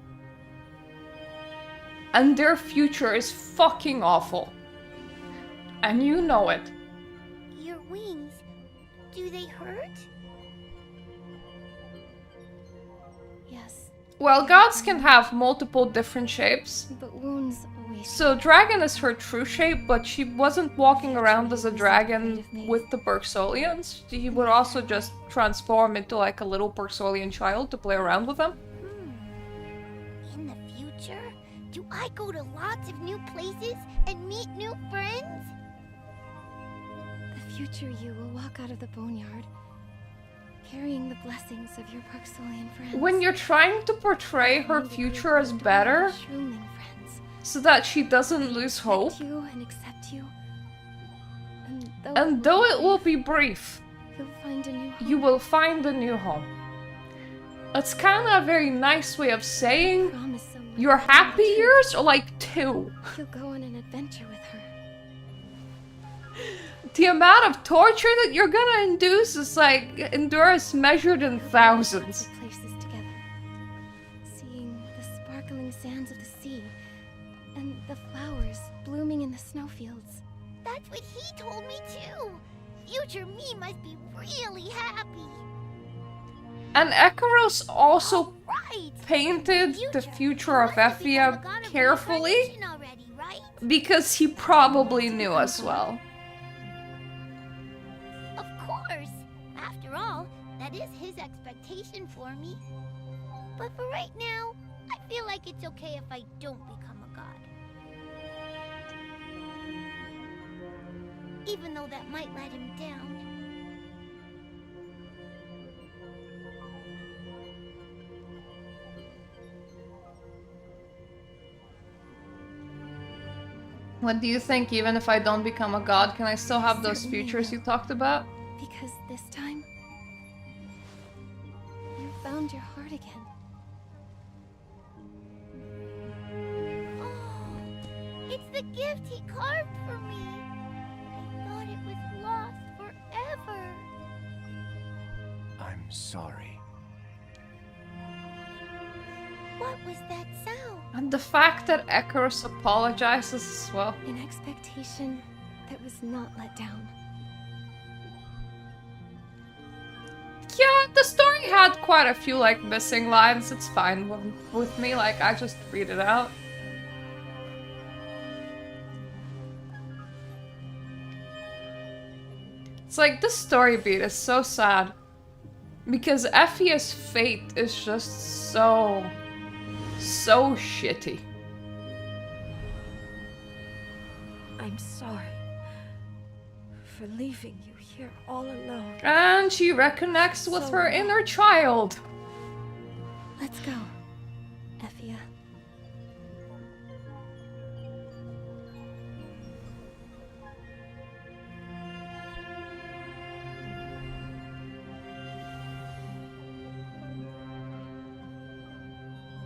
And their future is fucking awful. And you know it.
Your wings, do they hurt?
Yes.
Well, gods can have multiple different shapes.
But wounds always...
So dragon is her true shape, but she wasn't walking around as a dragon with the Bergsolians. She would also just transform into like a little Bergsolian child to play around with them.
In the future? Do I go to lots of new places and meet new friends?
The future you will walk out of the boneyard, carrying the blessings of your Bergsolian friends.
When you're trying to portray her future as better, so that she doesn't lose hope,
you and accept you.
and though it will be brief,
you'll find a new home.
You will find a new home. It's kind of a very nice way of saying your happy years are like 2.
You'll go on an adventure with her.
The amount of torture that you're gonna induce is like endures measured in thousands.
Places together, seeing the sparkling sands of the sea and the flowers blooming in the snowfields.
That's what he told me too. Future me must be really happy.
And Icarus also painted the future of Effia carefully, because he probably knew as well.
Of course. After all, that is his expectation for me. But for right now, I feel like it's okay if I don't become a god. Even though that might let him down.
What do you think? Even if I don't become a god, can I still have those
Certainly
futures you
will.
talked about?
Because this time, you found your heart again.
Oh, it's the gift he carved for me. I thought it was lost forever.
I'm sorry.
What was that sound?
And the fact that Icarus apologizes as well.
An expectation that was not let down.
Yeah, the story had quite a few, like, missing lines. It's fine with me, like, I just read it out. It's like, this story beat is so sad. Because Effie's fate is just so shitty.
I'm sorry for leaving you here all alone.
And she reconnects with
So
her
long.
inner child.
Let's go, Effia.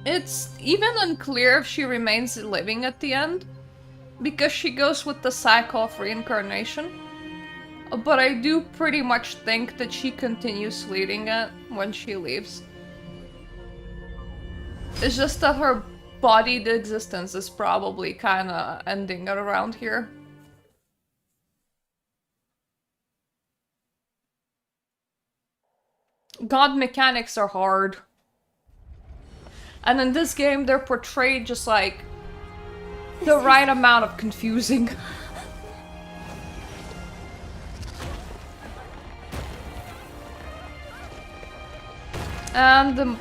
It's even unclear if she remains living at the end, because she goes with the cycle of reincarnation. But I do pretty much think that she continues leading it when she leaves. It's just that her bodied existence is probably kinda ending at around here. God mechanics are hard. And in this game, they're portrayed just like the right amount of confusing. And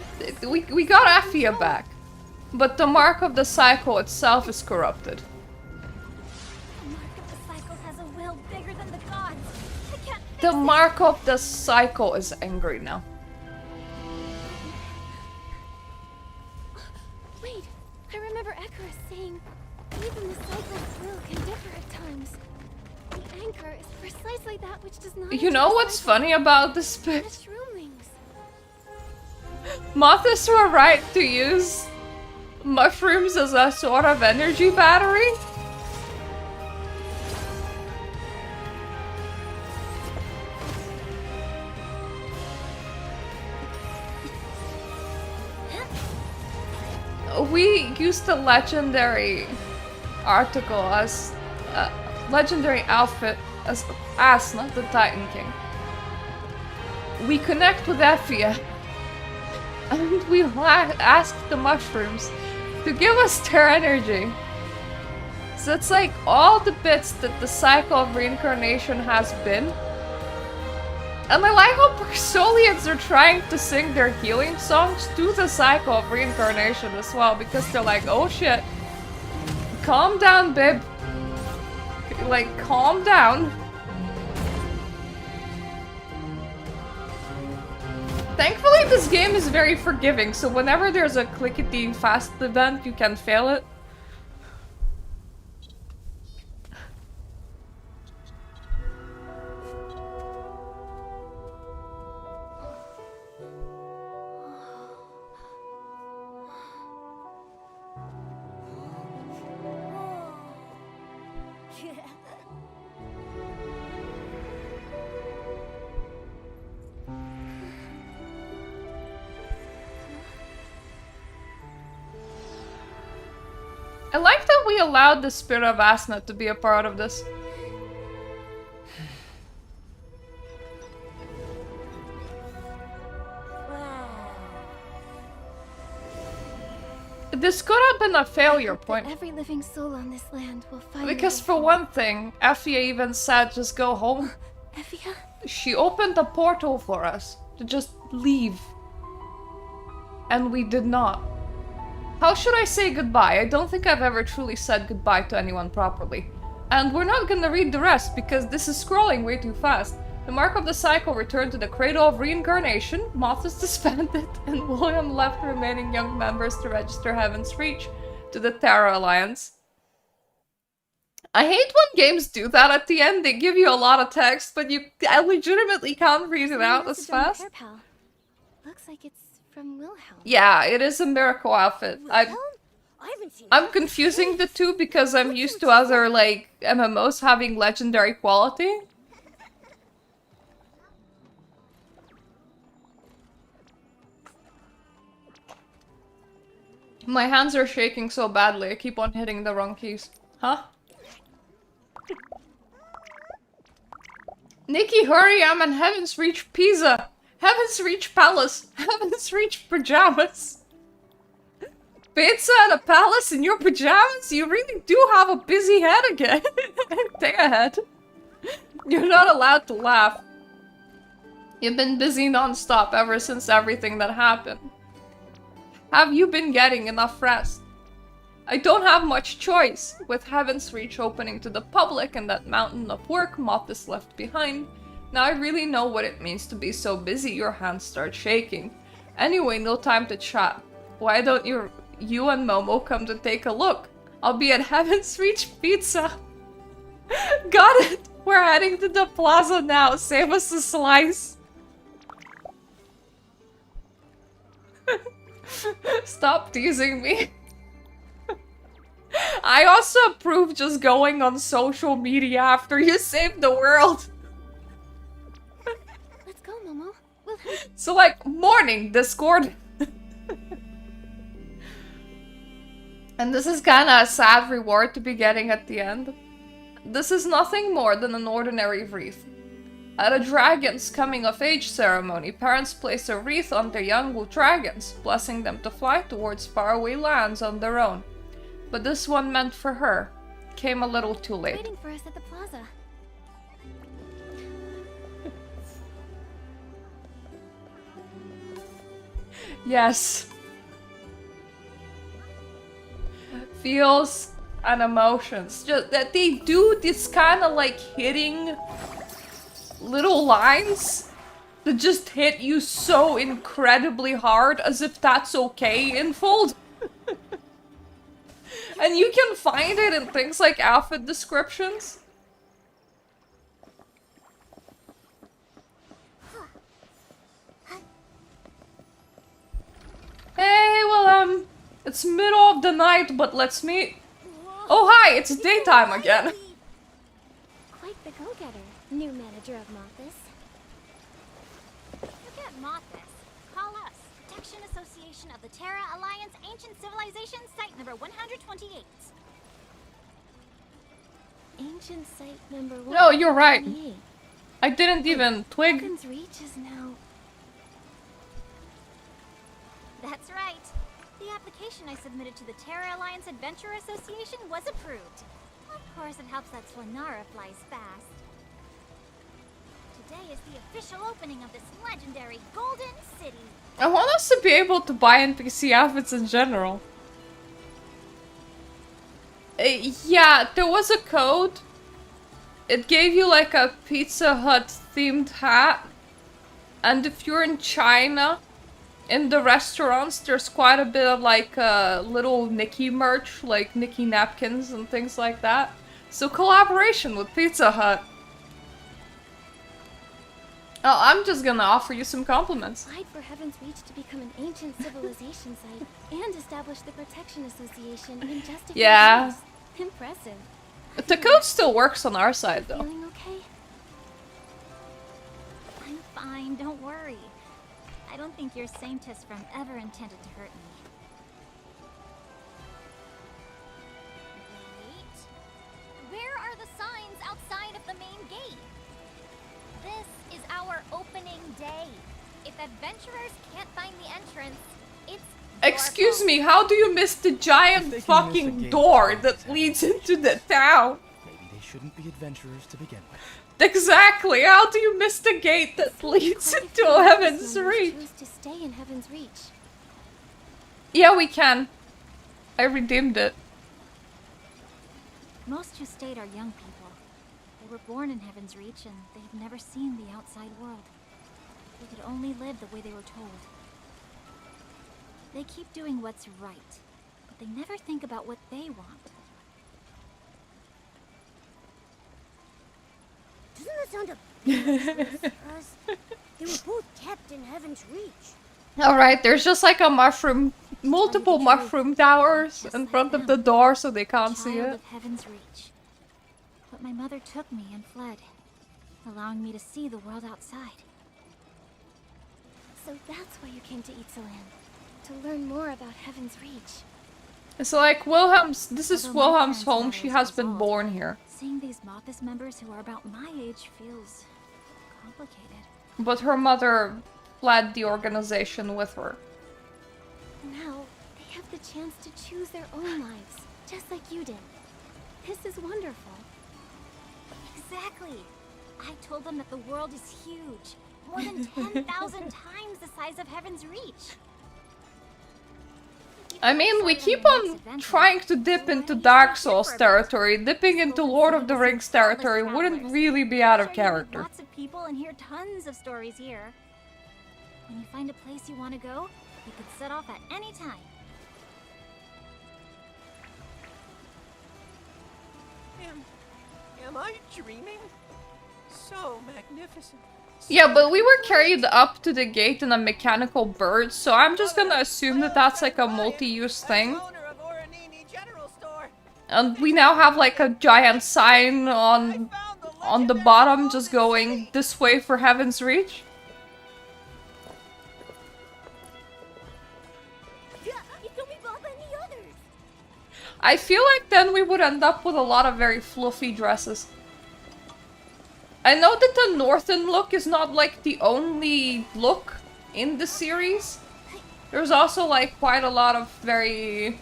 we got Effia back, but the mark of the cycle itself is corrupted.
The mark of the cycle has a will bigger than the gods. I can't fix
The
it.
mark of the cycle is angry now.
Wait, I remember Icarus saying, even the cycle's will can differ at times. The anchor is precisely that which does not.
You know what's funny about this bit?
Shroomlings.
Mothers were right to use mushrooms as a sort of energy battery. We used the legendary article as legendary outfit as not the Titan King. We connect with Effia, and we ask the mushrooms to give us their energy. So it's like all the bits that the cycle of reincarnation has been. And I like how Persolians are trying to sing their healing songs to the cycle of reincarnation as well, because they're like, oh shit, calm down, babe. Like, calm down. Thankfully, this game is very forgiving, so whenever there's a clickety fast event, you can fail it. I like that we allowed the spirit of Asna to be a part of this. This could have been a failure point.
Every living soul on this land will find.
Because for one thing, Effia even said just go home.
Effia?
She opened a portal for us to just leave. And we did not. How should I say goodbye? I don't think I've ever truly said goodbye to anyone properly. And we're not gonna read the rest because this is scrolling way too fast. The mark of the cycle returned to the cradle of reincarnation, Moth is disbanded, and William left the remaining young members to register Heaven's Reach to the Terra Alliance. I hate when games do that at the end. They give you a lot of text, but I legitimately can't read it out as fast.
Looks like it's from Wilhelm.
Yeah, it is a miracle outfit. I'm confusing the two because I'm used to other, like, MMOs having legendary quality. My hands are shaking so badly, I keep on hitting the wrong keys. Huh? Nikki, hurry, I'm in Heaven's Reach Pizza! Heaven's Reach Palace! Heaven's Reach Pajamas! Pizza and a palace in your pajamas? You really do have a busy head again. Take a head. You're not allowed to laugh. You've been busy non-stop ever since everything that happened. Have you been getting enough rest? I don't have much choice. With Heaven's Reach opening to the public and that mountain of work Moth is left behind, now I really know what it means to be so busy your hands start shaking. Anyway, no time to chat. Why don't you and Momo come to take a look? I'll be at Heaven's Reach Pizza. Got it! We're heading to the plaza now. Save us a slice. Stop teasing me. I also approve just going on social media after you save the world.
Let's go, Momo.
So like, morning, Discord. And this is kinda a sad reward to be getting at the end. This is nothing more than an ordinary wreath. At a dragon's coming-of-age ceremony, parents place a wreath on their young dragons, blessing them to fly towards faraway lands on their own. But this one meant for her came a little too late.
Waiting for us at the plaza.
Yes. Feels and emotions. Just that they do this kind of like hitting little lines that just hit you so incredibly hard, as if that's okay in Fold. And you can find it in things like outfit descriptions. Hey, well, it's middle of the night, but let's meet. Oh, hi, it's daytime again.
Quite the go-getter, new manager of Mothis.
Forget Mothis. Call us. Protection Association of the Terra Alliance Ancient Civilization, Site number 128.
Ancient site number 128.
No, you're right. I didn't even twig.
Heaven's Reach is now...
That's right. The application I submitted to the Terra Alliance Adventurer Association was approved. Of course, it helps that Swanara flies fast. Today is the official opening of this legendary Golden City.
I want us to be able to buy NPC outfits in general. Yeah, there was a code. It gave you like a Pizza Hut themed hat. And if you're in China, in the restaurants, there's quite a bit of like little Nikki merch, like Nikki napkins and things like that. So collaboration with Pizza Hut. Oh, I'm just gonna offer you some compliments.
Applied for Heaven's Reach to become an ancient civilization site and establish the Protection Association in just a few years. Impressive.
The code still works on our side, though.
Feeling okay?
I'm fine, don't worry. I don't think your Saintess from ever intended to hurt me. Wait. Where are the signs outside of the main gate? This is our opening day. If adventurers can't find the entrance, it's...
Excuse me, how do you miss the giant fucking door that leads into the town?
Maybe they shouldn't be adventurers to begin with.
Exactly, how do you miss the gate that leads into Heaven's Reach?
Choose to stay in Heaven's Reach.
Yeah, we can. I redeemed it.
Most who stayed are young people. They were born in Heaven's Reach and they've never seen the outside world. They could only live the way they were told. They keep doing what's right, but they never think about what they want.
those aren't because they were both kept in Heaven's Reach.
Alright, there's just like a mushroom, multiple mushroom towers in front of the door so they can't see
Child
it.
of Heaven's Reach. But my mother took me and fled, allowing me to see the world outside.
So that's why you came to Itzalan, to learn more about Heaven's Reach.
So like this is Wilhelm's home, she has been born here.
Seeing these Mothis members who are about my age feels complicated.
But her mother fled the organization with her.
Now, they have the chance to choose their own lives, just like you did. This is wonderful.
Exactly. I told them that the world is huge. More than 10,000 times the size of Heaven's Reach.
I mean, we keep on trying to dip into Dark Souls territory. Dipping into Lord of the Rings territory wouldn't really be out of character.
Lots of people and hear tons of stories here. When you find a place you want to go, you can set off at any time.
Am I dreaming? So magnificent.
Yeah, but we were carried up to the gate in a mechanical bird, so I'm just gonna assume that that's like a multi-use thing. And we now have like a giant sign on the bottom just going this way for Heaven's Reach. I feel like then we would end up with a lot of very fluffy dresses. I know that the Northern look is not like the only look in the series. There's also like quite a lot of very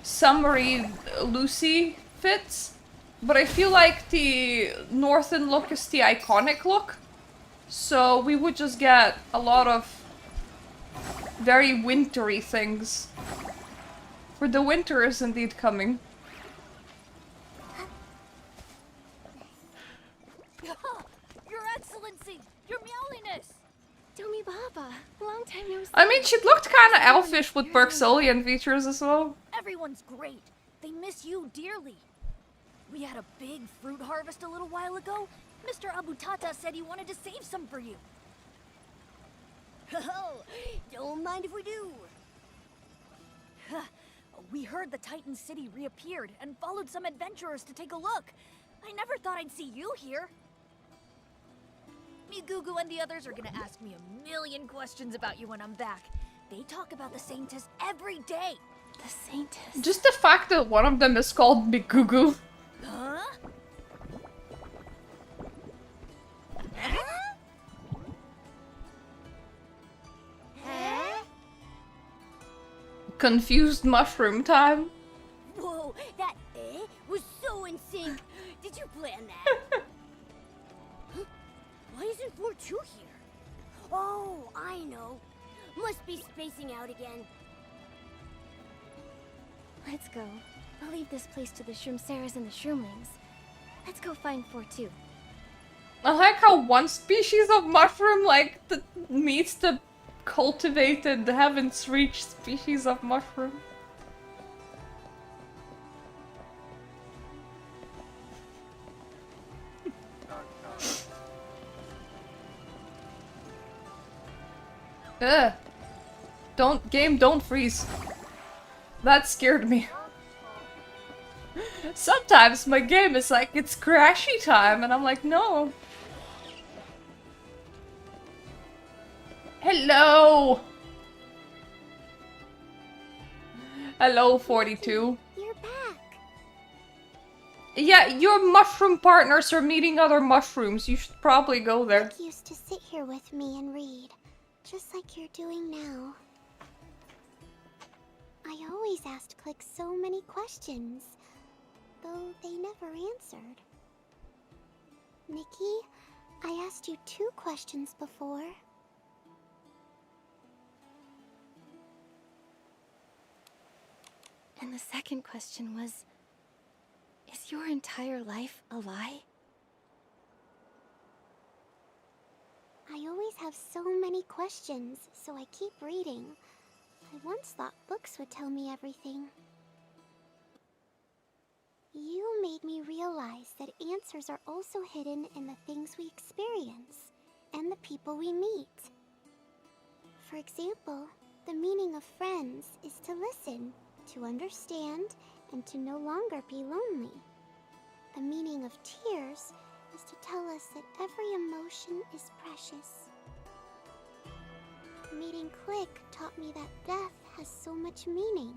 summery, loosey fits. But I feel like the Northern look is the iconic look. So we would just get a lot of very wintry things. For the winter is indeed coming.
Your Excellency! Your Meowliness!
Domi Baba, long time no see.
I mean, she looked kind of elfish with Berxolian features as well.
Everyone's great. They miss you dearly. We had a big fruit harvest a little while ago. Mr. Abutata said he wanted to save some for you.
Oh, don't mind if we do.
We heard the Titan City reappeared and followed some adventurers to take a look. I never thought I'd see you here. Migugu and the others are gonna ask me a million questions about you when I'm back. They talk about the Saintess every day.
The Saintess?
Just the fact that one of them is called Migugu.
Huh?
Confused mushroom time.
Whoa, that was so in sync. Did you plan that? Huh? Why isn't 4-2 here? Oh, I know. Must be spacing out again.
Let's go. I'll leave this place to the Shroomsaras and the Shroomlings. Let's go find 4-2.
I like how one species of mushroom like meets the cultivated Heaven's Reach species of mushroom. Ugh. Don't freeze. That scared me. Sometimes my game is like, it's crashy time, and I'm like, no. Hello! Hello, 42.
You're back.
Yeah, your mushroom partners are meeting other mushrooms. You should probably go there.
Nick used to sit here with me and read, just like you're doing now. I always asked Click so many questions, though they never answered. Nikki, I asked you 2 questions before.
And the second question was, is your entire life a lie?
I always have so many questions, so I keep reading. I once thought books would tell me everything. You made me realize that answers are also hidden in the things we experience and the people we meet. For example, the meaning of friends is to listen, to understand, and to no longer be lonely. The meaning of tears is to tell us that every emotion is precious. Meeting Click taught me that death has so much meaning.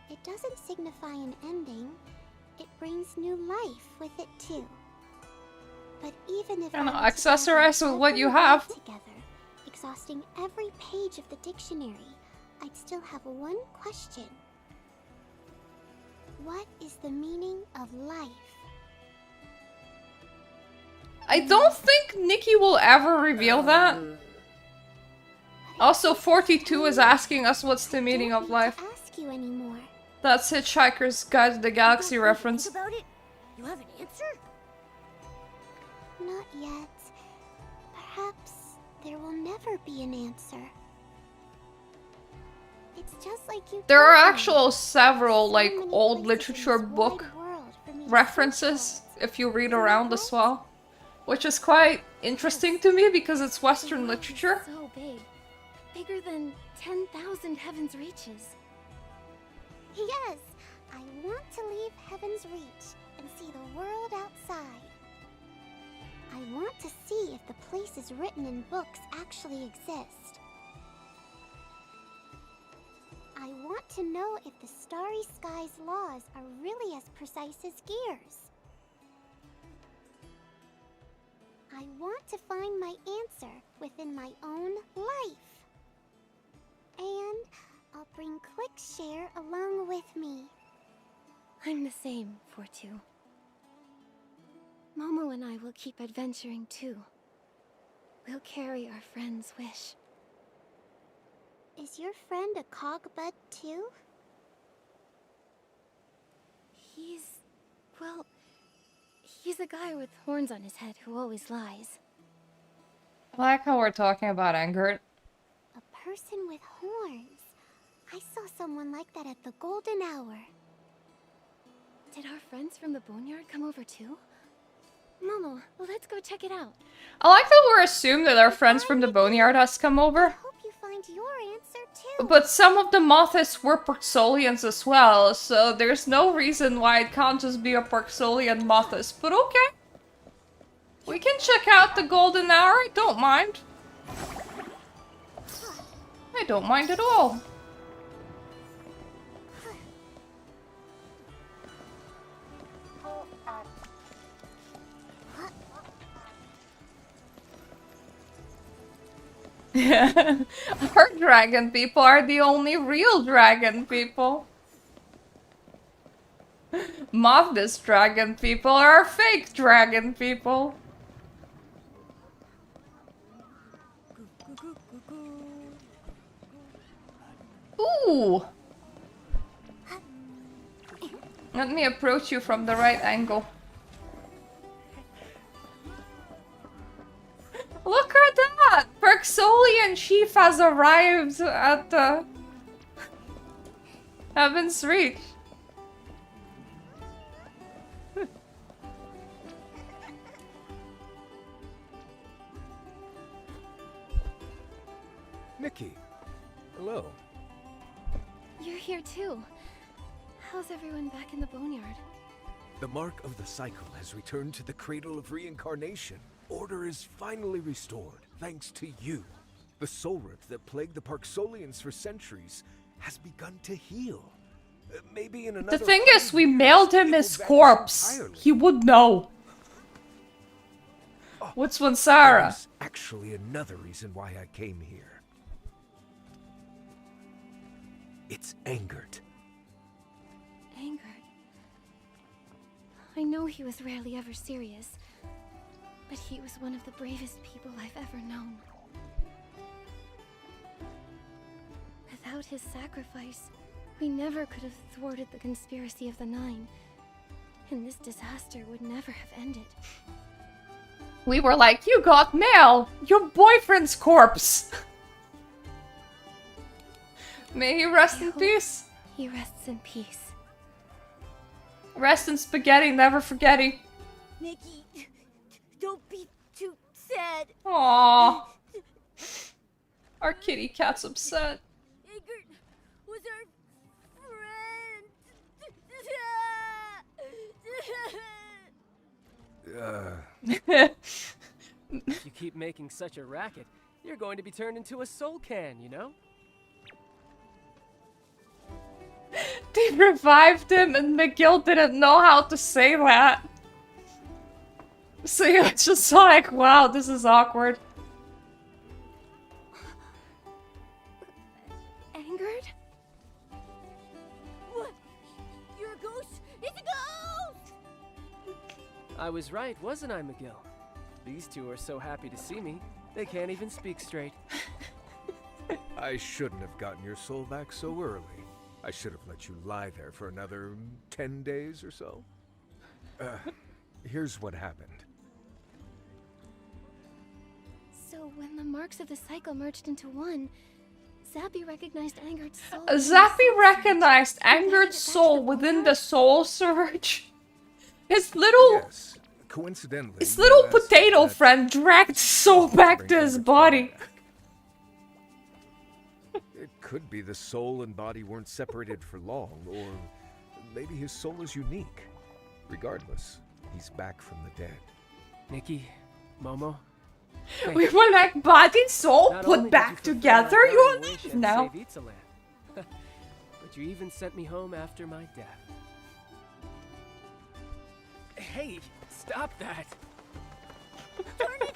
It doesn't signify an ending, it brings new life with it too. But even if
And
I were to
accessorize
gather
with what you
every
have.
word together, exhausting every page of the dictionary, I'd still have one question. What is the meaning of life?
I don't think Nikki will ever reveal that. Also, 42 is asking us what's the meaning of life.
Ask you anymore.
That's Hitchhiker's Guide to the Galaxy reference.
Think about it? You have an answer?
Not yet. Perhaps there will never be an answer. It's just like you.
There are
told me.
actual several, like,
So many
old
places in
literature
this
book
wide world for me to
references,
search
if you read around as well. Which is quite interesting to me because it's
The
Western
world is
literature.
so big. Bigger than 10,000 heaven's reaches.
Yes, I want to leave Heaven's Reach and see the world outside. I want to see if the places written in books actually exist. I want to know if the starry sky's laws are really as precise as gears. I want to find my answer within my own life. And I'll bring Clickshare along with me.
I'm the same, Fortu. Momo and I will keep adventuring too. We'll carry our friend's wish.
Is your friend a cogbud too?
Well, he's a guy with horns on his head who always lies.
I like how we're talking about Angert.
A person with horns. I saw someone like that at the Golden Hour.
Did our friends from the Boneyard come over too? Momo, let's go check it out.
I like that we're assuming that our friends from the Boneyard has come over.
Hope you find your answer too.
But some of the Mothis were Parksolians as well, so there's no reason why it can't just be a Parksolian Mothis. But okay. We can check out the Golden Hour, I don't mind. I don't mind at all. Our dragon people are the only real dragon people. Mothis dragon people are fake dragon people. Ooh! Let me approach you from the right angle. Look at that! Parksolian chief has arrived at the Heaven's Reach.
Nikki, hello.
You're here too. How's everyone back in the Boneyard?
The mark of the cycle has returned to the cradle of reincarnation. Order is finally restored, thanks to you. The soul rift that plagued the Parksolians for centuries has begun to heal. Maybe in another.
The thing is, we mailed him his corpse.
Entirely.
He would know. What's Wansara?
There's actually another reason why I came here. It's Angert.
Angert. I know he was rarely ever serious, but he was one of the bravest people I've ever known. Without his sacrifice, we never could have thwarted the conspiracy of the Nine, and this disaster would never have ended.
We were like, you got mail! Your boyfriend's corpse! May he rest in peace.
He rests in peace.
Rest in spaghetti, never forgetting.
Nikki, don't be too sad.
Aww. Our kitty cat's upset.
Ingrid was our friend.
If you keep making such a racket, you're going to be turned into a soul can, you know?
They revived him and McGill didn't know how to say that. So it's just like, wow, this is awkward.
Angered?
What? You're a ghost? It's a ghost!
I was right, wasn't I, McGill? These two are so happy to see me, they can't even speak straight.
I shouldn't have gotten your soul back so early. I should have let you lie there for another 10 days or so. Here's what happened.
So when the marks of the cycle merged into one, Zappy recognized Angered's soul.
Zappy recognized Angered's soul within the soul surge. His little...
Yes. Coincidentally,
his little
you asked
potato
that
friend dragged soul back to his body.
It could be the soul and body weren't separated for long, or maybe his soul is unique. Regardless, he's back from the dead.
Nikki, Momo.
We were like, body, soul,
Not
put
only did
back
you
together,
fulfill my
you
dying wish
alive
and
now.
save Itzaland. But you even sent me home after my death. Hey, stop that!
Darn it!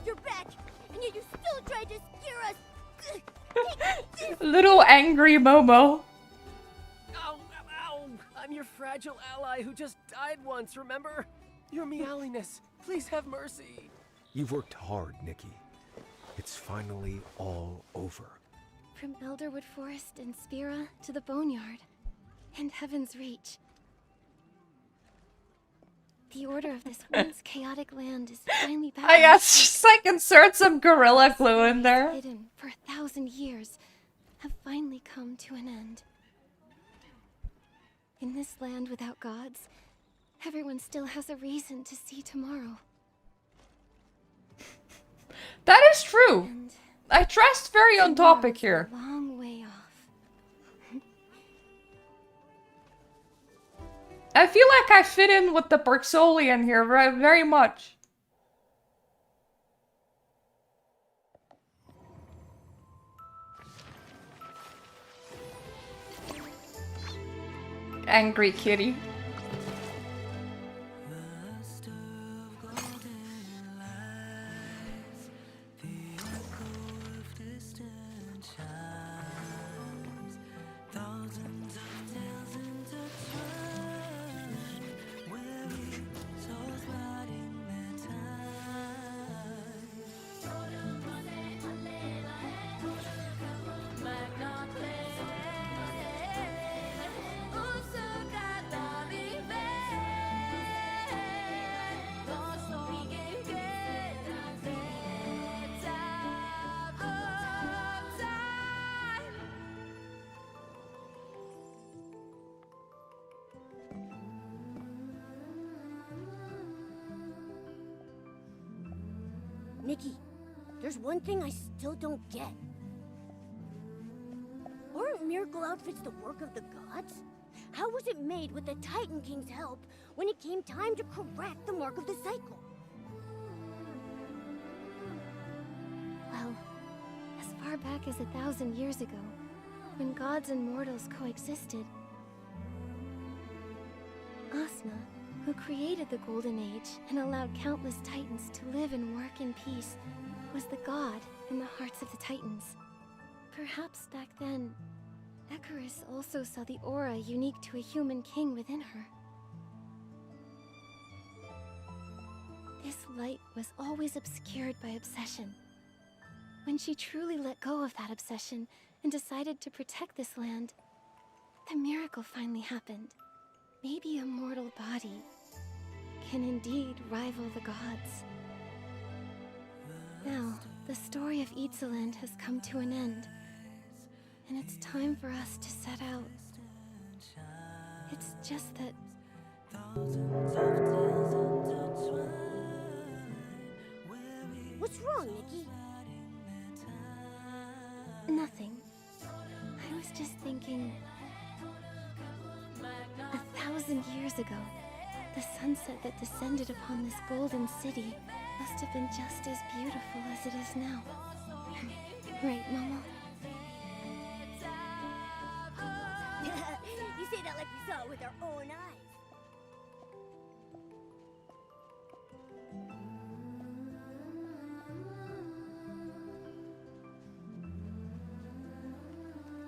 You're back, and yet you still tried to scare us!
Little angry Momo.
Ow, ow! I'm your fragile ally who just died once, remember? Your meowiness. Please have mercy.
You've worked hard, Nikki. It's finally all over.
From Elderwood Forest and Spira to the Boneyard and Heaven's Reach. The order of this once chaotic land is finally back.
I guess just like insert some Gorilla Glue in there.
Hidden for 1,000 years have finally come to an end. In this land without gods, everyone still has a reason to see tomorrow.
That is true. I dressed very on topic here.
Long way off.
I feel like I fit in with the Bergsolian here very much. Angry kitty.
Nikki, there's one thing I still don't get. Aren't miracle outfits the work of the gods? How was it made with the Titan King's help when it came time to correct the mark of the cycle?
Well, as far back as 1,000 years ago, when gods and mortals coexisted, Asna, who created the Golden Age and allowed countless Titans to live and work in peace, was the god in the hearts of the Titans. Perhaps back then, Icarus also saw the aura unique to a human king within her. This light was always obscured by obsession. When she truly let go of that obsession and decided to protect this land, the miracle finally happened. Maybe a mortal body can indeed rival the gods. Now, the story of Itzaland has come to an end, and it's time for us to set out. It's just that
What's wrong, Nikki?
Nothing. I was just thinking... 1,000 years ago, the sunset that descended upon this golden city must have been just as beautiful as it is now. Right, Mama?
You say that like we saw it with our own eyes.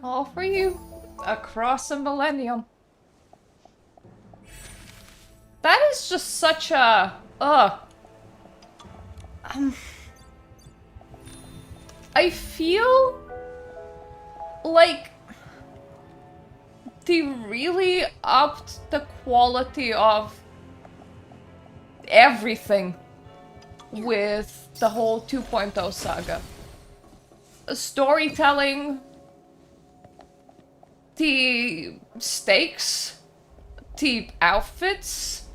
All for you. Across a millennium. That is just such a... I feel like they really upped the quality of everything with the whole 2.0 saga. Storytelling, the stakes, the outfits,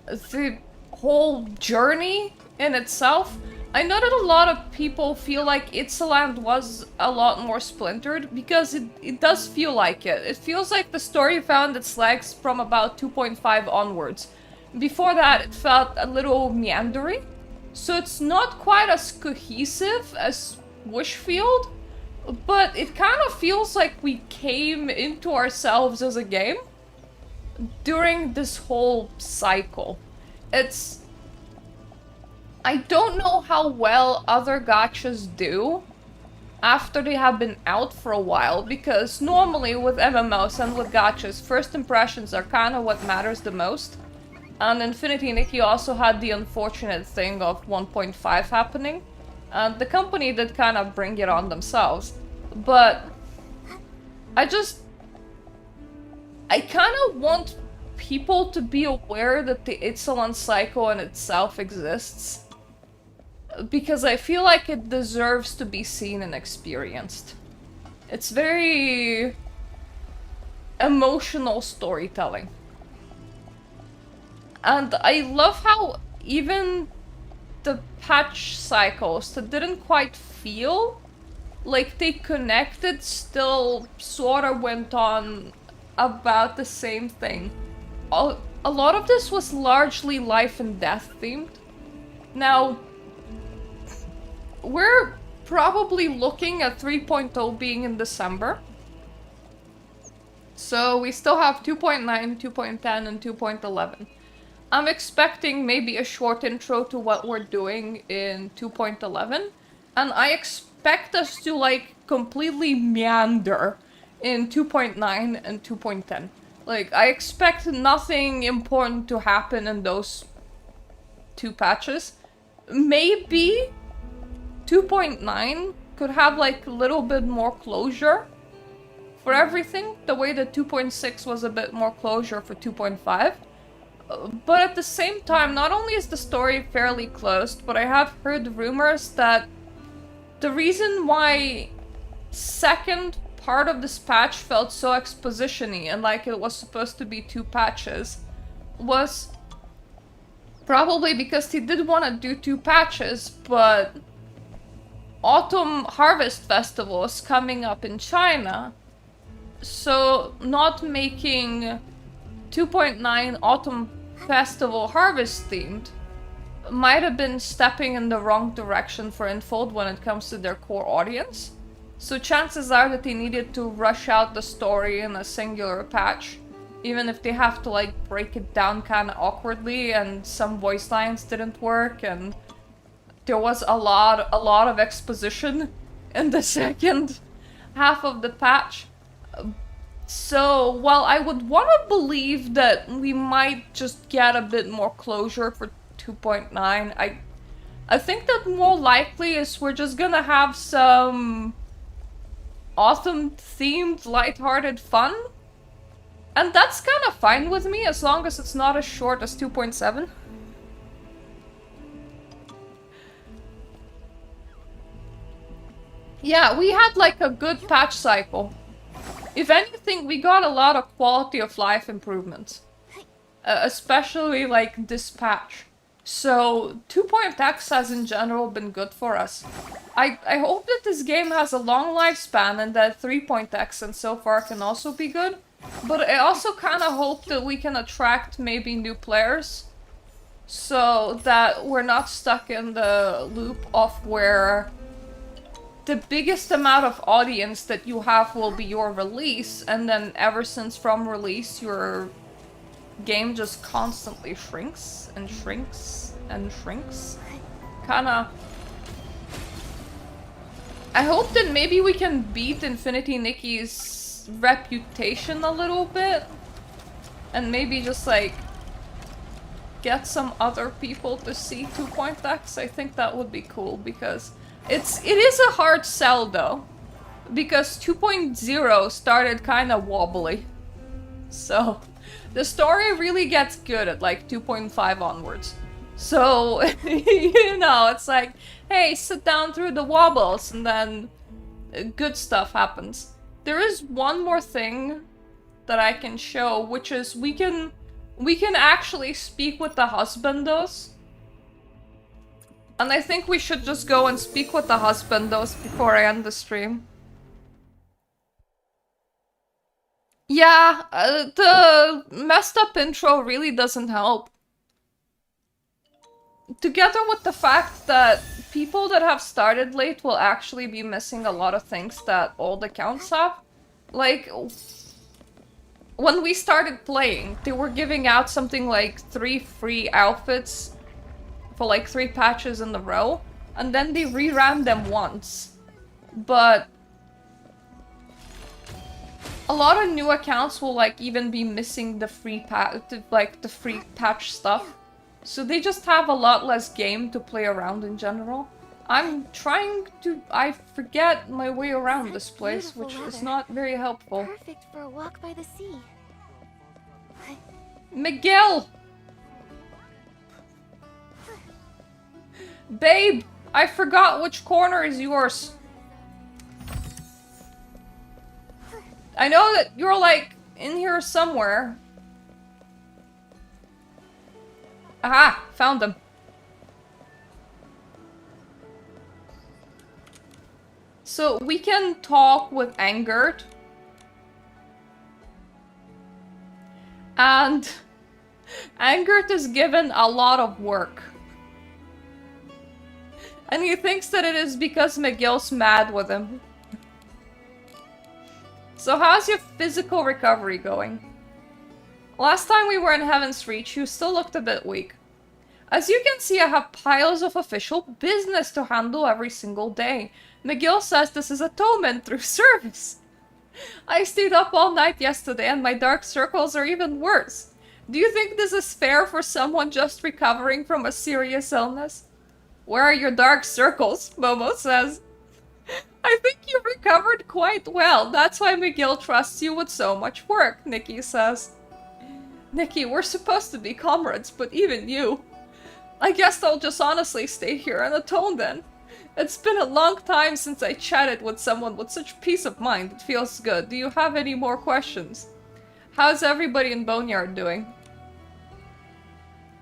the whole journey in itself. I know that a lot of people feel like Itzaland was a lot more splintered, because it does feel like it. It feels like the story found its legs from about 2.5 onwards. Before that, it felt a little meandering, so it's not quite as cohesive as Wishfield, but it kind of feels like we came into ourselves as a game during this whole cycle. I don't know how well other gachas do after they have been out for a while, because normally with MMOs and with gachas, first impressions are kind of what matters the most. And Infinity Nikki also had the unfortunate thing of 1.5 happening, and the company did kind of bring it on themselves. But I kind of want people to be aware that the Itzalan cycle in itself exists, because I feel like it deserves to be seen and experienced. It's very emotional storytelling. And I love how even the patch cycles that didn't quite feel like they connected still sort of went on about the same thing. A lot of this was largely life and death themed. Now, we're probably looking at 3.0 being in December. So we still have 2.9, 2.10, and 2.11. I'm expecting maybe a short intro to what we're doing in 2.11. And I expect us to like completely meander in 2.9 and 2.10. Like, I expect nothing important to happen in those two patches. Maybe 2.9 could have like a little bit more closure for everything, the way that 2.6 was a bit more closure for 2.5. But at the same time, not only is the story fairly closed, but I have heard rumors that the reason why second part of this patch felt so exposition-y and like it was supposed to be two patches was probably because they did want to do two patches, but Autumn Harvest Festival is coming up in China, so not making 2.9 Autumn Festival Harvest themed might have been stepping in the wrong direction for Infold when it comes to their core audience. So chances are that they needed to rush out the story in a singular patch, even if they have to like break it down kind of awkwardly, and some voice lines didn't work, and there was a lot of exposition in the second half of the patch. So while I would want to believe that we might just get a bit more closure for 2.9, I think that more likely is we're just gonna have some autumn-themed, lighthearted fun. And that's kind of fine with me, as long as it's not as short as 2.7. Yeah, we had like a good patch cycle. If anything, we got a lot of quality of life improvements. especially like dispatch. So 2.x has in general been good for us. I hope that this game has a long lifespan and that 3.x and so far can also be good. But I also kind of hope that we can attract maybe new players so that we're not stuck in the loop of where the biggest amount of audience that you have will be your release, and then ever since from release your game just constantly shrinks and shrinks and shrinks. Kinda... I hope that maybe we can beat Infinity Nikki's reputation a little bit and maybe just like get some other people to see 2.x. I think that would be cool because it is a hard sell though, because 2.0 started kind of wobbly. So the story really gets good at like 2.5 onwards. So, you know, it's like, hey, sit down through the wobbles and then good stuff happens. There is one more thing that I can show, which is we can actually speak with the husbandos. And I think we should just go and speak with the husbandos before I end the stream. Yeah, the messed up intro really doesn't help. Together with the fact that people that have started late will actually be missing a lot of things that old accounts have. Like, when we started playing, they were giving out something like 3 free outfits for like 3 patches in a row, and then they reran them once. But a lot of new accounts will like even be missing the free patch stuff. So they just have a lot less game to play around in general. I'm trying to... I forget my way around this place, which is not very helpful.
Perfect for a walk by the sea.
Miguel! Babe! I forgot which corner is yours. I know that you're like in here somewhere. Aha! Found them. So we can talk with Angert. And Angert is given a lot of work. And he thinks that it is because Miguel's mad with him. So how's your physical recovery going? Last time we were in Heaven's Reach, you still looked a bit weak. As you can see, I have piles of official business to handle every single day. Miguel says this is atonement through service. I stayed up all night yesterday and my dark circles are even worse. Do you think this is fair for someone just recovering from a serious illness? Where are your dark circles? Momo says. I think you recovered quite well. That's why Miguel trusts you with so much work, Nikki says. Nikki, we're supposed to be comrades, but even you. I guess I'll just honestly stay here and atone then. It's been a long time since I chatted with someone with such peace of mind. It feels good. Do you have any more questions? How's everybody in Boneyard doing?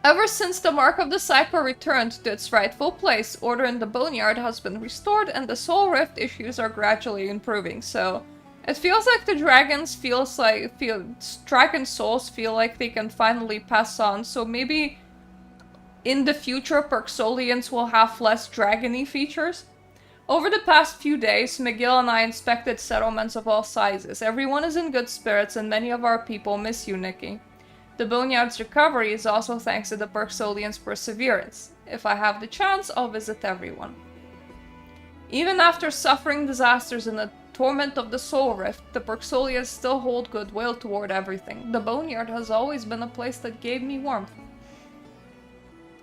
Ever since the Mark of the Cycle returned to its rightful place, order in the Boneyard has been restored and the Soul Rift issues are gradually improving, so... It feels like the dragon souls feel like they can finally pass on, so maybe in the future Perksolians will have less dragony features. Over the past few days, Miguel and I inspected settlements of all sizes. Everyone is in good spirits and many of our people miss you, Nikki. The Boneyard's recovery is also thanks to the Perksolians' perseverance. If I have the chance, I'll visit everyone. Even after suffering disasters in the torment of the Soul Rift, the Perksolians still hold goodwill toward everything. The Boneyard has always been a place that gave me warmth.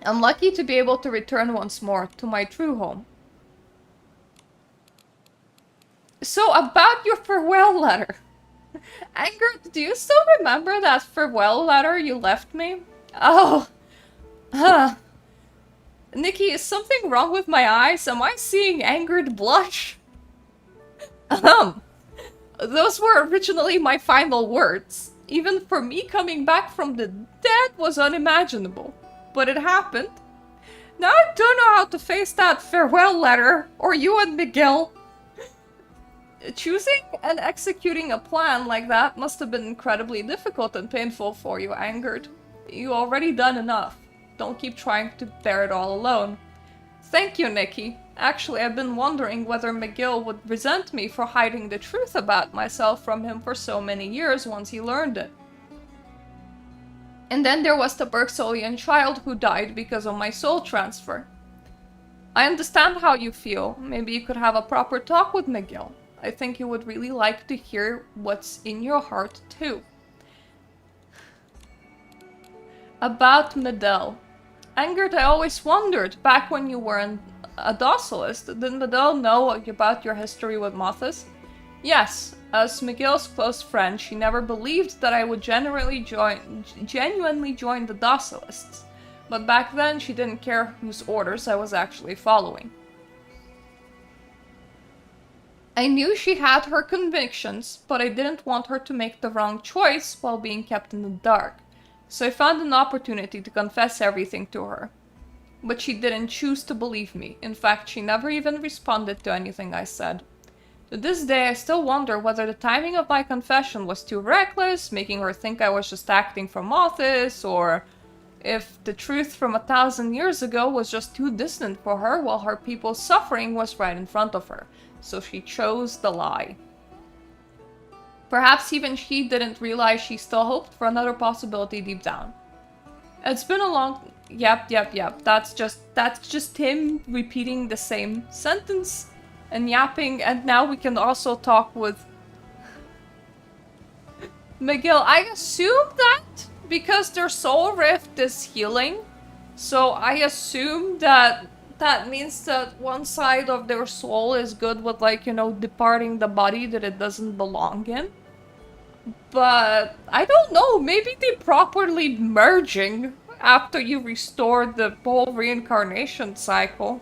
I'm lucky to be able to return once more to my true home. So, about your farewell letter. Angert, do you still remember that farewell letter you left me? Oh. Nikki, is something wrong with my eyes? Am I seeing Angert blush? Those were originally my final words. Even for me, coming back from the dead was unimaginable. But it happened. Now I don't know how to face that farewell letter, or you and Miguel. Choosing and executing a plan like that must have been incredibly difficult and painful for you, Angered. You already done enough. Don't keep trying to bear it all alone. Thank you, Nikki. Actually, I've been wondering whether Miguel would resent me for hiding the truth about myself from him for so many years once he learned it. And then there was the Bergsolian child who died because of my soul transfer. I understand how you feel. Maybe you could have a proper talk with Miguel. I think he would really like to hear what's in your heart too. About Medel. Angered, I always wondered, back when you were a docilist, did Medel know about your history with Mothis? Yes, as Miguel's close friend, she never believed that I would genuinely join the docilists. But back then, she didn't care whose orders I was actually following. I knew she had her convictions, but I didn't want her to make the wrong choice while being kept in the dark. So I found an opportunity to confess everything to her. But she didn't choose to believe me. In fact, she never even responded to anything I said. To this day, I still wonder whether the timing of my confession was too reckless, making her think I was just acting for Mothis, or if the truth from 1,000 years ago was just too distant for her while her people's suffering was right in front of her. So she chose the lie. Perhaps even she didn't realize she still hoped for another possibility deep down. It's been a long... Yep. That's just him repeating the same sentence and yapping, and now we can also talk with Miguel. I assume that because their soul rift is healing, so I assume that that means that one side of their soul is good with, like, you know, departing the body that it doesn't belong in. But I don't know, maybe they properly merging after you restore the whole reincarnation cycle.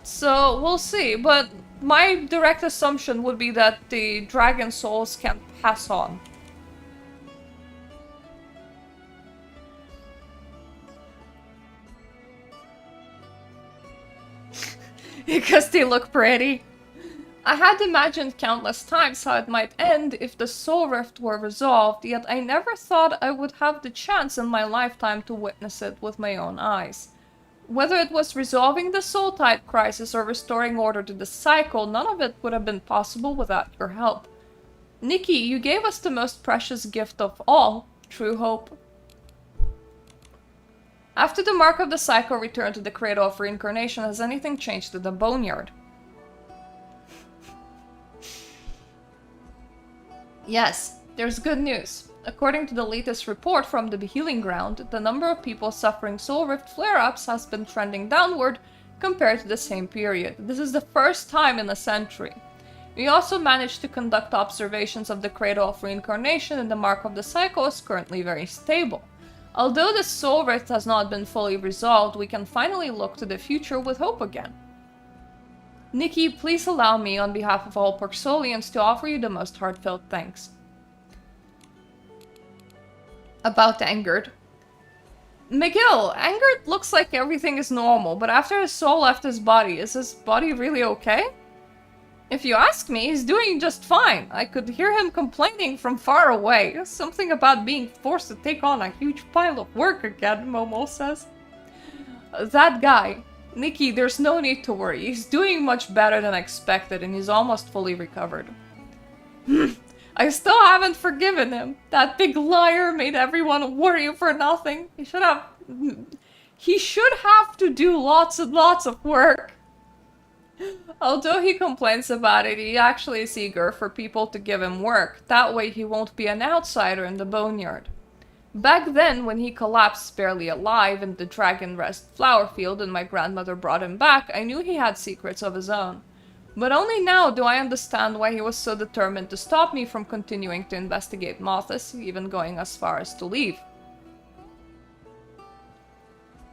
So we'll see, but my direct assumption would be that the dragon souls can pass on. Because they look pretty. I had imagined countless times how it might end if the soul rift were resolved, yet I never thought I would have the chance in my lifetime to witness it with my own eyes. Whether it was resolving the soul tide crisis or restoring order to the cycle, none of it would have been possible without your help. Nikki, you gave us the most precious gift of all, true hope. After the mark of the cycle returned to the cradle of reincarnation, has anything changed at the boneyard? Yes, there's good news. According to the latest report from the healing ground, the number of people suffering soul rift flare-ups has been trending downward compared to the same period. This is the first time in a century. We also managed to conduct observations of the cradle of reincarnation, and the mark of the cycle is currently very stable. Although the soul rift has not been fully resolved, we can finally look to the future with hope again. Nikki, please allow me, on behalf of all Bergsolians, to offer you the most heartfelt thanks. About Angered. Miguel, Angered looks like everything is normal, but after his soul left his body, is his body really okay? If you ask me, he's doing just fine. I could hear him complaining from far away. Something about being forced to take on a huge pile of work again, Momo says. That guy. Nikki, there's no need to worry. He's doing much better than expected, and he's almost fully recovered. I still haven't forgiven him. That big liar made everyone worry for nothing. He should have to do lots and lots of work. Although he complains about it, he actually is eager for people to give him work. That way he won't be an outsider in the boneyard. Back then, when he collapsed barely alive in the Dragon Rest flower field and my grandmother brought him back, I knew he had secrets of his own. But only now do I understand why he was so determined to stop me from continuing to investigate Mothis, even going as far as to leave.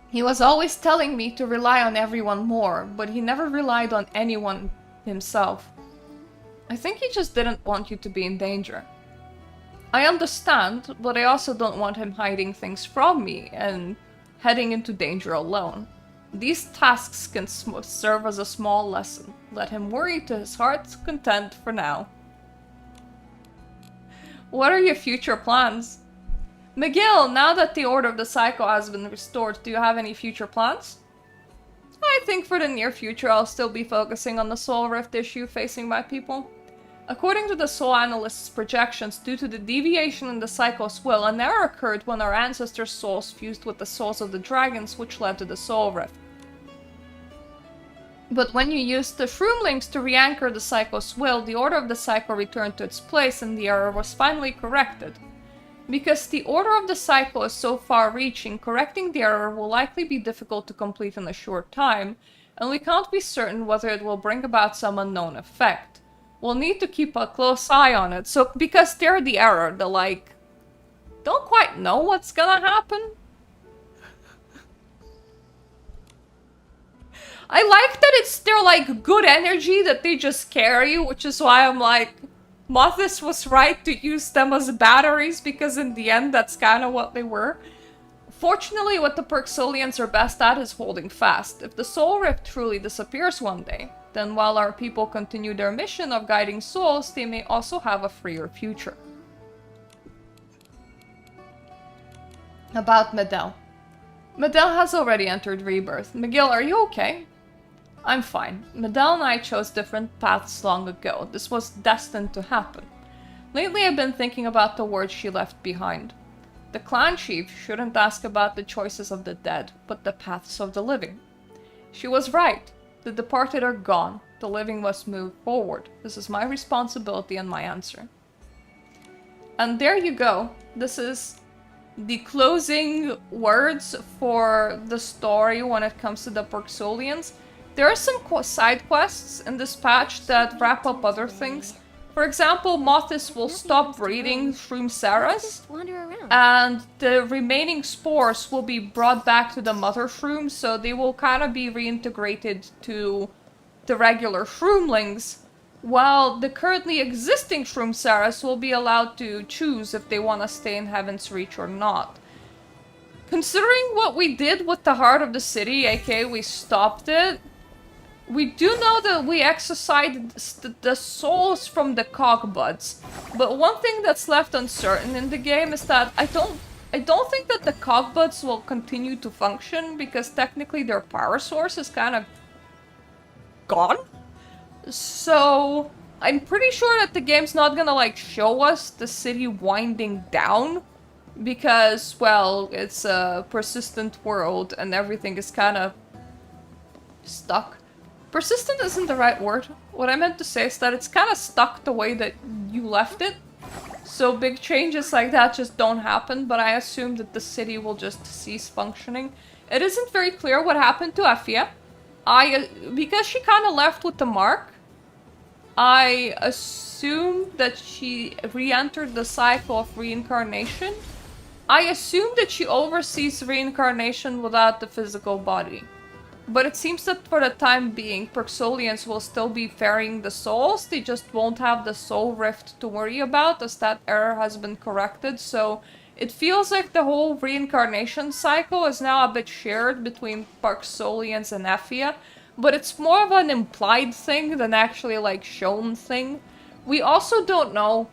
He was always telling me to rely on everyone more, but he never relied on anyone himself. I think he just didn't want you to be in danger. I understand, but I also don't want him hiding things from me and heading into danger alone. These tasks can serve as a small lesson. Let him worry to his heart's content for now. What are your future plans? McGill, now that the Order of the Cycle has been restored, do you have any future plans? I think for the near future I'll still be focusing on the Soul Rift issue facing my people. According to the Soul Analyst's projections, due to the deviation in the Cycle's will, an error occurred when our ancestors' souls fused with the souls of the dragons, which led to the Soul Rift. But when you used the Shroomlings to re-anchor the Cycle's will, the Order of the Cycle returned to its place and the error was finally corrected. Because the Order of the Cycle is so far-reaching, correcting the error will likely be difficult to complete in a short time, and we can't be certain whether it will bring about some unknown effect. We'll need to keep a close eye on it, so because they're the error, they like, don't quite know what's gonna happen. I like that it's their like good energy that they just carry, which is why I'm like, Mothis was right to use them as batteries, because in the end that's kind of what they were. Fortunately, what the Perksolians are best at is holding fast. If the Soul Rift truly disappears one day, then while our people continue their mission of guiding souls, they may also have a freer future. About Medel. Medel has already entered Rebirth. McGill, are you okay? I'm fine. Medel and I chose different paths long ago. This was destined to happen. Lately I've been thinking about the words she left behind. The clan chief shouldn't ask about the choices of the dead, but the paths of the living. She was right. The departed are gone. The living must move forward. This is my responsibility and my answer. And there you go. This is the closing words for the story when it comes to the Perksolians. There are some side quests in this patch that wrap up other things. For example, Mothis will stop breeding Shroom Saras, and the remaining spores will be brought back to the mother Shroom, so they will kind of be reintegrated to the regular Shroomlings, while the currently existing Shroom Saras will be allowed to choose if they want to stay in Heaven's Reach or not. Considering what we did with the Heart of the City, aka we stopped it, we do know that we exorcised the souls from the Cogbuds, but one thing that's left uncertain in the game is that I don't think that the Cogbuds will continue to function, because technically their power source is kind of gone. So I'm pretty sure that the game's not gonna like show us the city winding down, because, well, it's a persistent world and everything is kind of stuck. Persistent isn't the right word. What I meant to say is that it's kind of stuck the way that you left it. So big changes like that just don't happen, but I assume that the city will just cease functioning. It isn't very clear what happened to Effia. Because she kind of left with the mark, I assume that she re-entered the cycle of reincarnation. I assume that she oversees reincarnation without the physical body. But it seems that for the time being, Perksolians will still be ferrying the souls. They just won't have the soul rift to worry about, as that error has been corrected. So it feels like the whole reincarnation cycle is now a bit shared between Perksolians and Effia. But it's more of an implied thing than actually like shown thing. We also don't know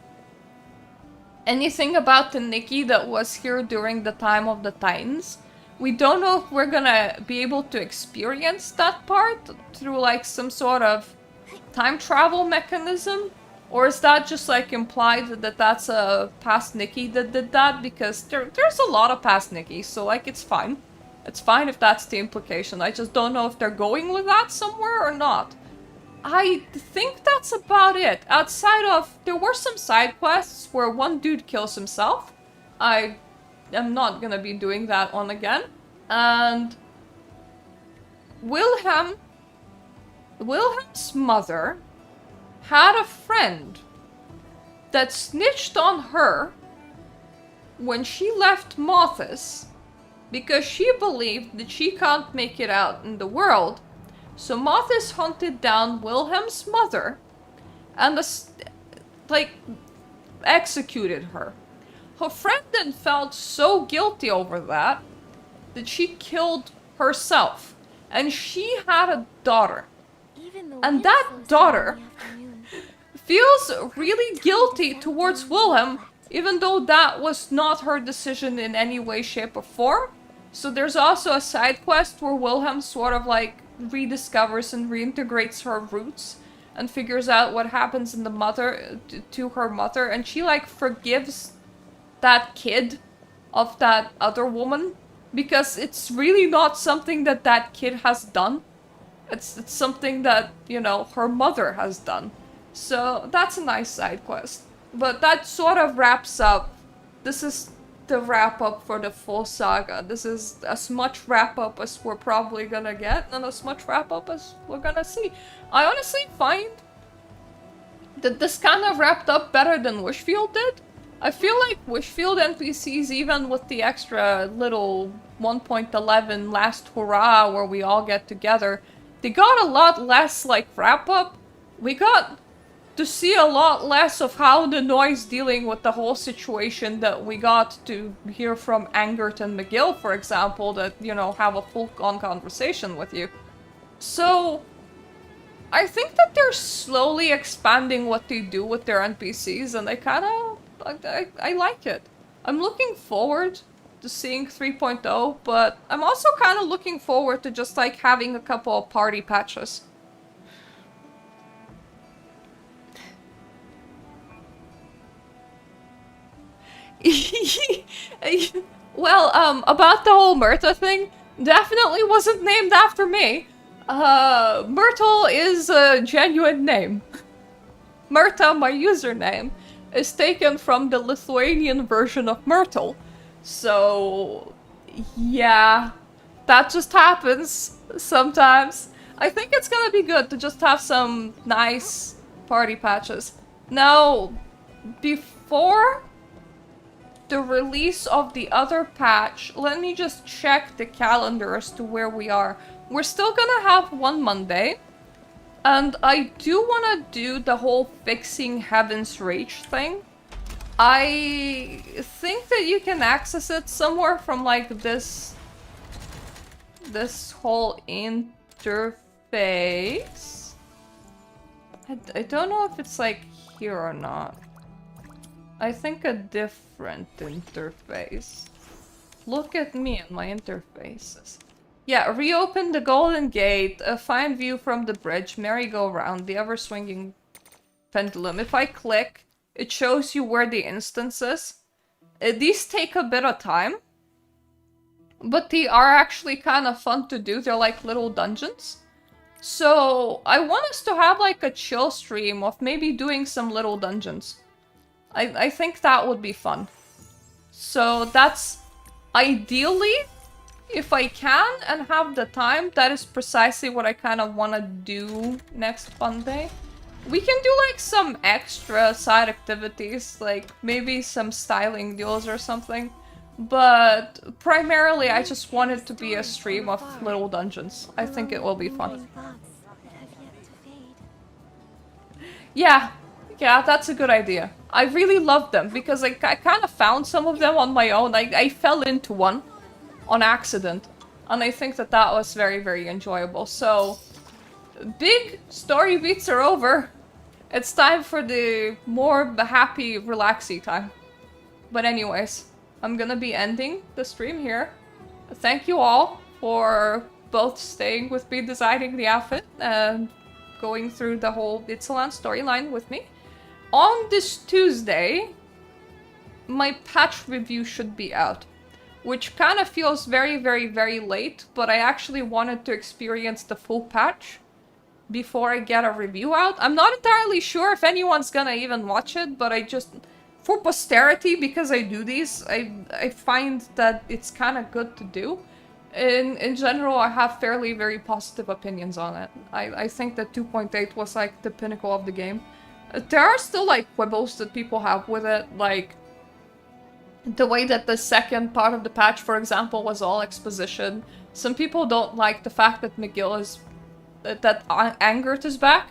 anything about the Nikki that was here during the time of the Titans. We don't know if we're gonna be able to experience that part through like some sort of time travel mechanism, or is that just like implied that that's a past Nikki that did that, because there's a lot of past Nikkis, so like it's fine. It's fine if that's the implication. I just don't know if they're going with that somewhere or not. I think that's about it. Outside of, there were some side quests where one dude kills himself. I'm not gonna be doing that one again. And Wilhelm's mother had a friend that snitched on her when she left Mothis, because she believed that she can't make it out in the world. So Mothis hunted down Wilhelm's mother and like executed her. her friend then felt so guilty over that she killed herself. And she had a daughter. And that daughter feels really guilty towards Wilhelm, even though that was not her decision in any way, shape, or form. So there's also a side quest where Wilhelm sort of like rediscovers and reintegrates her roots and figures out what happens in the mother to her mother, and she like forgives that kid of that other woman because it's really not something that that kid has done. It's something that, you know, her mother has done. So that's a nice side quest. But that sort of wraps up. This is the wrap up for the full saga. This is as much wrap up as we're probably gonna get, and as much wrap up as we're gonna see. I honestly find that this kind of wrapped up better than Wishfield did. I feel like Wishfield NPCs, even with the extra little 1.11 last hurrah where we all get together, they got a lot less like wrap up. We got to see a lot less of how the Noise dealing with the whole situation that we got to hear from Angert and McGill, for example, that, you know, have a full-on conversation with you. So I think that they're slowly expanding what they do with their NPCs, and I like it. I'm looking forward to seeing 3.0, but I'm also kind of looking forward to just like having a couple of party patches. Well, about the whole Mirta thing, definitely wasn't named after me. Myrtle is a genuine name. Mirta, my username, is taken from the Lithuanian version of Myrtle. So, yeah, that just happens sometimes. I think it's gonna be good to just have some nice party patches. Now, before the release of the other patch, let me just check the calendar as to where we are. We're still gonna have one Monday, and I do want to do the whole fixing Heaven's Reach thing. I think that you can access it somewhere from like this whole interface. I don't know if it's like here or not. I think a different interface. Look at me and my interfaces. Yeah, reopen the Golden Gate, a fine view from the bridge, merry-go-round, the ever-swinging pendulum. If I click, it shows you where the instance is. These take a bit of time, but they are actually kind of fun to do. They're like little dungeons. So I want us to have like a chill stream of maybe doing some little dungeons. I think that would be fun. So that's ideally, if I can and have the time, that is precisely what I kind of want to do next Monday. We can do like some extra side activities, like maybe some styling deals or something. But primarily I just want it to be a stream of little dungeons. I think it will be fun. Yeah, that's a good idea. I really love them because I kind of found some of them on my own. I fell into one on accident, and I think that that was very, very enjoyable. So, big story beats are over. It's time for the more happy, relaxy time. But anyways, I'm gonna be ending the stream here. Thank you all for both staying with me designing the outfit and going through the whole Itzeland storyline with me. On this Tuesday, my patch review should be out, which kind of feels very, very, very late, but I actually wanted to experience the full patch before I get a review out. I'm not entirely sure if anyone's gonna even watch it, but I just, for posterity, because I do these, I find that it's kind of good to do. In general, I have fairly very positive opinions on it. I think that 2.8 was like the pinnacle of the game. There are still like quibbles that people have with it, like the way that the second part of the patch, for example, was all exposition. Some people don't like the fact that McGill is... that Angert is back,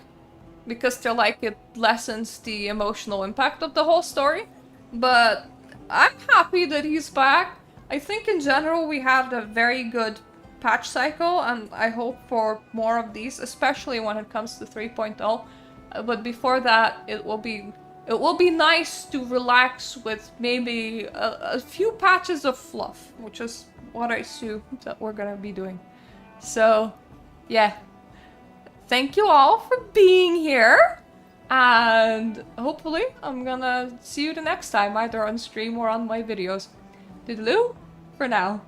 because they're like, it lessens the emotional impact of the whole story. But I'm happy that he's back. I think in general we had a very good patch cycle, and I hope for more of these, especially when it comes to 3.0. But before that, it will be nice to relax with maybe a few patches of fluff, which is what I assume that we're gonna be doing. So, yeah. Thank you all for being here. And hopefully I'm gonna see you the next time, either on stream or on my videos. Toodaloo for now.